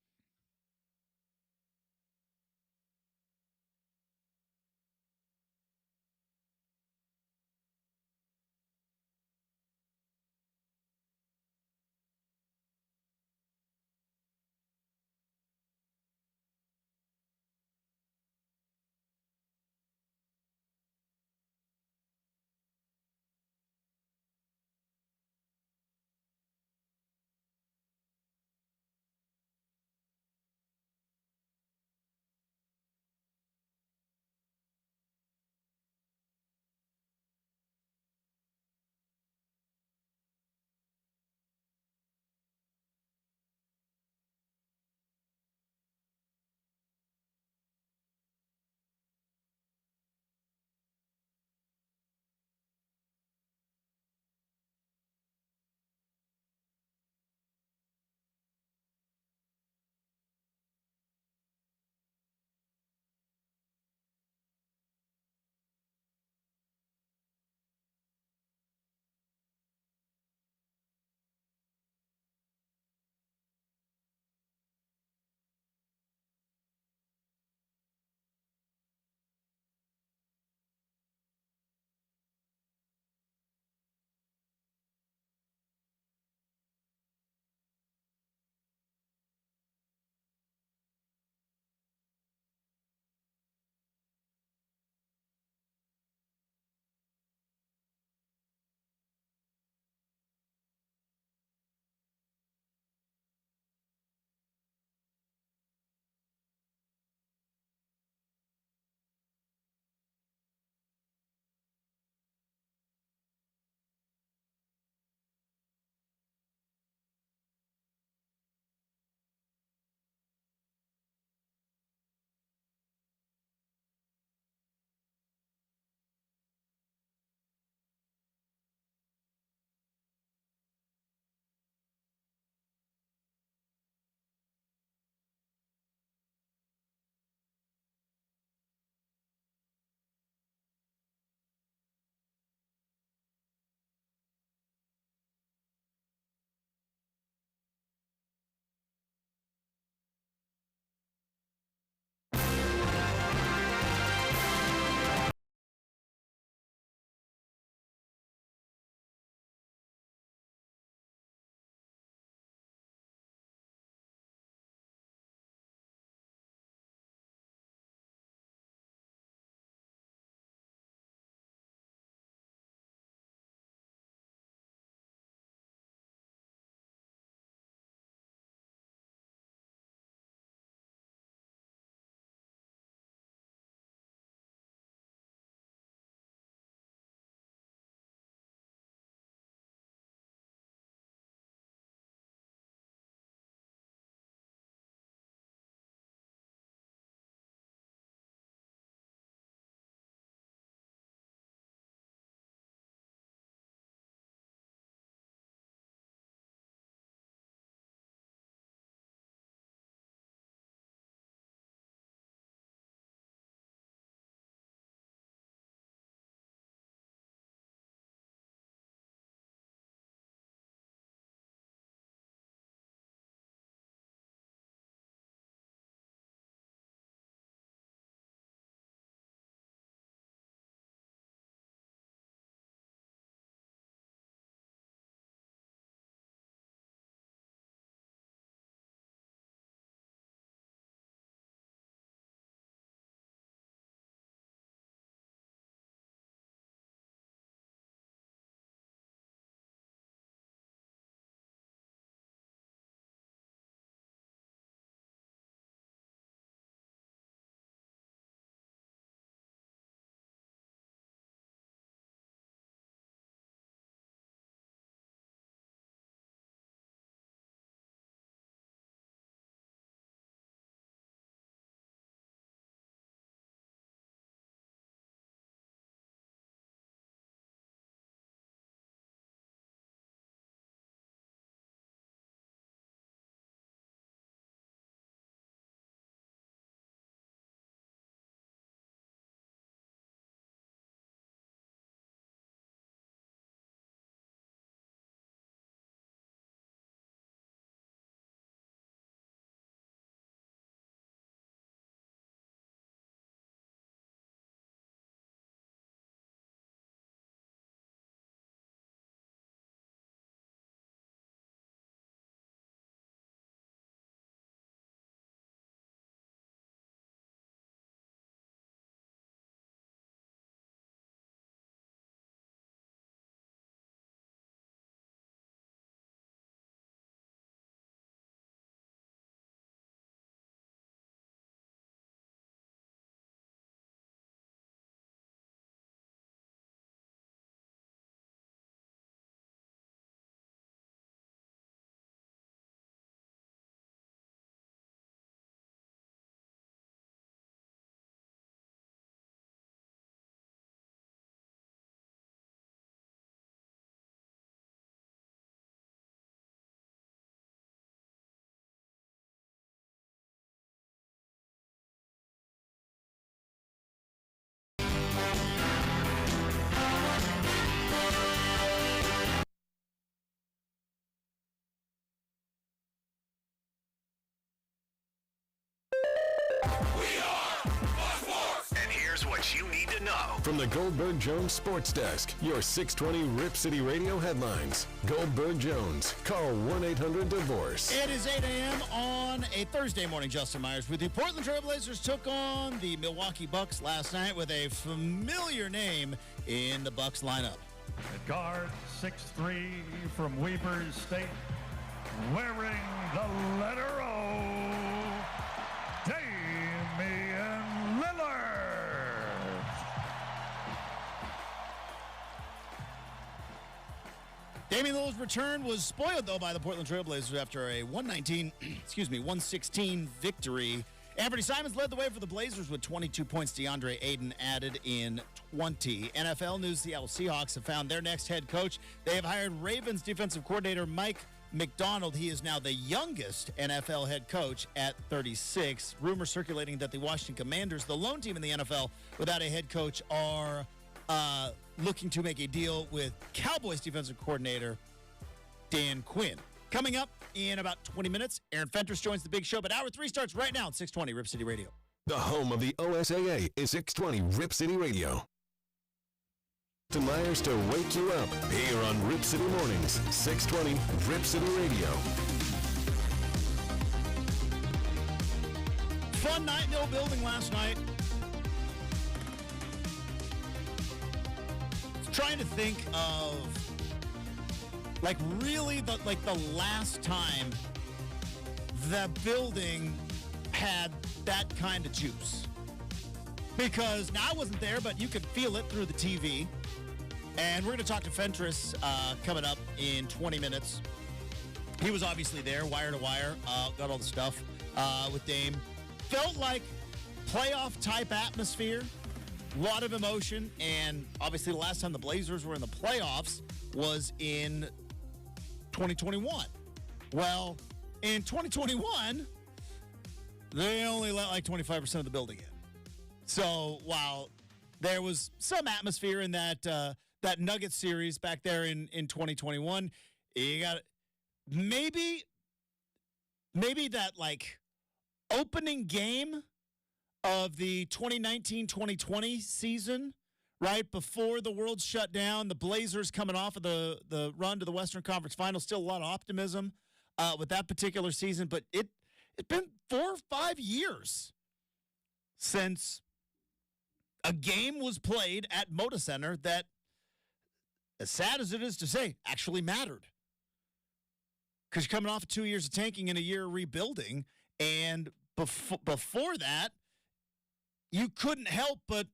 to know. From the Goldberg-Jones Sports Desk, your 620 Rip City Radio headlines. Goldberg-Jones. Call 1-800-DIVORCE. It is 8 a.m. on a Thursday morning. Justin Myers with you. Portland Trailblazers took on the Milwaukee Bucks last night with a familiar name in the Bucks lineup. At guard, 6'3" from Weber State, wearing the letter O, Damian Lillard. Damian Lillard's return was spoiled, though, by the Portland Trailblazers after a 116 victory. Anthony Simons led the way for the Blazers with 22 points. DeAndre Ayton added in 20. NFL news: Seattle Seahawks have found their next head coach. They have hired Ravens defensive coordinator Mike McDonald. He is now the youngest NFL head coach at 36. Rumors circulating that the Washington Commanders, the lone team in the NFL without a head coach, are looking to make a deal with Cowboys defensive coordinator Dan Quinn. Coming up in about 20 minutes, Aaron Fentress joins the big show, but Hour 3 starts right now at 620 Rip City Radio. The home of the OSAA is 620 Rip City Radio. To Myers to wake you up here on Rip City Mornings, 620 Rip City Radio. Fun night in the old building last night. Trying to think of really the last time the building had that kind of juice. Because now I wasn't there, but you could feel it through the TV. And we're going to talk to Fentress coming up in 20 minutes. He was obviously there, wire to wire, got all the stuff with Dame. Felt like playoff-type atmosphere, a lot of emotion, and obviously the last time the Blazers were in the playoffs was in 2021. Well, in 2021, they only let like 25% of the building in. So while there was some atmosphere in that Nuggets series back there in 2021, you got maybe that like opening game of the 2019-2020 season, right before the world shut down, the Blazers coming off of the run to the Western Conference Finals. Still a lot of optimism with that particular season, but it's been 4 or 5 years since a game was played at Moda Center that, as sad as it is to say, actually mattered. Because you're coming off of 2 years of tanking and a year of rebuilding, and before that, you couldn't help but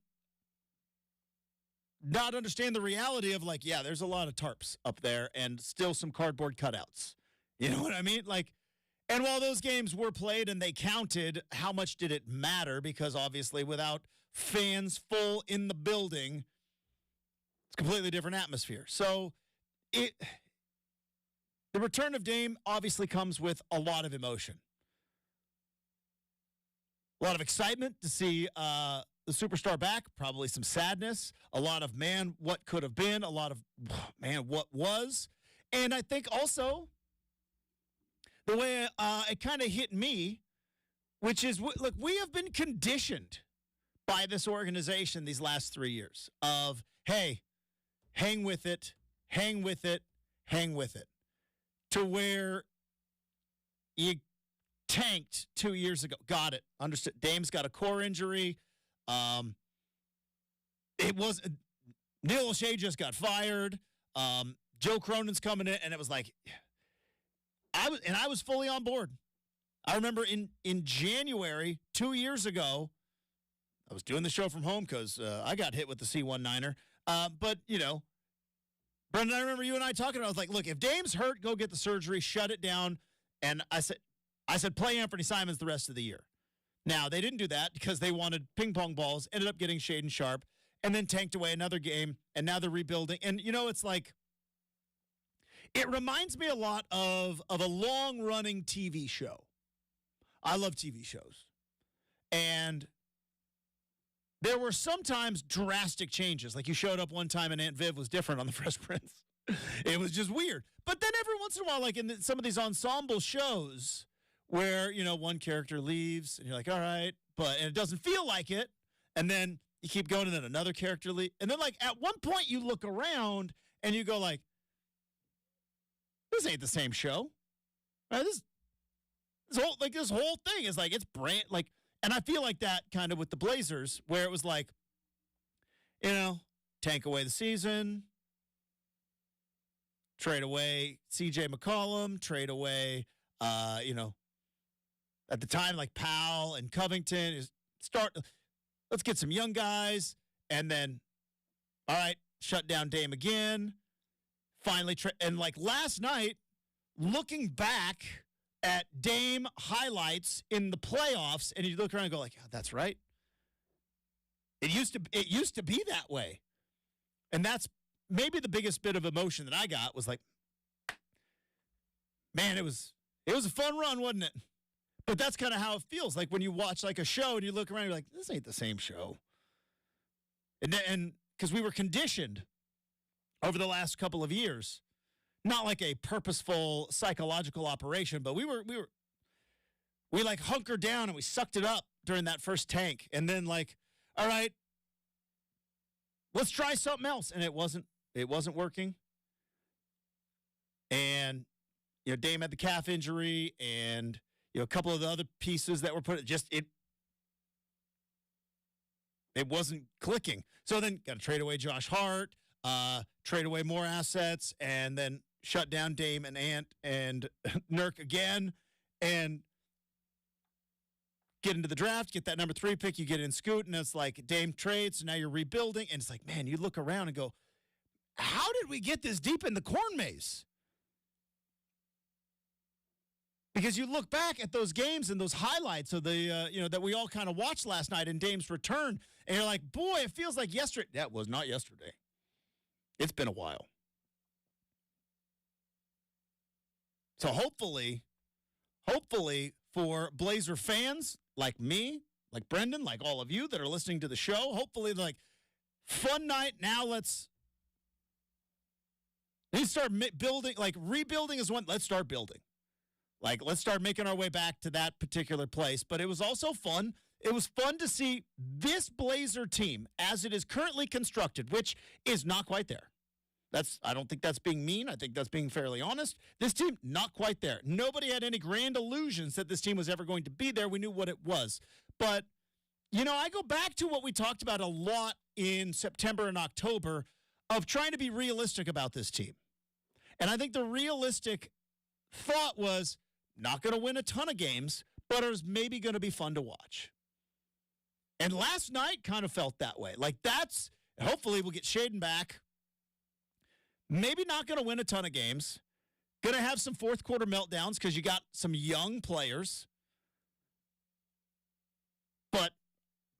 not understand the reality of, like, yeah, there's a lot of tarps up there and still some cardboard cutouts. You know what I mean? Like, and while those games were played and they counted, how much did it matter? Because obviously without fans full in the building, it's a completely different atmosphere. So the return of Dame obviously comes with a lot of emotion. A lot of excitement to see the superstar back, probably some sadness, a lot of, man, what could have been, a lot of, man, what was. And I think also the way it kind of hit me, which is, look, we have been conditioned by this organization these last 3 years of, hey, hang with it, hang with it, hang with it, to where you tanked 2 years ago. Got it. Understood. Dame's got a core injury. It was Neil O'Shea just got fired. Joe Cronin's coming in, and it was like I was fully on board. I remember in January 2 years ago, I was doing the show from home because I got hit with the C19er. But you know, Brendan, I remember you and I talking about. I was like, look, if Dame's hurt, go get the surgery, shut it down. And I said, play Anthony Simons the rest of the year. Now, they didn't do that because they wanted ping pong balls, ended up getting Shaden Sharp, and then tanked away another game, and now they're rebuilding. And, you know, it's like, it reminds me a lot of a long-running TV show. I love TV shows. And there were sometimes drastic changes. Like you showed up one time and Aunt Viv was different on The Fresh Prince. It was just weird. But then every once in a while, like in some of these ensemble shows where, you know, one character leaves and you're like, all right, and it doesn't feel like it. And then you keep going, and then another character leave. And then, like, at one point, you look around, and you go, like, this ain't the same show. Right? This whole thing is, like, it's brand, like, and I feel like that kind of with the Blazers, where it was like, tank away the season, trade away C.J. McCollum, trade away, at the time, like Powell and Covington, let's get some young guys, and then, all right, shut down Dame again. Finally, and like last night, looking back at Dame highlights in the playoffs, and you look around and go like, yeah, that's right. It used to be that way. And that's maybe the biggest bit of emotion that I got was like, man, it was a fun run, wasn't it? But that's kind of how it feels. Like when you watch like a show and you look around, you're like, this ain't the same show. And because we were conditioned over the last couple of years, not like a purposeful psychological operation, but we like hunkered down and we sucked it up during that first tank. And then like, all right, let's try something else. And it wasn't working. And, Dame had the calf injury and, a couple of the other pieces that were put, it wasn't clicking. So then got to trade away Josh Hart, trade away more assets, and then shut down Dame and Ant and Nurk again, and get into the draft, get that number 3 pick, you get in Scoot, and it's like Dame trades, so now you're rebuilding, and it's like, man, you look around and go, how did we get this deep in the corn maze? Because you look back at those games and those highlights of the, that we all kind of watched last night in Dame's return, and you're like, boy, it feels like yesterday. That was not yesterday. It's been a while. So hopefully for Blazer fans like me, like Brendan, like all of you that are listening to the show, hopefully like fun night. Now let's start building, like rebuilding is one. Let's start building. Like, let's start making our way back to that particular place. But it was also fun. It was fun to see this Blazer team as it is currently constructed, which is not quite there. I don't think that's being mean. I think that's being fairly honest. This team, not quite there. Nobody had any grand illusions that this team was ever going to be there. We knew what it was. But, I go back to what we talked about a lot in September and October of trying to be realistic about this team. And I think the realistic thought was, not going to win a ton of games, but it was maybe going to be fun to watch. And last night kind of felt that way. Like hopefully we'll get Shaden back. Maybe not going to win a ton of games. Going to have some fourth quarter meltdowns because you got some young players. But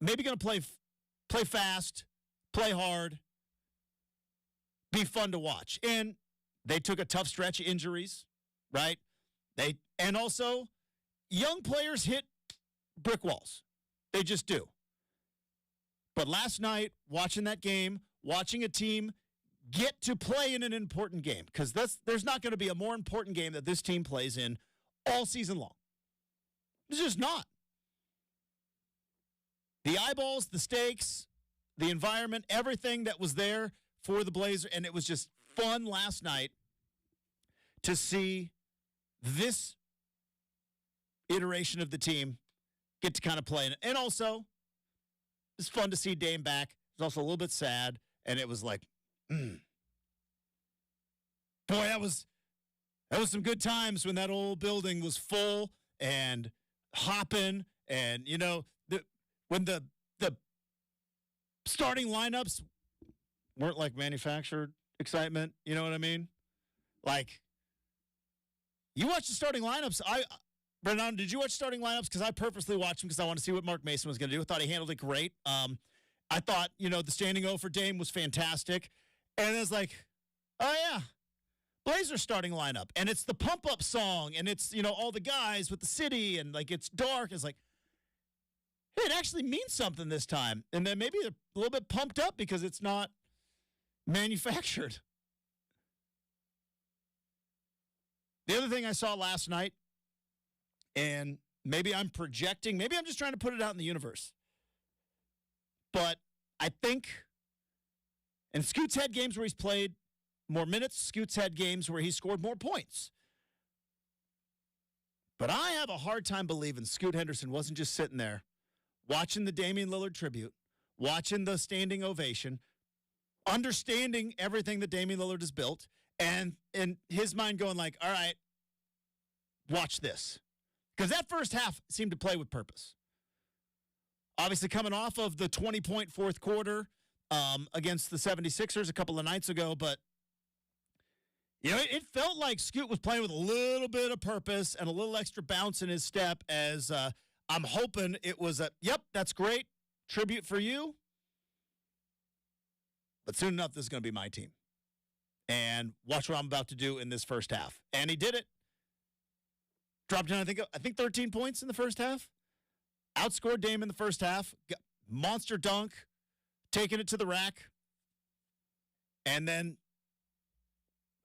maybe going to play fast, play hard, be fun to watch. And they took a tough stretch of injuries, right? And also, young players hit brick walls. They just do. But last night, watching that game, watching a team get to play in an important game, because there's not going to be a more important game that this team plays in all season long. It's just not. The eyeballs, the stakes, the environment, everything that was there for the Blazers, and it was just fun last night to see this iteration of the team get to kind of play in it. And also, it's fun to see Dame back. It's also a little bit sad, and it was like, boy, that was some good times when that old building was full and hopping, and when the starting lineups weren't like manufactured excitement. You know what I mean? Like, you watch the starting lineups. Brendan, did you watch starting lineups? Because I purposely watched them because I want to see what Mark Mason was going to do. I thought he handled it great. I thought, the standing O for Dame was fantastic. And it was like, oh, yeah, Blazers starting lineup. And it's the pump-up song. And it's, all the guys with the city. And, like, it's dark. It's like, hey, it actually means something this time. And then maybe they're a little bit pumped up because it's not manufactured. The other thing I saw last night, and maybe I'm projecting, maybe I'm just trying to put it out in the universe, but I think, and Scoot's had games where he's played more minutes. Scoot's had games where he scored more points. But I have a hard time believing Scoot Henderson wasn't just sitting there watching the Damian Lillard tribute, watching the standing ovation, understanding everything that Damian Lillard has built, and in his mind going like, all right, watch this. Because that first half seemed to play with purpose. Obviously coming off of the 20-point fourth quarter against the 76ers a couple of nights ago, but it felt like Scoot was playing with a little bit of purpose and a little extra bounce in his step as I'm hoping it was yep, that's great. Tribute for you. But soon enough, this is going to be my team. And watch what I'm about to do in this first half. And he did it. Dropped in, I think 13 points in the first half. Outscored Dame in the first half. Monster dunk. Taking it to the rack. And then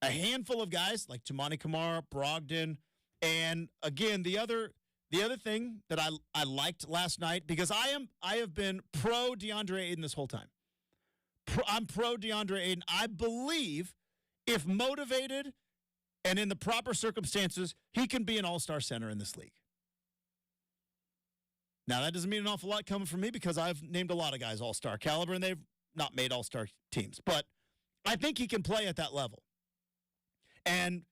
a handful of guys like Tamani Kamara, Brogdon. And again, the other thing that I liked last night, because I have been pro DeAndre Ayton this whole time. I'm pro DeAndre Ayton. I believe if motivated and in the proper circumstances, he can be an all-star center in this league. Now, that doesn't mean an awful lot coming from me because I've named a lot of guys all-star caliber, and they've not made all-star teams. But I think he can play at that level. And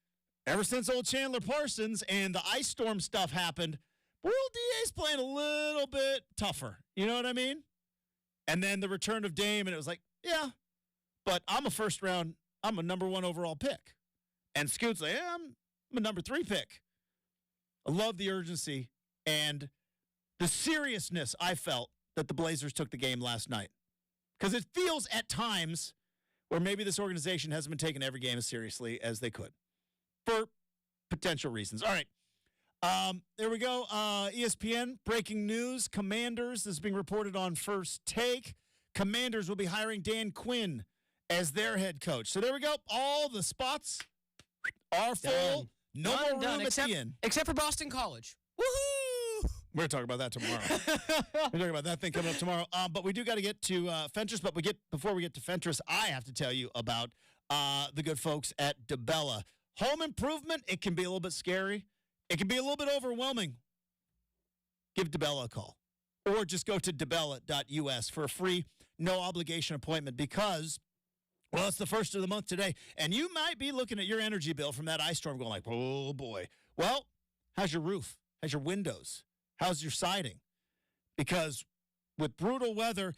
ever since old Chandler Parsons and the ice storm stuff happened, World DA's playing a little bit tougher. You know what I mean? And then the return of Dame, and it was like, yeah, but I'm a number 1 overall pick. And Scoot's like, yeah, I'm a number 3 pick. I love the urgency and the seriousness I felt that the Blazers took the game last night. Because it feels at times where maybe this organization hasn't been taking every game as seriously as they could for potential reasons. All right. There we go. ESPN, breaking news. Commanders, this is being reported on First Take. Commanders will be hiring Dan Quinn as their head coach. So there we go. All the spots are full. Done. No more room at the end. Except for Boston College. Woohoo! We're going to talk about that tomorrow. We're talking about that thing coming up tomorrow. But we do got to get to Fentress. But before we get to Fentress, I have to tell you about the good folks at DeBella. Home improvement, it can be a little bit scary. It can be a little bit overwhelming. Give DeBella a call. Or just go to debella.us for a free, no-obligation appointment because, well, it's the first of the month today, and you might be looking at your energy bill from that ice storm going like, oh, boy. Well, how's your roof? How's your windows? How's your siding? Because with brutal weather,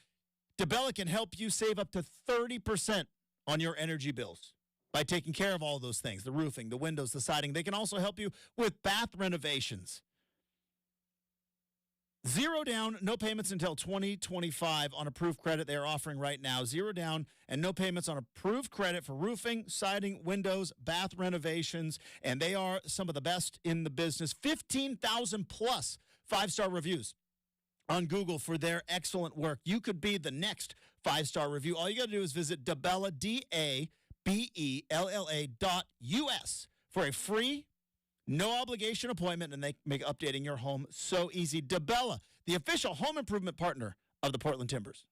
DeBella can help you save up to 30% on your energy bills by taking care of all those things, the roofing, the windows, the siding. They can also help you with bath renovations. 0 down, no payments until 2025 on approved credit they are offering right now. 0 down and no payments on approved credit for roofing, siding, windows, bath renovations, and they are some of the best in the business. 15,000 plus 5-star reviews on Google for their excellent work. You could be the next 5-star review. All you got to do is visit DeBella, DABELLA.us for a free, no obligation appointment, and they make updating your home so easy. DeBella, the official home improvement partner of the Portland Timbers.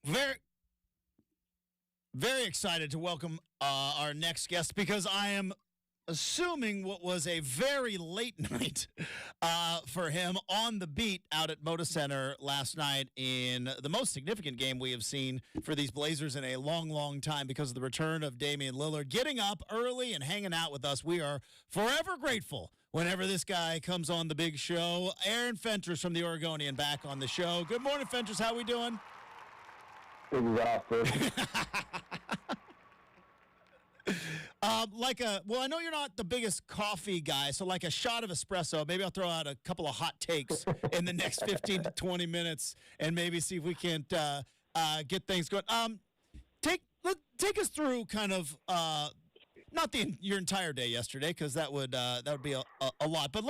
Very, very excited to welcome our next guest because I am assuming what was a very late night for him on the beat out at Moda Center last night in the most significant game we have seen for these Blazers in a long, long time because of the return of Damian Lillard. Getting up early and hanging out with us. We are forever grateful whenever this guy comes on the big show. Aaron Fentress from the Oregonian back on the show. Good morning, Fentress. How we doing? Exhausted. I know you're not the biggest coffee guy, so like a shot of espresso, maybe I'll throw out a couple of hot takes in the next 15 to 20 minutes and maybe see if we can't get things going. Take us through kind of not your entire day yesterday because that would be a lot, but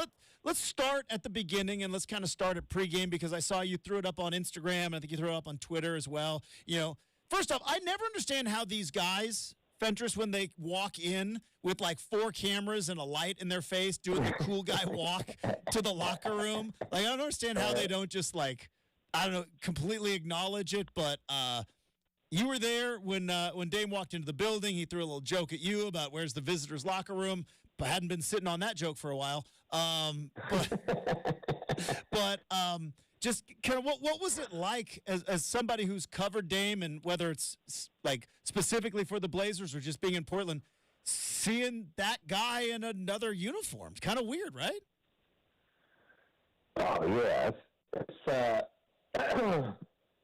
let's start at the beginning and let's kind of start at pregame because I saw you threw it up on Instagram and I think you threw it up on Twitter as well. You know, first off, I never understand how these guys, Fentress, when they walk in with like 4 cameras and a light in their face doing the cool guy walk to the locker room. Like, I don't understand how they don't just completely acknowledge it. But you were there when Dame walked into the building. He threw a little joke at you about where's the visitors' locker room, but hadn't been sitting on that joke for a while. Just kind of what was it like as somebody who's covered Dame and whether it's like specifically for the Blazers or just being in Portland, seeing that guy in another uniform? It's kind of weird, right? Oh yeah,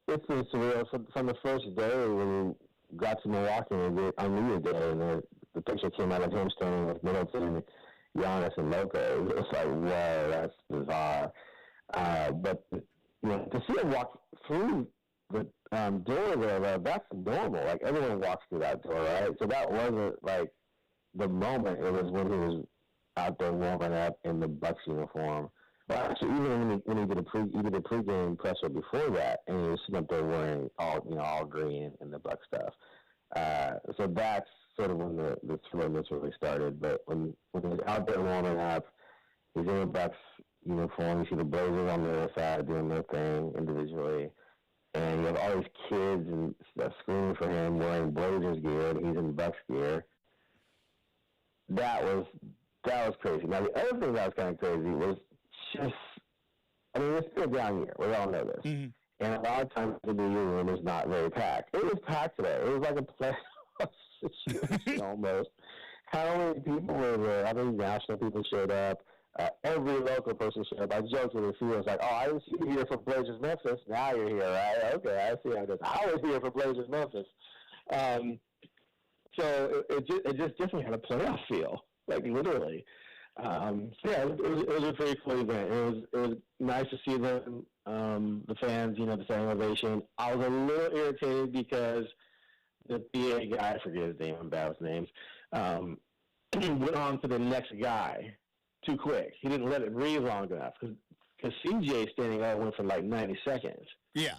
it's been surreal from the first day when we got to Milwaukee on New Year's Day, and the picture came out of him standing with Middleton, Giannis, and Luka. It was like, whoa, that's bizarre. But to see him walk through the door there, that's normal. Like, everyone walks through that door, right? So that wasn't like the moment. It was when he was out there warming up in the Bucks uniform. Well, actually, even when he did a pregame presser before that, and he was sitting up there wearing all green and the Bucks stuff. So that's sort of when the thrillness really started. But when he was out there warming up, he's in the Bucks uniform. You see the Blazers on the other side doing their thing individually, and you have all these kids and stuff screaming for him wearing Blazers gear, and he's in Bucks gear. That was crazy. Now the other thing that was kind of crazy was just, it's still down here. We all know this, and a lot of times the media room is not very packed. It was packed today. It was like a playoff situation almost. How many people were there? How many national people showed up? Every local person showed up. I joked with a few. I was like, I didn't see you here for Blazers Memphis. Now you're here, right? Okay, I see how it is. I was here for Blazers Memphis. So it just definitely had a playoff feel, like literally. It was a pretty cool event. It was nice to see them, the fans, the standing ovation. I was a little irritated because the PA guy, I forget his name, I'm bad with names, went on to the next guy too quick. He didn't let it breathe long enough because CJ standing up went for like 90 seconds. Yeah.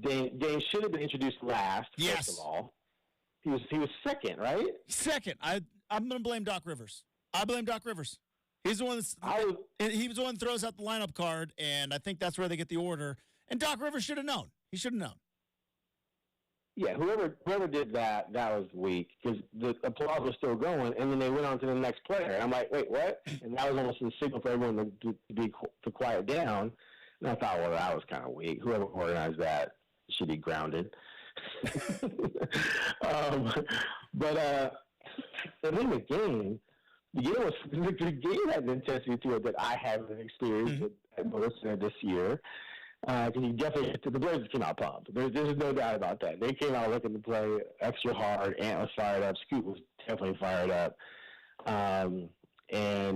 Dane should have been introduced last, yes. First of all. He was second, right? Second. I'm going to blame Doc Rivers. I blame Doc Rivers. He's the one he was the one that throws out the lineup card, and I think that's where they get the order. And Doc Rivers should have known. He should have known. Yeah, whoever did that was weak because the applause was still going, and then they went on to the next player. I'm like, wait, what? And that was almost a signal for everyone to quiet down. And I thought, well, that was kind of weak. Whoever organized that should be grounded. But then the game had an intensity to it that I haven't experienced at Moda Center this year. Because the Blazers came out pumped. There's no doubt about that. They came out looking to play extra hard. Ant was fired up. Scoot was definitely fired up. And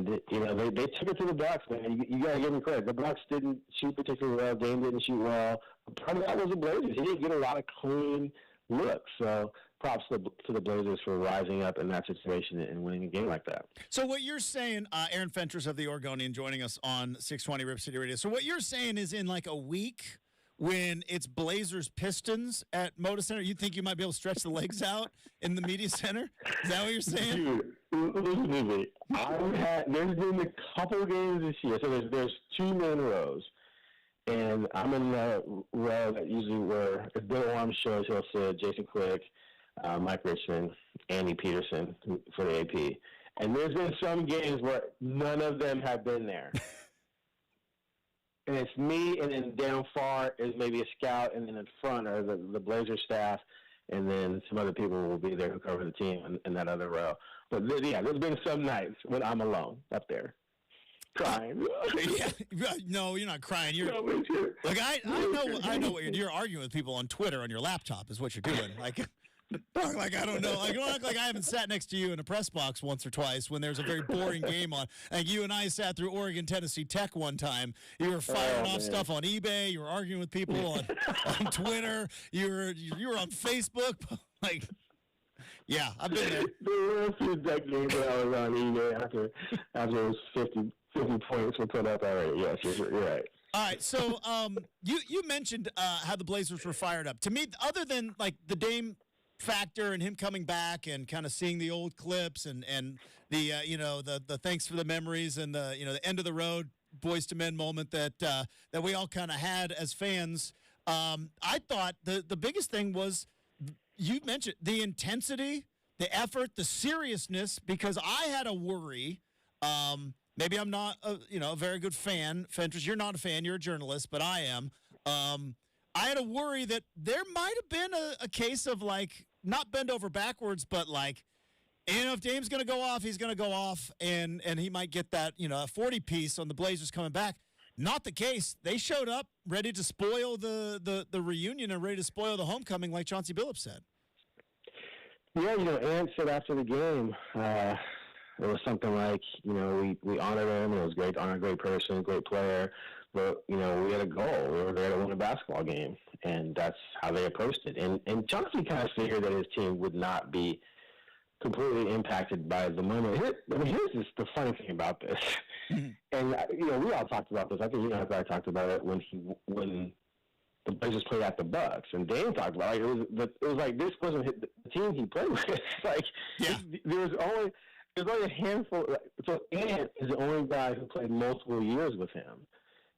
they took it to the Bucks, man. You got to give them credit. The Bucks didn't shoot particularly well. Dame didn't shoot well. Part of that was the Blazers. He didn't get a lot of clean looks. So props to the Blazers for rising up in that situation and winning a game like that. So what you're saying, Aaron Fentress of the Oregonian joining us on 620 Rip City Radio. So what you're saying is in like a week when it's Blazers Pistons at Moda Center, you think you might be able to stretch the legs out in the media center? Is that what you're saying? Dude, listen to me. There's been a couple games this year. So there's two main rows. And I'm in the row that usually where if Bill Orm shows, he'll say Jason Quick, Mike Richmond, Andy Peterson for the AP. And there's been some games where none of them have been there. And it's me, and then down far is maybe a scout, and then in front are the Blazer staff, and then some other people will be there who cover the team in that other row. But there's been some nights when I'm alone up there, crying. No, you're not crying. You're like I know what you're arguing with people on Twitter on your laptop is what you're doing. Like I don't know. Like, don't act like I haven't sat next to you in a press box once or twice when there's a very boring game on. Like you and I sat through Oregon Tennessee Tech one time. You were firing off stuff on eBay. You were arguing with people on Twitter. You were on Facebook. Like, yeah, I've been there. The last Tech game that I was on eBay after those 50 points were put up already. Yes, you're right. All right, so you mentioned how the Blazers were fired up. To me, other than like the Dame factor and him coming back and kind of seeing the old clips and the the thanks for the memories and the end of the road boys to men moment that we all kind of had as fans. I thought the biggest thing was you mentioned the intensity, the effort, the seriousness, because I had a worry. Maybe I'm not a very good fan. Fentress, you're not a fan. You're a journalist, but I am. I had a worry that there might have been a case of, like, not bend over backwards, but, like, if Dame's going to go off, he's going to go off, and he might get that, a 40-piece on the Blazers coming back. Not the case. They showed up ready to spoil the reunion and ready to spoil the homecoming, like Chauncey Billups said. Yeah, Ant said after the game, it was something like, we honored him. It was great to honor a great person, great player. But, we had a goal. We were there to win a basketball game, and that's how they approached it. And Chauncey kind of figured that his team would not be completely impacted by the moment. Here's the funny thing about this. And, we all talked about this. I think you guys talked about it when the Blazers played at the Bucks. And Dame talked about it. It was like this wasn't the team he played with. Like, yeah. There's only a handful. So Ant is the only guy who played multiple years with him.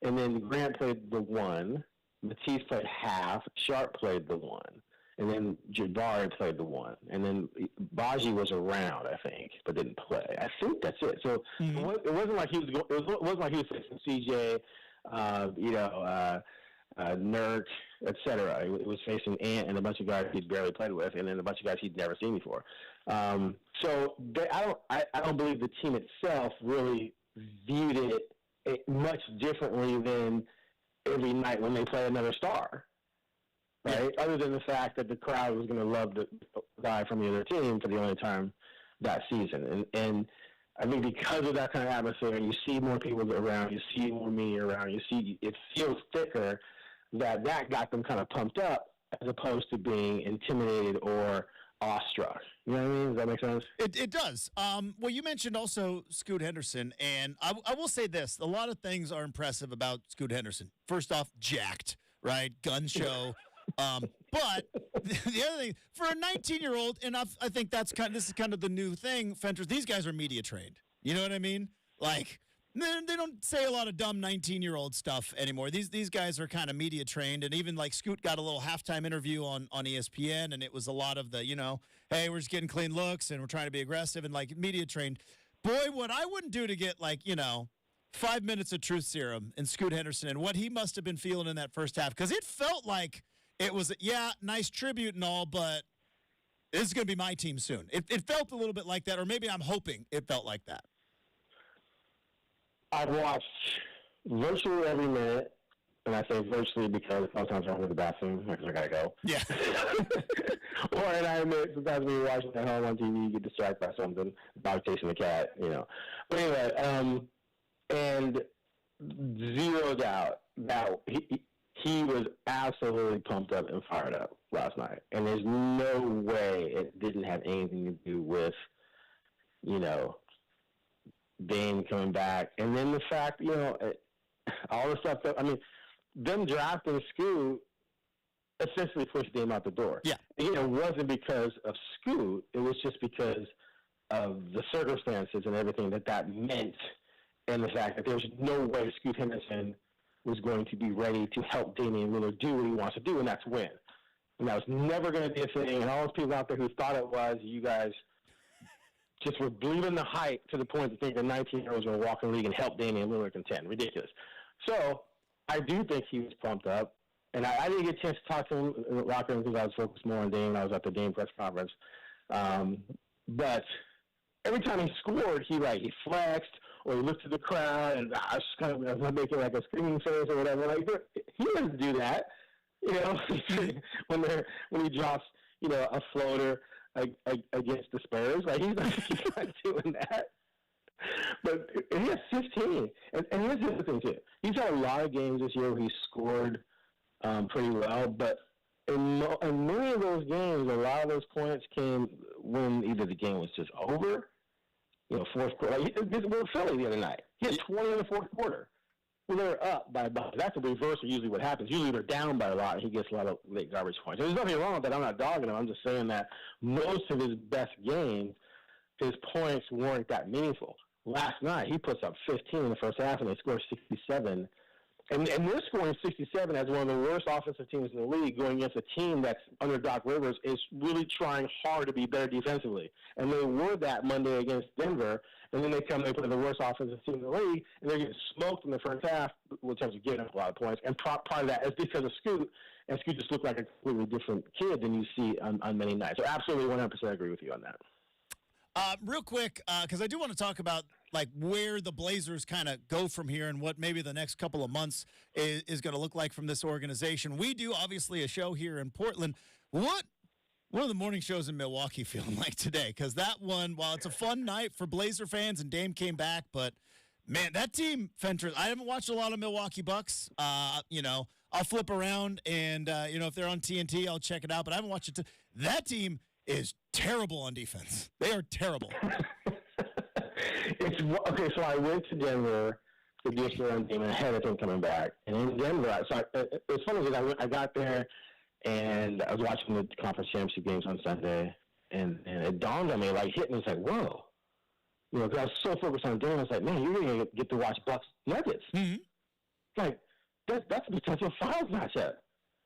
And then Grant played the one, Matisse played half, Sharp played the one, and then Jabari played the one, and then Baji was around, I think, but didn't play. I think that's it. So it wasn't like he was it wasn't like he was facing CJ, Nurk, etc. It was facing Ant and a bunch of guys he'd barely played with, and then a bunch of guys he'd never seen before. I don't believe the team itself really viewed it much differently than every night when they play another star, right? Yeah. Other than the fact that the crowd was going to love the guy from the other team for the only time that season. And I think because of that kind of atmosphere, you see more people around, you see more media around, it feels thicker, that got them kind of pumped up as opposed to being intimidated or awestruck. You know what I mean? Does that make sense? It does. Well, you mentioned also Scoot Henderson, and I will say this. A lot of things are impressive about Scoot Henderson. First off, jacked, right? Gun show. But the other thing, for a 19-year-old, and I think this is kind of the new thing, Fentress, these guys are media trained. You know what I mean? Like, they don't say a lot of dumb 19-year-old stuff anymore. These guys are kind of media trained, and even like Scoot got a little halftime interview on ESPN, and it was a lot of the, hey, we're just getting clean looks, and we're trying to be aggressive, and like media trained. Boy, what I wouldn't do to get 5 minutes of truth serum in Scoot Henderson and what he must have been feeling in that first half, because it felt like it was, nice tribute and all, but this is going to be my team soon. It felt a little bit like that, or maybe I'm hoping it felt like that. I've watched virtually every minute, and I say virtually because sometimes I'm in the bathroom because I gotta go. Yeah. And I admit sometimes when you're watching at home on TV, you get distracted by something, dog chasing the cat, But anyway, and zero doubt that he was absolutely pumped up and fired up last night, and there's no way it didn't have anything to do with, Dame coming back, and then the fact, all the stuff them drafting Scoot essentially pushed Dame out the door. Yeah. It wasn't because of Scoot, it was just because of the circumstances and everything that meant, and the fact that there was no way Scoot Henderson was going to be ready to help Damian Lillard do what he wants to do, and that's win. And that was never going to be a thing. And all those people out there who thought it was, you guys just were believing the hype to the point to think a 19-year-old was going to walk in the league and help Damian Lillard contend. Ridiculous. So I do think he was pumped up. And I didn't get a chance to talk to him in the locker room because I was focused more on Dame. I was at the Dame press conference. But every time he scored, he flexed or he looked at the crowd and I was kind of making like a screaming face or whatever. Like, he doesn't do that, you know, when he drops, you know, a floater against the Spurs. Like, he's not doing that. But he has 15. And here's the other thing, too. He's had a lot of games this year where he scored pretty well, but in many of those games, a lot of those points came when either the game was just over, you know, fourth quarter. Like, with Philly the other night, he had 20 in the fourth quarter. Well, they're up by about. That's the reverse of usually what happens. Usually they're down by a lot, and he gets a lot of late garbage points. There's nothing wrong with that. I'm not dogging him. I'm just saying that most of his best games, his points weren't that meaningful. Last night, he puts up 15 in the first half, and they score 67. And they're scoring 67 as one of the worst offensive teams in the league, going against a team that's under Doc Rivers is really trying hard to be better defensively. And they were that Monday against Denver, and then they play the worst offensive team in the league, and they're getting smoked in the first half in terms of giving up a lot of points. And part of that is because of Scoot, and Scoot just looked like a completely different kid than you see on many nights. So absolutely 100% agree with you on that. Real quick, because I do want to talk about like where the Blazers kind of go from here and what maybe the next couple of months is going to look like from this organization. We do obviously a show here in Portland. What are the morning shows in Milwaukee feeling like today? Because that one, while it's a fun night for Blazer fans and Dame came back, but man, that team, Fentress, I haven't watched a lot of Milwaukee Bucks. You know, I'll flip around and you know, if they're on TNT, I'll check it out. But I haven't watched it. That team is terrible on defense. They are terrible. Okay, so I went to Denver to do a story on Dame ahead of him coming back. And in Denver, it was funny because I got there and I was watching the conference championship games on Sunday, and it dawned on me, like, hit me. It's like, whoa. You know, because I was so focused on Dame, I was like, man, you're going to get to watch Bucks Nuggets. Mm-hmm. Like, that's a potential finals matchup.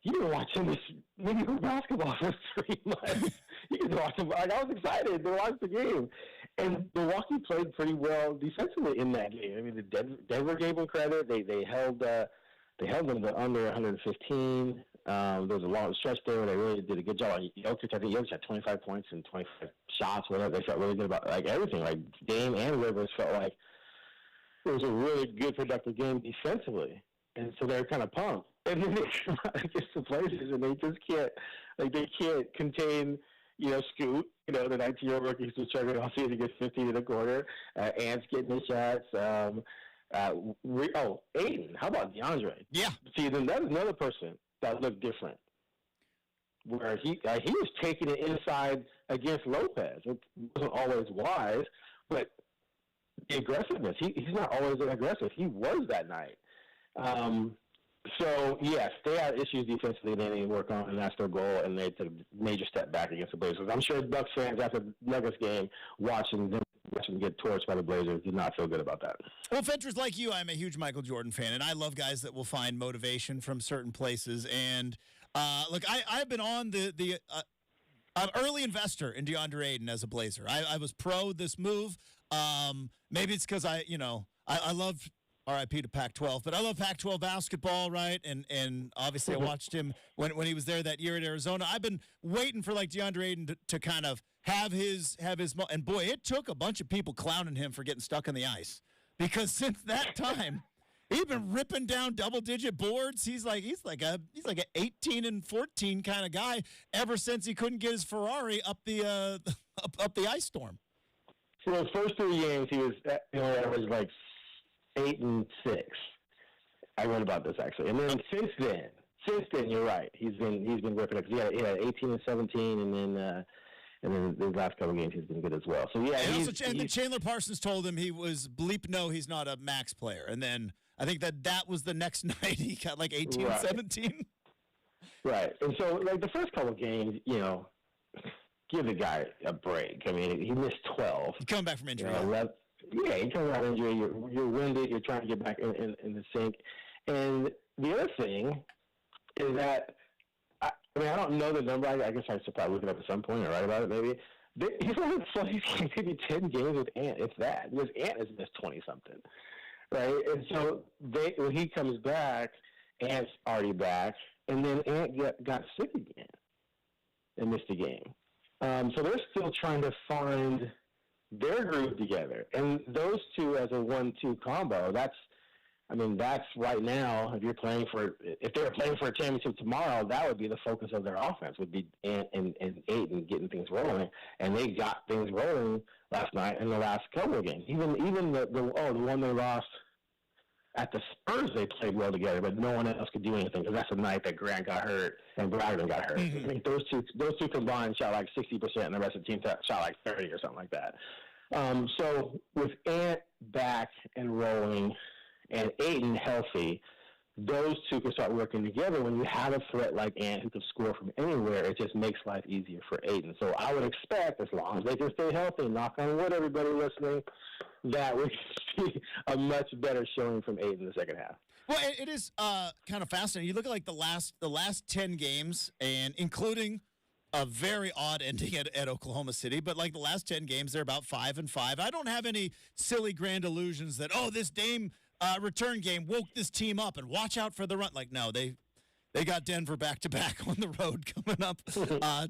You didn't watch him maybe basketball for 3 months. You can watch him. Like, I was excited to watch the game. And Milwaukee played pretty well defensively in that game. I mean, the Denver gave them credit. They held them to under 115. There was a long stretch there where they really did a good job. Jokic, I think Jokic had 25 points and 25 shots, whatever. They felt really good about like everything. Like Dame and Rivers felt like it was a really good, productive game defensively. And so they're kind of pumped. And then they come out against the Blazers, and they just can't, like, they can't contain, you know, Scoot, you know, the 19-year-old rookie who's trying to see if he gets 15 in the quarter. Ant's getting his shots. Aiden, how about DeAndre? Yeah. See, then that's another person that looked different, where he was taking it inside against Lopez. It wasn't always wise, but the aggressiveness, he's not always that aggressive. He was that night. So, yes, they had issues defensively they need to work on, and that's their goal, and they took a major step back against the Blazers. I'm sure Bucks fans after the Nuggets game watching them get torched by the Blazers did not feel good about that. Well, Fentress, like you, I'm a huge Michael Jordan fan, and I love guys that will find motivation from certain places. And, look, I've been on I'm early investor in DeAndre Ayton as a Blazer. I was pro this move. Maybe it's because I love RIP to Pac-12, but I love Pac-12 basketball, right? And obviously I watched him when he was there that year at Arizona. I've been waiting for like DeAndre Ayton to kind of have his and boy, it took a bunch of people clowning him for getting stuck on the ice, because since that time he's been ripping down double-digit boards. He's like a 18 and 14 kind of guy ever since he couldn't get his Ferrari up the up the ice storm. So those first 3 games, he was averaged like 8 and 6. I read about this actually, and then since then, you're right. He's been ripping it. He had 18 and 17, and then the last couple of games he's been good as well. So yeah, and then Chandler Parsons told him he was bleep no, he's not a max player, and then I think that was the next night he got like 18 and 17. Right, and so like the first couple of games, you know, give the guy a break. I mean, he missed 12. He's coming back from injury. Yeah, you come out injury. You're winded. You're trying to get back in the sync, And the other thing is that, I don't know the number. I guess I should probably look it up at some point or write about it maybe. He's only played maybe 10 games with Ant, if that. Because Ant has missed 20-something, right? And so when he comes back, Ant's already back, and then Ant got sick again and missed a game. So they're still trying to find their groove together. And those two as a 1-2 combo, that's right now, if they were playing for a championship tomorrow, that would be the focus of their offense, would be Ant and Ayton getting things rolling. And they got things rolling last night and the last couple of games. Even the one they lost at the Spurs, they played well together, but no one else could do anything because that's the night that Grant got hurt and Brogdon got hurt. Mm-hmm. I think those two combined shot like 60%, and the rest of the team shot like 30 or something like that. So with Ant back and rolling and Ayton healthy, those two can start working together. When you have a threat like Ant who can score from anywhere, it just makes life easier for Ayton. So I would expect, as long as they can stay healthy, knock on wood, everybody listening, that we see a much better showing from Ayton in the second half. Well, it is kind of fascinating. You look at like the last 10 games, and including a very odd ending at Oklahoma City, but like the last 10 games, they're about 5-5. I don't have any silly grand illusions that, this Dame return game woke this team up and watch out for the run. Like, no, they got Denver back-to-back on the road coming up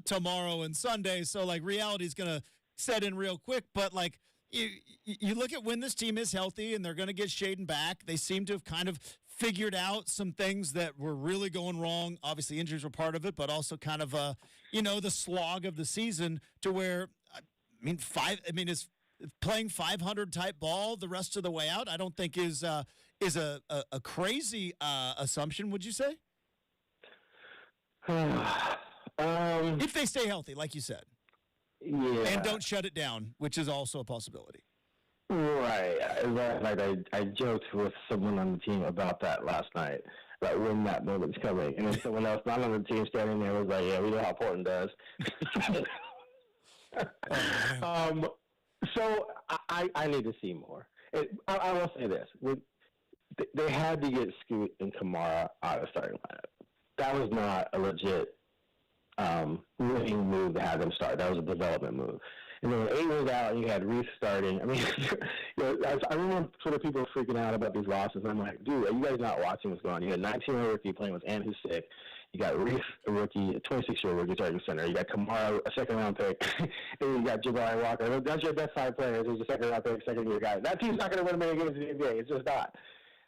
tomorrow and Sunday. So, like, reality's going to set in real quick. But, like, you look at when this team is healthy and they're going to get Shaden back, they seem to have kind of figured out some things that were really going wrong. Obviously, injuries were part of it, but also kind of, the slog of the season to where, is playing 500 type ball the rest of the way out, I don't think is a crazy assumption, would you say? If they stay healthy, like you said. Yeah. And don't shut it down, which is also a possibility. Right. Like I joked with someone on the team about that last night, about when that moment's coming. And then someone else not on the team standing there was like, yeah, we know how Portland does. So I need to see more. I will say this. They had to get Scoot and Kamara out of the starting lineup. That was not a legit winning move to have them start. That was a development move. And then when Ayton was out and you had Reese starting, I remember sort of people freaking out about these losses. And I'm like, dude, are you guys not watching what's going on? You had 19-year-old rookie playing with Ant, who's sick. You got Reese, a rookie, a 26-year-old rookie starting center. You got Kamara, a second-round pick. And you got Jabari Walker. That's your best five players. There's a second-round pick, second-year guy. That team's not going to win many games in the NBA. It's just not.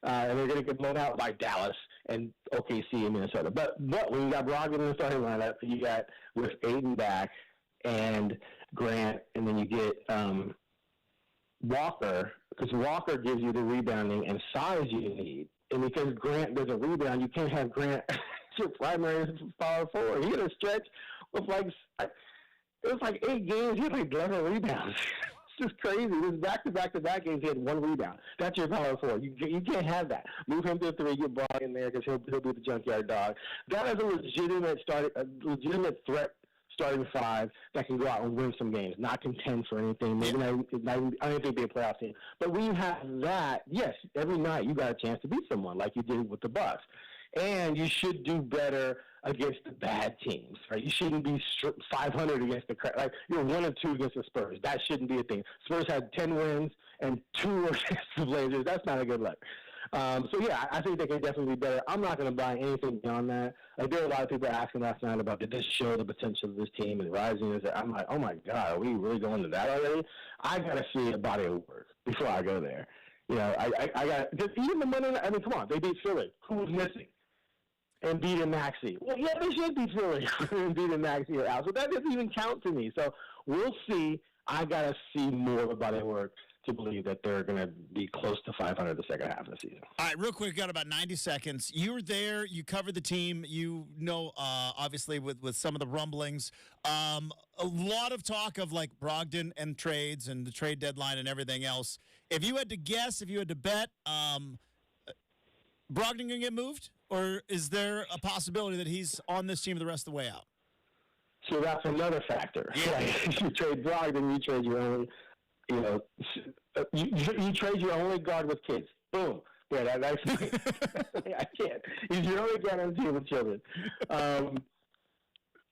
And they're going to get blown out by Dallas and OKC in Minnesota. But when you got Brogdon in the starting lineup, you got with Ayton back and Grant, and then you get Walker, because Walker gives you the rebounding and size you need. And because Grant doesn't rebound, you can't have Grant your primary power forward. He had a stretch with it was like 8 games. He had like 11 rebounds. It's just crazy. It was back-to-back games. He had 1 rebound. That's your power forward. You can't have that. Move him to 3, get Brock in there because he'll be the junkyard dog. That is a legitimate threat starting 5 that can go out and win some games, not contend for anything. Maybe I don't think be a playoff team. But when you have that, yes, every night you got a chance to beat someone like you did with the Bucks. And you should do better against the bad teams, right? You shouldn't be 500 against the crap. Like, you're 1-2 against the Spurs. That shouldn't be a thing. Spurs had 10 wins and 2 against the Blazers. That's not a good look. I think they can definitely be better. I'm not going to buy anything beyond that. Like, there were a lot of people asking last night about, did this show the potential of this team and rising? I'm like, oh my God, are we really going to that already? I got to see a body of work before I go there. I got to, even the Monday night, come on, they beat Philly. Who was missing? And beat Maxey. Well, yeah, they should beat Philly and beat Maxey or out. So that doesn't even count to me. So we'll see. I got to see more of a body of work to believe that they're going to be close to 500 the second half of the season. All right, real quick, got about 90 seconds. You were there. You covered the team. Obviously, with some of the rumblings. A lot of talk of, like, Brogdon and trades and the trade deadline and everything else. If you had to guess, if you had to bet, Brogdon going to get moved? Or is there a possibility that he's on this team the rest of the way out? So that's another factor. Yeah. You trade Brogdon, you trade your only, you trade your only guard with kids. Boom. Yeah, that's I can't. He's your only guarantee with children.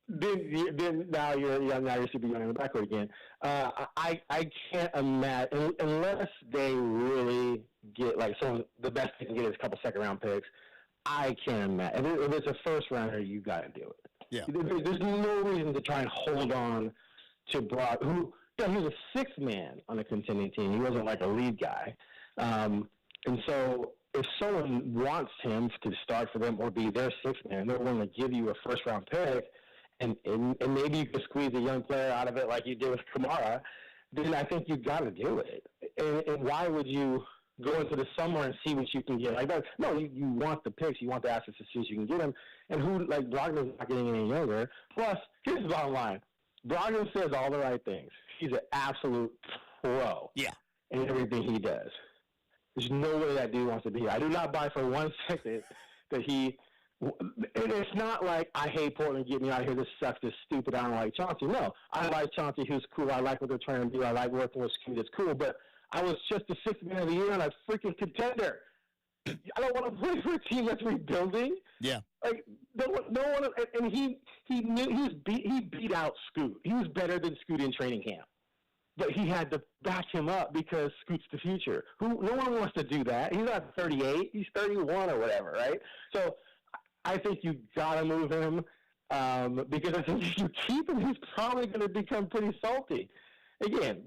Then now you're young. Now you're super young in the backcourt again. I can't imagine unless they really get like some. The best they can get is a couple second round picks. I can't imagine. If it's a first rounder, you got to do it. Yeah. There's no reason to try and hold on to Brock, who he was a sixth man on a contending team. He wasn't like a lead guy. And so if someone wants him to start for them or be their sixth man, they're willing to give you a first round pick, and maybe you can squeeze a young player out of it like you did with Kamara, then I think you've got to do it. And why would you go into the summer and see what you can get like that? No, you want the picks. You want the assets as soon as you can get them. And who, like, Brogdon's not getting any younger. Plus, here's the bottom line. Brogdon says all the right things. He's an absolute pro in everything he does. There's no way that dude wants to be here. I do not buy for 1 second that he – and it's not like I hate Portland, get me out of here, this sucks, this stupid, I don't like Chauncey. No, I like Chauncey, who's cool. I like what they're trying to do. I like working with Scoot, it's cool. But I was just the sixth man of the year on a freaking contender. I don't want to play for a team that's rebuilding. Yeah. Like no one, and he beat out Scoot. He was better than Scoot in training camp, but he had to back him up because Scoot's the future. No one wants to do that. He's not 38. He's 31 or whatever, right? So I think you got to move him because I think if you keep him, he's probably going to become pretty salty. Again,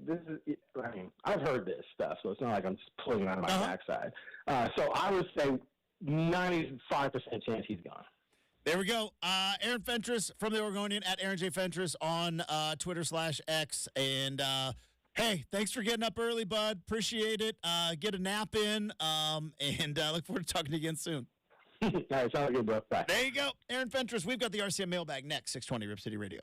I've heard this stuff, so it's not like I'm just pulling it out of my backside. So I would say 95% chance he's gone. There we go. Aaron Fentress from the Oregonian at Aaron J. Fentress on Twitter/X. And hey, thanks for getting up early, bud. Appreciate it. Get a nap in, and look forward to talking to you again soon. All right, sounds good, bro. Bye. There you go. Aaron Fentress. We've got the RCM mailbag next, 620 Rip City Radio.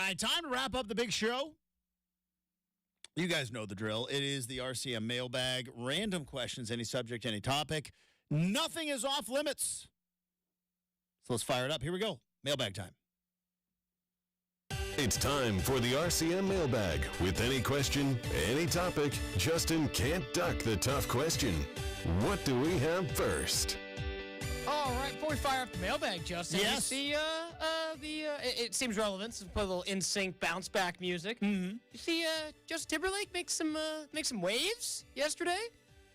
right, time to wrap up the big show. You guys know the drill. It is the RCM mailbag. Random questions, any subject, any topic. Nothing is off limits. So let's fire it up. Here we go. Mailbag time. It's time for the RCM mailbag. With any question, any topic, Justin can't duck the tough question. What do we have first? All right, before we fire up the mailbag, Justin, Yes. you see it seems relevant. So put a little NSYNC bounce back music. Mm-hmm. You see Justin Timberlake make some waves yesterday?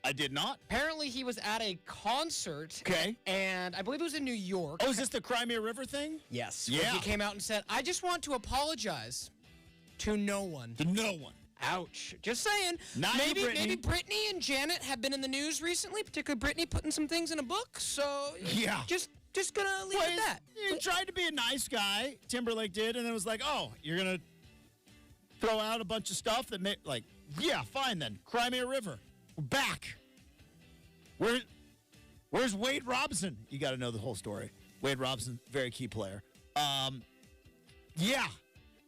I did not. Apparently, he was at a concert. Okay. And I believe it was in New York. Oh, is this the Crimea River thing? Yes. Yeah. Where he came out and said, I just want to apologize to no one. To no one. Ouch. Just saying. Not you, Brittany. Maybe Brittany and Janet have been in the news recently, particularly Brittany putting some things in a book. So Yeah. just gonna leave it at that. He tried to be a nice guy, Timberlake did, and then was like, oh, you're going to throw out a bunch of stuff that may, like, yeah, fine then. Crimea River. We're back. Where's Wade Robson? You got to know the whole story. Wade Robson, very key player. Yeah.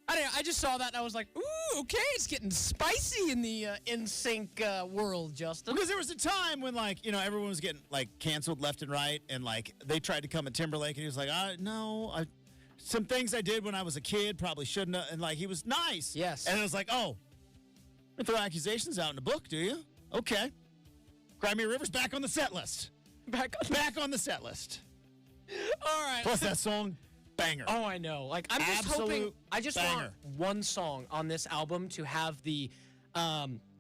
I don't know. I just saw that and I was like, ooh, okay, it's getting spicy in the NSYNC world, Justin. Because there was a time when, like, everyone was getting, like, canceled left and right, and, like, they tried to come at Timberlake, and he was like, some things I did when I was a kid probably shouldn't have, and, like, he was nice. Yes. And it was like, oh, you throw accusations out in the book, do you? Okay. Crimea River's back on the set list. Back on the set list. All right. Plus that song, banger. Oh, I know. Like, I'm just hoping. Absolute I just banger. want one song on this album to have the,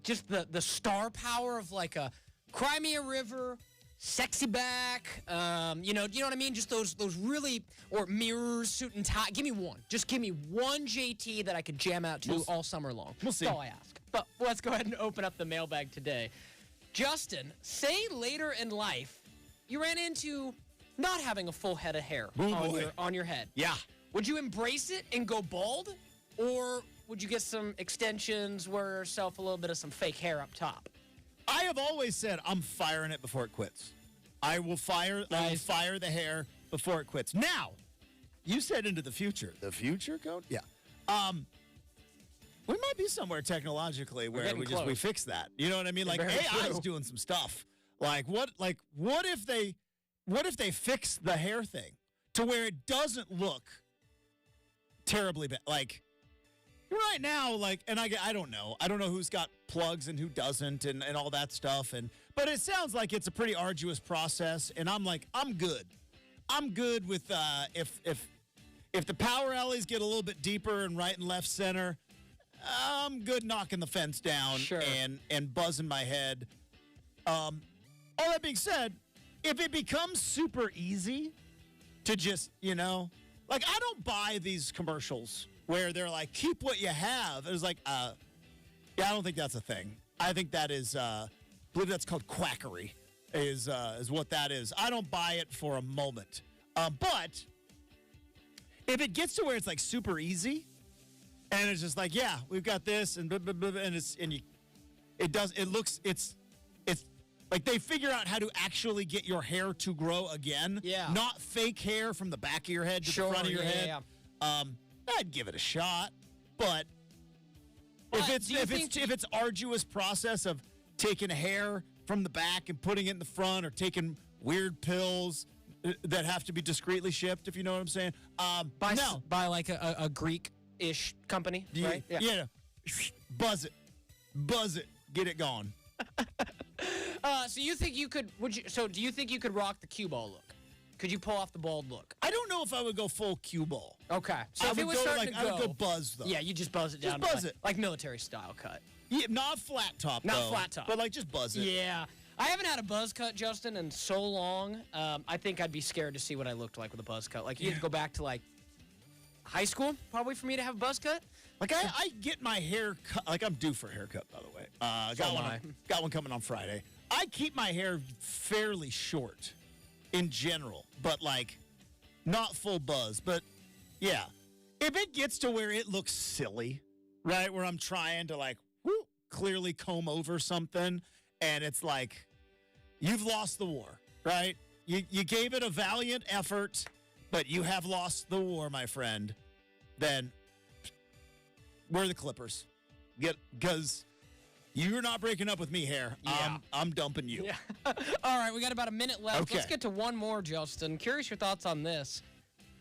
just the star power of like a Crimea River, Sexy Back. You know what I mean? Just those really, or Mirrors, Suit and Tie. Give me one. Just give me one JT that I could jam out to all summer long. We'll see. That's all I ask. But let's go ahead and open up the mailbag today. Justin, say later in life you ran into not having a full head of hair on your head. Yeah. Would you embrace it and go bald? Or would you get some extensions, wear yourself a little bit of some fake hair up top? I have always said I'm firing it before it quits. I will fire the hair before it quits. Now, you said into the future. The future, Code? Yeah. We might be somewhere technologically where we fix that. You know what I mean? Like AI is doing some stuff. What if they fix the hair thing to where it doesn't look terribly bad? Like right now, and I don't know. I don't know who's got plugs and who doesn't and all that stuff. But it sounds like it's a pretty arduous process. And I'm like, I'm good. I'm good with if the power alleys get a little bit deeper and right and left center. I'm good knocking the fence down and buzzing my head. All that being said, if it becomes super easy to just, I don't buy these commercials where they're like, keep what you have. It was like, I don't think that's a thing. I think that is, I believe that's called quackery is what that is. I don't buy it for a moment. But if it gets to where it's like super easy, and it's just like, yeah, we've got this, and blah, blah, blah, and it's like they figure out how to actually get your hair to grow again. Yeah. Not fake hair from the back of your head to the front of your head. Yeah. I'd give it a shot, but if it's arduous process of taking hair from the back and putting it in the front, or taking weird pills that have to be discreetly shipped, if you know what I'm saying. By like a Greek-ish company, right? Yeah. Buzz it, get it gone. So you think you could? Do you think you could rock the cue ball look? Could you pull off the bald look? I don't know if I would go full cue ball. Okay. So if it was starting to I would go buzz though. Yeah, you just buzz it down. Just buzz it. Like military style cut. Yeah, not flat top. Not flat top. But just buzz it. Yeah. I haven't had a buzz cut, Justin, in so long. I think I'd be scared to see what I looked like with a buzz cut. Like, you have to go back to, high school, probably, for me to have a buzz cut. I get my hair cut. I'm due for a haircut, by the way. Got one coming on Friday. I keep my hair fairly short in general, but, not full buzz. But, yeah, if it gets to where it looks silly, right, where I'm trying to, clearly comb over something, and it's like, you've lost the war, right? You gave it a valiant effort, but you have lost the war, my friend. Then We're the Clippers. Because you're not breaking up with me, Hair. Yeah. I'm dumping you. Yeah. All right, we got about a minute left. Okay. Let's get to one more, Justin. Curious your thoughts on this.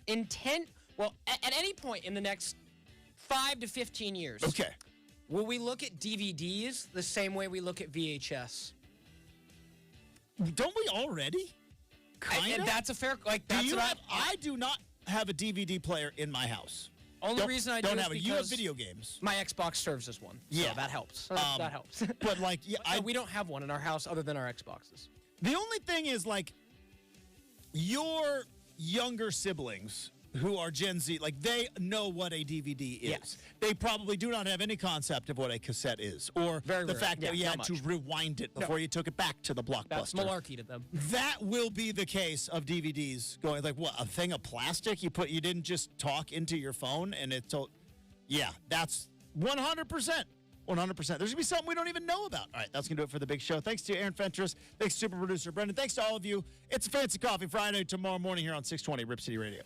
At any point in the next 5 to 15 years, Okay. will we look at DVDs the same way we look at VHS? Don't we already? Kind And of? that's a fair. Like, Do that's you what have? I do not have a DVD player in my house. Only reason I do don't is have it. because You have video games. my Xbox serves as one. So Yeah. that helps. That helps. But like, yeah, No, we don't have one in our house other than our Xboxes. the only thing is like, your younger siblings who are Gen Z, like they know what a DVD is. Yes. They probably do not have any concept of what a cassette is, or Very the rare. fact that Yeah, you had not to much. rewind it before you took it back to the Blockbuster. That's malarkey to them. That will be the case of DVDs going like, what, a thing of plastic you didn't just talk into your phone and it told. Yeah, that's 100%. 100%. There's going to be something we don't even know about. All right, that's going to do it for the big show. Thanks to Aaron Fentress. Thanks to super producer Brendan. Thanks to all of you. It's a Fancy Coffee Friday tomorrow morning here on 620 Rip City Radio.